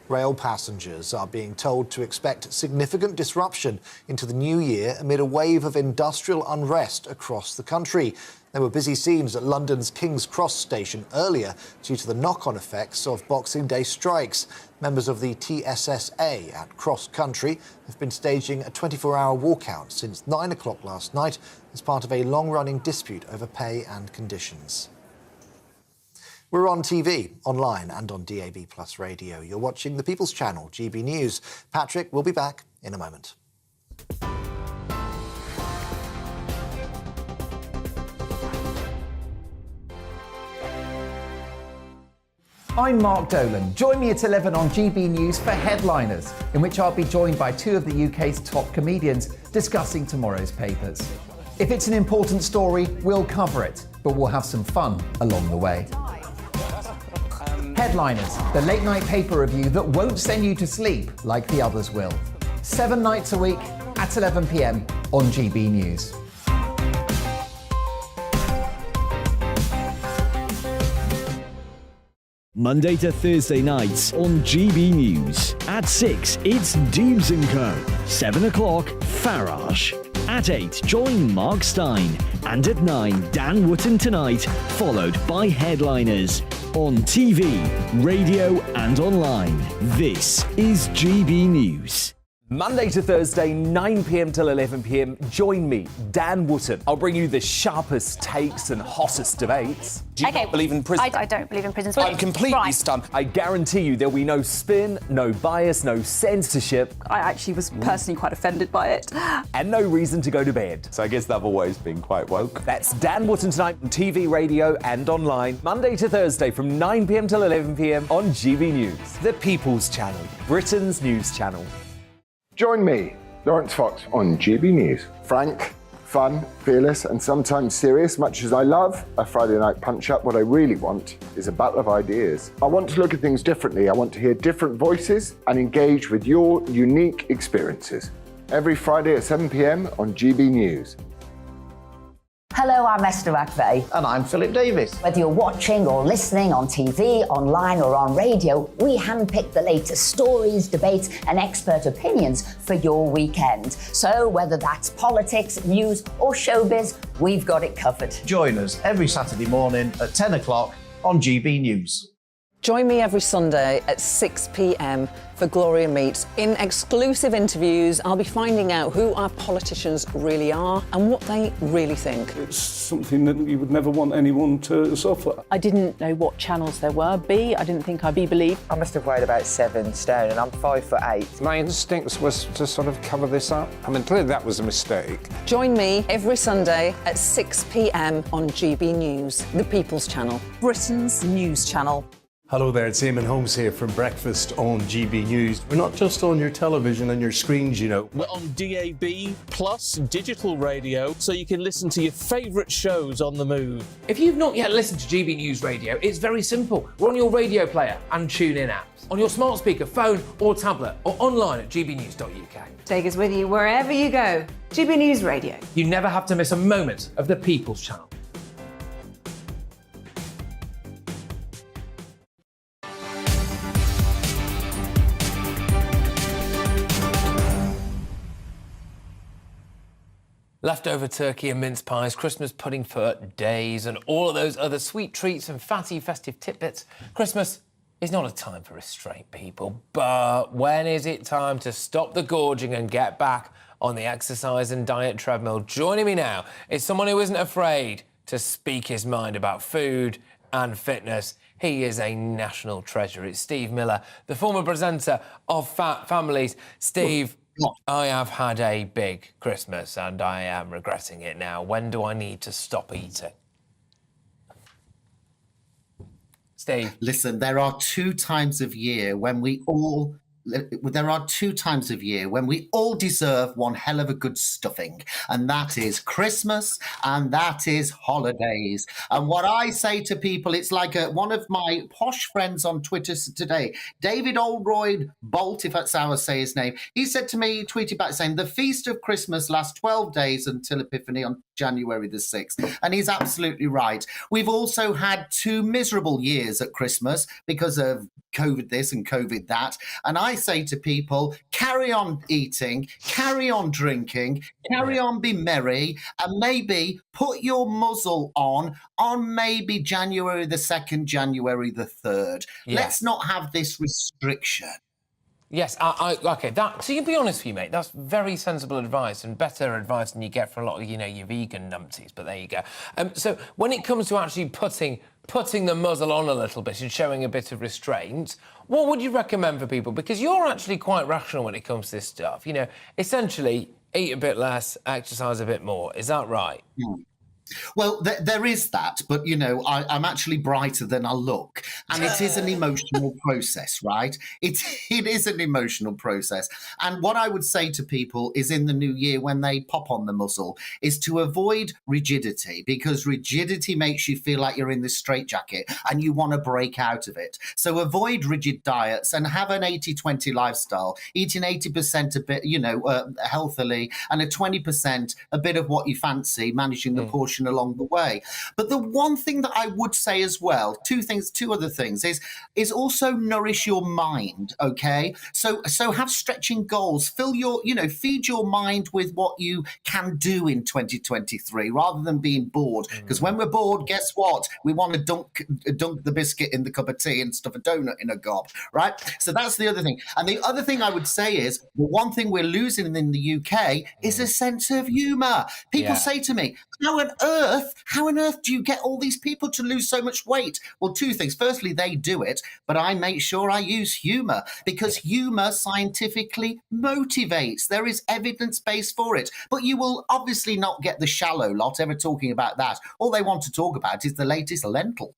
Rail passengers are being told to expect significant disruption into the new year amid a wave of industrial unrest across the country. There were busy scenes at London's King's Cross station earlier due to the knock-on effects of Boxing Day strikes. Members of the TSSA at Cross Country have been staging a 24-hour walkout since 9 o'clock last night as part of a long-running dispute over pay and conditions. We're on TV, online and on DAB+ radio. You're watching the People's Channel, GB News. Patrick will be back in a moment. I'm Mark Dolan. Join me at 11 on GB News for Headliners, in which I'll be joined by 2 of the UK's top comedians discussing tomorrow's papers. If it's an important story, we'll cover it, but we'll have some fun along the way. Headliners, the late-night paper review that won't send you to sleep like the others will. 7 nights a week at 11 p.m. on GB News. Monday to Thursday nights on GB News. At 6, it's Dubes & Co. 7 o'clock, Farage. At 8, join Mark Stein. And at 9, Dan Wootton Tonight, followed by Headliners. On TV, radio and online. This is GB News. Monday to Thursday, 9 p.m. till 11 p.m. Join me, Dan Wootton. I'll bring you the sharpest takes and hottest debates. Do you not believe in prison? I don't believe in prisons. I'm completely stunned. I guarantee you there'll be no spin, no bias, no censorship. I actually was personally quite offended by it. And no reason to go to bed. So I guess they've always been quite woke. That's Dan Wootton tonight on TV, radio and online. Monday to Thursday from 9 p.m. till 11 p.m. on GB News. The People's Channel, Britain's news channel. Join me, Lawrence Fox, on GB News. Frank, fun, fearless, and sometimes serious. Much as I love a Friday night punch-up, what I really want is a battle of ideas. I want to look at things differently. I want to hear different voices and engage with your unique experiences. Every Friday at 7 p.m. on GB News. Hello, I'm Esther McVeigh. And I'm Philip Davis. Whether you're watching or listening on TV, online or on radio, we handpick the latest stories, debates and expert opinions for your weekend. So whether that's politics, news or showbiz, we've got it covered. Join us every Saturday morning at 10 o'clock on GB News. Join me every Sunday at 6 p.m. for Gloria Meets. In exclusive interviews, I'll be finding out who our politicians really are and what they really think. It's something that you would never want anyone to suffer. I didn't know what channels there were. I didn't think I'd be believed. I must have weighed about 7 stone and I'm 5'8". My instincts was to sort of cover this up. I mean, clearly that was a mistake. Join me every Sunday at 6 p.m. on GB News, the People's Channel, Britain's news channel. Hello there, it's Eamon Holmes here from Breakfast on GB News. We're not just on your television and your screens, you know. We're on DAB plus digital radio, so you can listen to your favourite shows on the move. If you've not yet listened to GB News Radio, it's very simple. We're on your radio player and TuneIn apps, on your smart speaker, phone or tablet, or online at gbnews.uk. Take us with you wherever you go. GB News Radio. You never have to miss a moment of the People's Channel. Leftover turkey and mince pies, Christmas pudding for days, and all of those other sweet treats and fatty festive tidbits. Christmas is not a time for restraint, people, but when is it time to stop the gorging and get back on the exercise and diet treadmill? Joining me now is someone who isn't afraid to speak his mind about food and fitness. He is a national treasure. It's Steve Miller, the former presenter of Fat Families. Steve, I have had a big Christmas and I am regretting it now. When do I need to stop eating? Steve? Listen, there are two times of year when we all deserve one hell of a good stuffing, and that is Christmas and that is holidays. And what I say to people, it's like one of my posh friends on Twitter today, David Oldroyd Bolt, if that's how I say his name, he said to me, tweeted back saying, the feast of Christmas lasts 12 days until Epiphany on January the 6th. And he's absolutely right. We've also had 2 miserable years at Christmas because of COVID this and COVID that. And I say to people, carry on eating, carry on drinking, carry on be merry, and maybe put your muzzle on maybe January the 2nd, January the 3rd. Yeah. Let's not have this restriction. Yes, OK, so you be honest with you, mate, that's very sensible advice and better advice than you get from a lot of, your vegan numpties, but there you go. So when it comes to actually putting the muzzle on a little bit and showing a bit of restraint, what would you recommend for people? Because you're actually quite rational when it comes to this stuff. Essentially, eat a bit less, exercise a bit more. Is that right? Well, there is that, but, I'm actually brighter than I look. And it is an emotional process, right? It is an emotional process. And what I would say to people is in the new year when they pop on the muzzle is to avoid rigidity, because rigidity makes you feel like you're in this straitjacket and you want to break out of it. So avoid rigid diets and have an 80-20 lifestyle, eating 80% a bit, healthily, and a 20% a bit of what you fancy, managing the portion information along the way. But the one thing that I would say as well, two other things, is also nourish your mind, okay? So have stretching goals, feed your mind with what you can do in 2023 rather than being bored. Because when we're bored, guess what? We want to dunk the biscuit in the cup of tea and stuff a donut in a gob, right? So that's the other thing. And the other thing I would say is the one thing we're losing in the UK is a sense of humour. People say to me, how on earth do you get all these people to lose so much weight? Well, two things. Firstly, they do it, but I make sure I use humour because humour scientifically motivates. There is evidence base for it. But you will obviously not get the shallow lot ever talking about that. All they want to talk about is the latest lentil.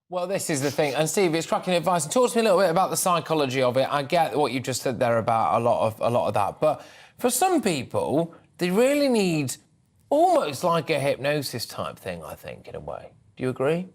Well, this is the thing. And Steve, it's cracking advice. Talk to me a little bit about the psychology of it. I get what you just said there about a lot of that. But for some people, they really need almost like a hypnosis type thing, I think, in a way. Do you agree?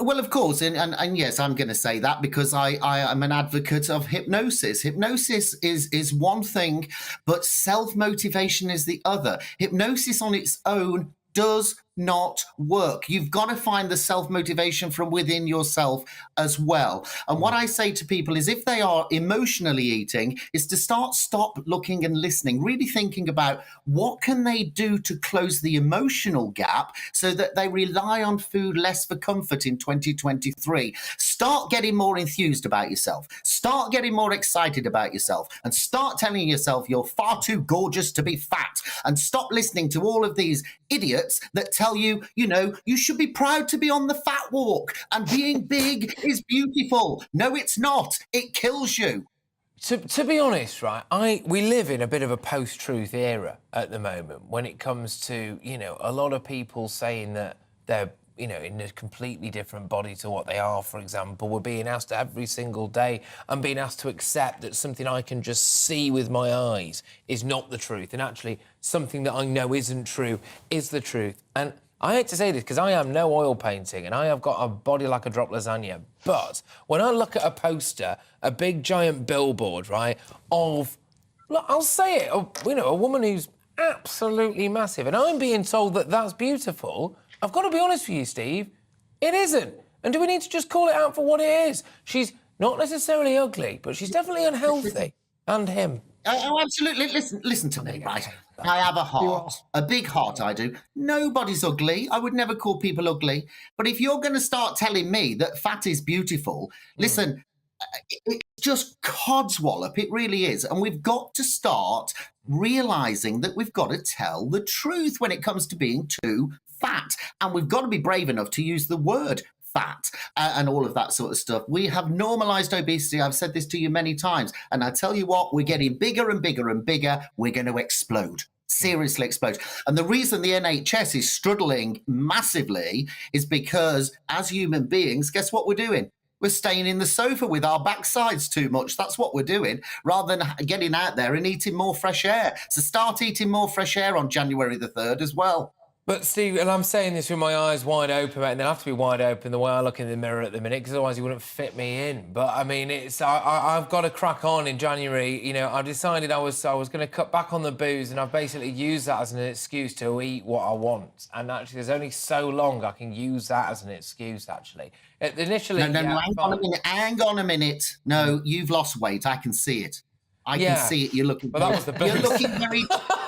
Well, of course, and yes, I'm going to say that because I am an advocate of hypnosis. Hypnosis is one thing, but self-motivation is the other. Hypnosis on its own does not work. You've got to find the self-motivation from within yourself as well. And what I say to people is if they are emotionally eating, is to stop looking and listening, really thinking about what can they do to close the emotional gap so that they rely on food less for comfort in 2023. Start getting more enthused about yourself. Start getting more excited about yourself and start telling yourself you're far too gorgeous to be fat, and stop listening to all of these idiots that tell you, you should be proud to be on the fat walk and being big is beautiful. No, it's not. It kills you. To be honest, right, we live in a bit of a post-truth era at the moment when it comes to, a lot of people saying that they're, in a completely different body to what they are, for example. We're being asked every single day and being asked to accept that something I can just see with my eyes is not the truth. And actually, something that I know isn't true is the truth. And I hate to say this because I am no oil painting and I have got a body like a drop lasagna. But when I look at a poster, a big giant billboard, right, of, look, I'll say it, a woman who's absolutely massive, and I'm being told that that's beautiful, I've got to be honest with you, Steve, it isn't. And do we need to just call it out for what it is? She's not necessarily ugly, but she's definitely unhealthy. And him. Oh, absolutely. Listen to me, right? I have a heart, a big heart, I do. Nobody's ugly. I would never call people ugly. But if you're going to start telling me that fat is beautiful, listen, it's just codswallop. It really is. And we've got to start realising that we've got to tell the truth when it comes to being too fat. And we've got to be brave enough to use the word fat and all of that sort of stuff. We have normalised obesity. I've said this to you many times. And I tell you what, we're getting bigger and bigger and bigger. We're going to explode. Seriously explode. And the reason the NHS is struggling massively is because as human beings, guess what we're doing? We're staying in the sofa with our backsides too much. That's what we're doing, rather than getting out there and eating more fresh air. So start eating more fresh air on January the 3rd as well. But, Steve, and I'm saying this with my eyes wide open, mate, and they'll have to be wide open the way I look in the mirror at the minute, because otherwise you wouldn't fit me in. But, I mean, I've got to crack on in January. I decided I was going to cut back on the booze, and I've basically used that as an excuse to eat what I want. And, actually, there's only so long I can use that as an excuse, actually. Initially... No, hang on a minute. No, you've lost weight. I can see it. I can see it. You're looking... But that was the booze.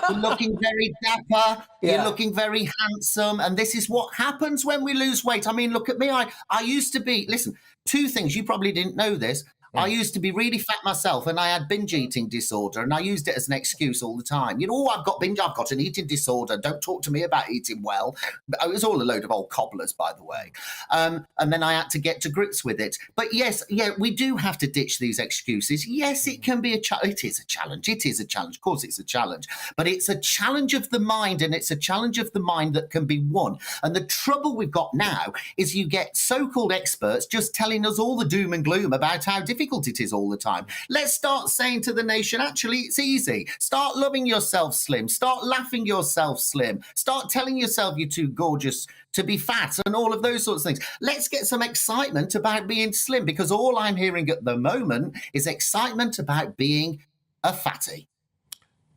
You're looking very dapper. Yeah. You're looking very handsome. And this is what happens when we lose weight. I mean, look at me. I used to be... Listen, two things. You probably didn't know this. I used to be really fat myself and I had binge eating disorder and I used it as an excuse all the time. I've got an eating disorder. Don't talk to me about eating well. It was all a load of old cobblers, by the way. And then I had to get to grips with it. But yes, we do have to ditch these excuses. Yes, it can be a challenge. It is a challenge. It is a challenge. Of course, it's a challenge. But it's a challenge of the mind, and it's a challenge of the mind that can be won. And the trouble we've got now is you get so-called experts just telling us all the doom and gloom about how difficult it is all the time. Let's start saying to the nation, actually, it's easy. Start loving yourself slim. Start laughing yourself slim. Start telling yourself you're too gorgeous to be fat and all of those sorts of things. Let's get some excitement about being slim, because all I'm hearing at the moment is excitement about being a fatty.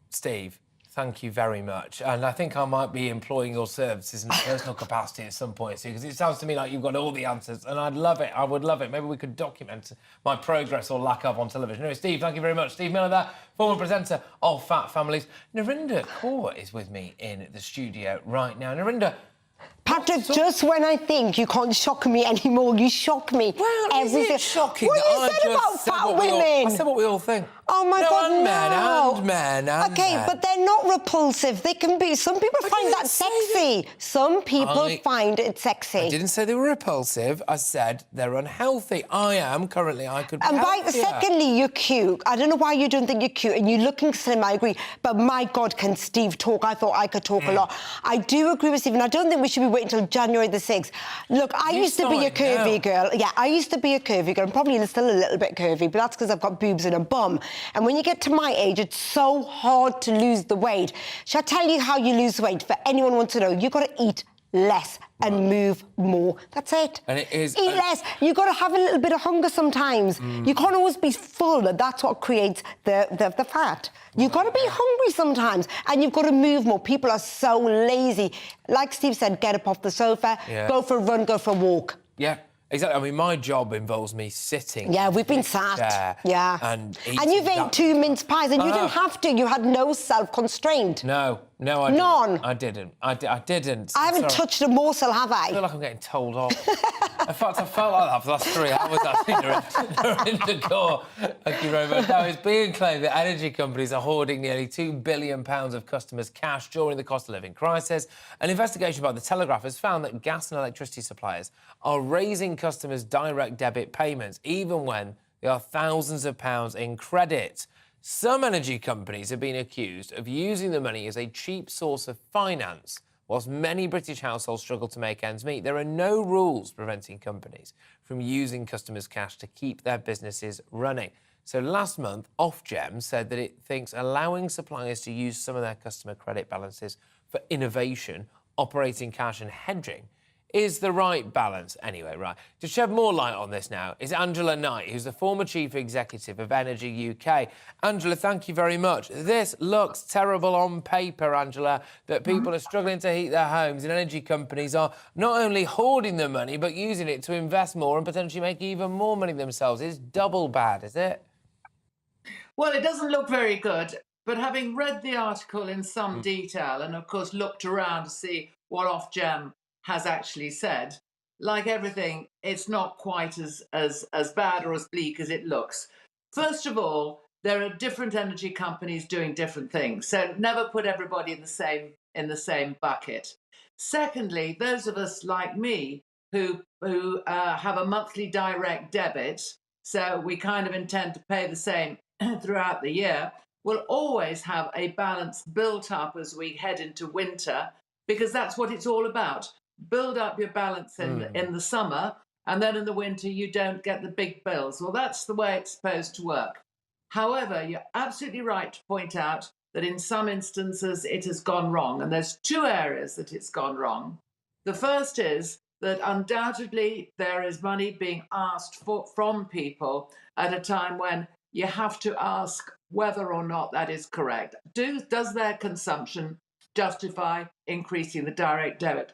Steve, Thank you very much. And I think I might be employing your services in a personal capacity at some point soon, because it sounds to me like you've got all the answers, and I'd love it. I would love it. Maybe we could document my progress or lack of on television. Anyway, Steve, thank you very much. Steve Miller there, former presenter of Fat Families. Narinder Kaur is with me in the studio right now. Narinder, Patrick, just when I think you can't shock me anymore, you shock me. Well, everything. Shocking what that you I said just about said fat what we women. all, I said what we all think. Oh my God, and no. men. Okay, but they're not repulsive. They can be. Some people find that sexy. Some people find it sexy. I didn't say they were repulsive. I said they're unhealthy. I could be And healthier. secondly, you're cute. I don't know why you don't think you're cute, and you're looking slim, I agree. But my God, can Steve talk? I thought I could talk a lot. I do agree with Steve, and I don't think we should be waiting until January the 6th. Look, I used to be a curvy girl. Yeah, I used to be a curvy girl. I'm probably still a little bit curvy, but that's because I've got boobs and a bum. And when you get to my age, it's so hard to lose the weight. Shall I tell you how you lose weight? For anyone who wants to know, you've got to eat less and move more. That's it. And it is... Eat less. You've got to have a little bit of hunger sometimes. You can't always be full. That's what creates the fat. You've got to be hungry sometimes, and you've got to move more. People are so lazy. Like Steve said, get up off the sofa, go for a run, go for a walk. Yeah. Exactly. I mean, my job involves me sitting. Yeah, we've been sat. Yeah. And you've ate 2 mince pies, and you didn't have to. You had no self-constraint. No, I didn't. None. I didn't. I didn't. I haven't touched a morsel, have I? I feel like I'm getting told off. In fact, I felt like that for the last 3 hours. They're in the core. Thank you very much. Now, it's being claimed that energy companies are hoarding nearly £2 billion of customers' cash during the cost of living crisis. An investigation by The Telegraph has found that gas and electricity suppliers are raising customers' direct debit payments, even when there are thousands of pounds in credit. Some energy companies have been accused of using the money as a cheap source of finance, whilst many British households struggle to make ends meet. There are no rules preventing companies from using customers' cash to keep their businesses running. So last month, Ofgem said that it thinks allowing suppliers to use some of their customer credit balances for innovation, operating cash and hedging is the right balance. Anyway, right. To shed more light on this now is Angela Knight, who's the former Chief Executive of Energy UK. Angela, thank you very much. This looks terrible on paper, Angela, that people are struggling to heat their homes and energy companies are not only hoarding the money, but using it to invest more and potentially make even more money themselves. It's double bad, is it? Well, it doesn't look very good, but having read the article in some detail and, of course, looked around to see what Ofgem has actually said, like everything, it's not quite as bad or as bleak as it looks. First of all, there are different energy companies doing different things, so never put everybody in the same bucket. Secondly, those of us like me who have a monthly direct debit, so we kind of intend to pay the same throughout the year, will always have a balance built up as we head into winter, because that's what it's all about. Build up your balance in the summer, and then in the winter you don't get the big bills. Well, that's the way it's supposed to work. However, you're absolutely right to point out that in some instances it has gone wrong, and there's 2 areas that it's gone wrong. The first is that undoubtedly there is money being asked from people at a time when you have to ask whether or not that is correct. Does their consumption justify increasing the direct debit?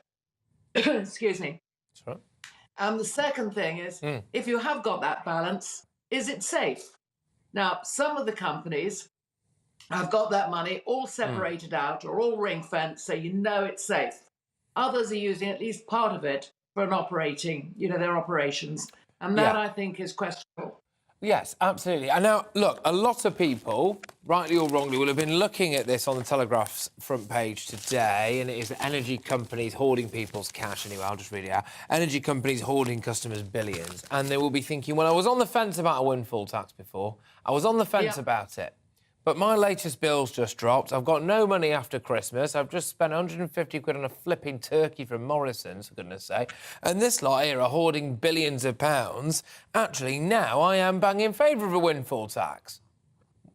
Excuse me. That's right. The second thing is, if you have got that balance, is it safe? Now, some of the companies have got that money all separated out or all ring-fenced, so you know it's safe. Others are using at least part of it for their operations. And that, I think, is questionable. Yes, absolutely. And now, look, a lot of people, rightly or wrongly, will have been looking at this on the Telegraph's front page today, and it is energy companies hoarding people's cash. Anyway, I'll just read it out. Energy companies hoarding customers' billions. And they will be thinking, well, I was on the fence about a windfall tax before. I was on the fence about it. But my latest bill's just dropped. I've got no money after Christmas. I've just spent 150 quid on a flipping turkey from Morrison's, for goodness sake. And this lot here are hoarding billions of pounds. Actually, now I am bang in favour of a windfall tax.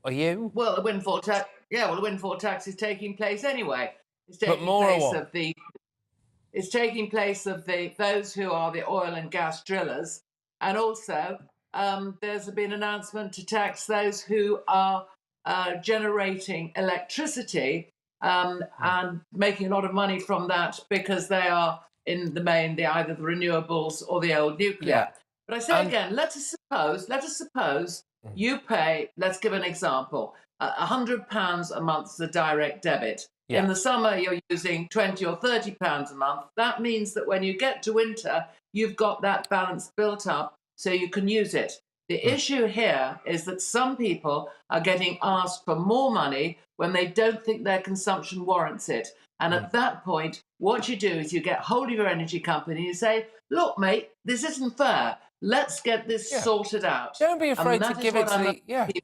Are you? Well, the windfall tax, the windfall tax is taking place anyway. It's taking but more place or what? of the. It's taking place of those who are the oil and gas drillers, and also there's been an announcement to tax those who are generating electricity and making a lot of money from that because they are, in the main, either the renewables or the old nuclear. Yeah. But I say again, let us suppose you pay, let's give an example, £100 a month as a direct debit. Yeah. In the summer, you're using £20 or £30 a month. That means that when you get to winter, you've got that balance built up so you can use it. The issue here is that some people are getting asked for more money when they don't think their consumption warrants it. And at that point, what you do is you get hold of your energy company and you say, look, mate, this isn't fair. Let's get this sorted out. Don't be afraid to give it to the...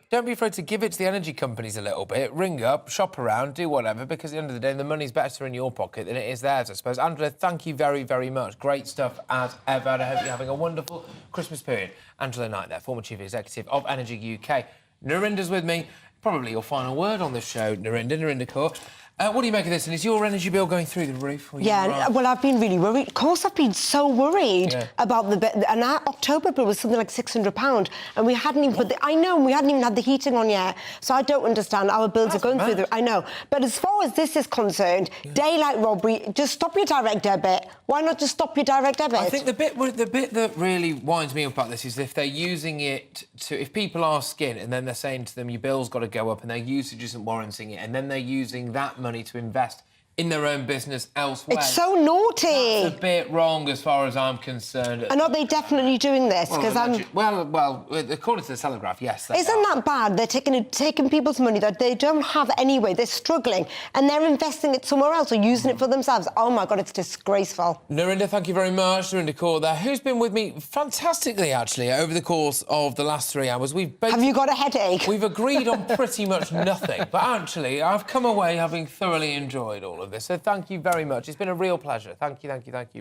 Don't be afraid to give it to the energy companies a little bit. Ring up, shop around, do whatever, because at the end of the day, the money's better in your pocket than it is theirs, I suppose. Angela, thank you very, very much. Great stuff as ever. And I hope you're having a wonderful Christmas period. Angela Knight there, former Chief Executive of Energy UK. Narinda's with me. Probably your final word on the show, Narinda Kaur. What do you make of this? And is your energy bill going through the roof? Yeah, well, I've been really worried. Of course, I've been so worried about and our October bill was something like £600, and we hadn't even we hadn't even had the heating on yet. So I don't understand. Our bills are going through the... I know. But as far as this is concerned, daylight robbery, just stop your direct debit. Why not just stop your direct debit? I think the bit that really winds me up about this is if they're using it to... If people are skint and then they're saying to them, your bill's got to go up and their usage isn't warranting it, and then they're using that money to invest in their own business elsewhere. It's so naughty. That's a bit wrong as far as I'm concerned. And are they definitely doing this? Well, according to the Telegraph, yes. Isn't that bad? They're taking people's money that they don't have anyway. They're struggling, and they're investing it somewhere else or using it for themselves. Oh my God, it's disgraceful. Narinda, thank you very much. Narinda Kaur there, who's been with me fantastically, actually, over the course of the last 3 hours. Have you got a headache? We've agreed on pretty much nothing, but actually, I've come away having thoroughly enjoyed all of this. So thank you very much. It's been a real pleasure. Thank you.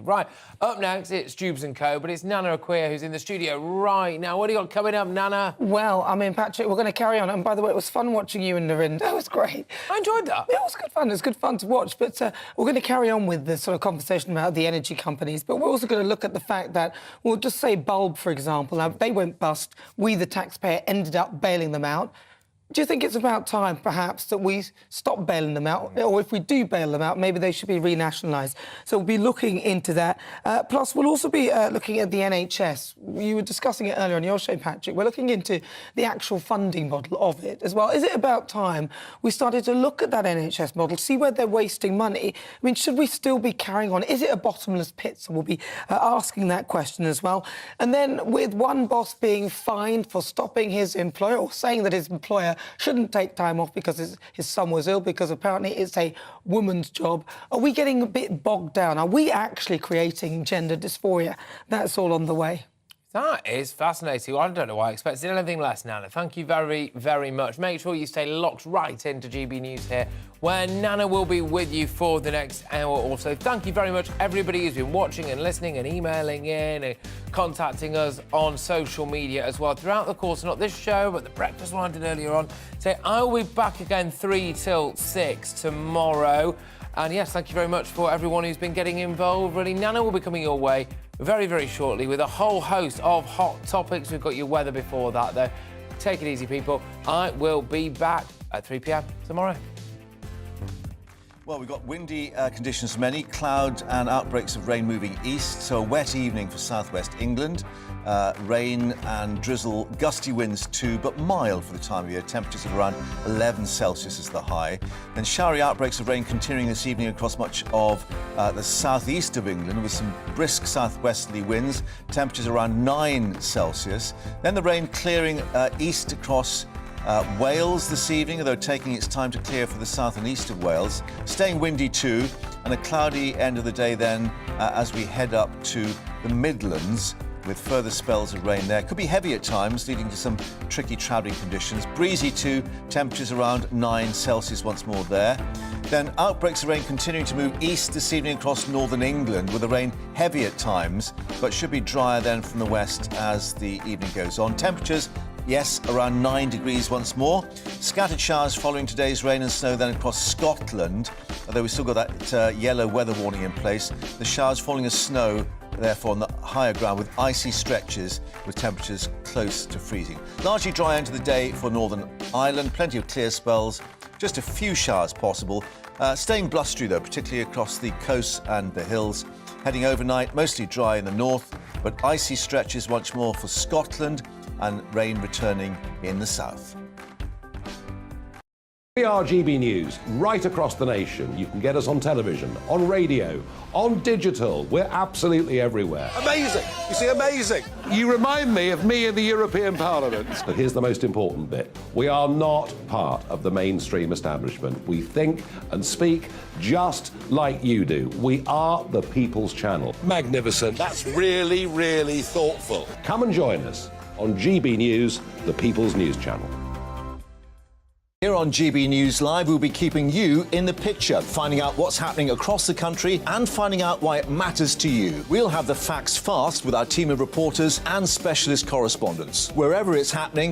Right, up next, it's Jubes & Co, but it's Nana Aquia who's in the studio right now. What do you got coming up, Nana? Well, I mean, Patrick, we're going to carry on. And by the way, it was fun watching you and Narinda. It was great. I enjoyed that. Yeah, it was good fun. It was good fun to watch. But we're going to carry on with this sort of conversation about the energy companies. But we're also going to look at the fact that, we'll just say Bulb, for example. Now, they went bust. We, the taxpayer, ended up bailing them out. Do you think it's about time, perhaps, that we stop bailing them out? Or if we do bail them out, maybe they should be renationalised. So we'll be looking into that. Plus, we'll also be looking at the NHS. You were discussing it earlier on your show, Patrick. We're looking into the actual funding model of it as well. Is it about time we started to look at that NHS model, see where they're wasting money? I mean, should we still be carrying on? Is it a bottomless pit? So we'll be asking that question as well. And then with one boss being fined for stopping his employer or saying that his employer shouldn't take time off because his son was ill, because apparently it's a woman's job. Are we getting a bit bogged down? Are we actually creating gender dysphoria? That's all on the way. That is fascinating. Well, I don't know why I expected anything less, Nana. Thank you very, very much. Make sure you stay locked right into GB News here, where Nana will be with you for the next hour or so. Thank you very much, everybody who's been watching and listening and emailing in and contacting us on social media as well throughout the course, not this show, but the breakfast one I did earlier on. So I will be back again 3 till 6 tomorrow. And yes, thank you very much for everyone who's been getting involved. Really, Nana will be coming your way very, very shortly with a whole host of hot topics. We've got your weather before that, though. Take it easy, people. I will be back at 3 p.m. tomorrow. Well, we've got windy conditions for many, cloud and outbreaks of rain moving east, so a wet evening for southwest England. Rain and drizzle, gusty winds too, but mild for the time of year. Temperatures of around 11 Celsius is the high. Then showery outbreaks of rain continuing this evening across much of the southeast of England with some brisk southwesterly winds. Temperatures around 9 Celsius. Then the rain clearing east across Wales this evening, although taking its time to clear for the south and east of Wales. Staying windy too, and a cloudy end of the day then as we head up to the Midlands with further spells of rain there. Could be heavy at times, leading to some tricky travelling conditions. Breezy too, temperatures around 9 Celsius once more there. Then outbreaks of rain continuing to move east this evening across northern England, with the rain heavy at times, but should be drier then from the west as the evening goes on. Temperatures, yes, around 9 degrees once more. Scattered showers following today's rain and snow then across Scotland, although we've still got that yellow weather warning in place. The showers falling as snow, therefore, on the higher ground with icy stretches with temperatures close to freezing. Largely dry end of the day for Northern Ireland, plenty of clear spells. Just a few showers possible. Staying blustery, though, particularly across the coasts and the hills. Heading overnight, mostly dry in the north, but icy stretches once more for Scotland and rain returning in the south. We are GB News, right across the nation. You can get us on television, on radio, on digital. We're absolutely everywhere. Amazing! You see, amazing! You remind me of me in the European Parliament. But here's the most important bit. We are not part of the mainstream establishment. We think and speak just like you do. We are the People's Channel. Magnificent. That's really, really thoughtful. Come and join us on GB News, the People's News Channel. Here on GB News Live, we'll be keeping you in the picture, finding out what's happening across the country and finding out why it matters to you. We'll have the facts fast with our team of reporters and specialist correspondents. Wherever it's happening,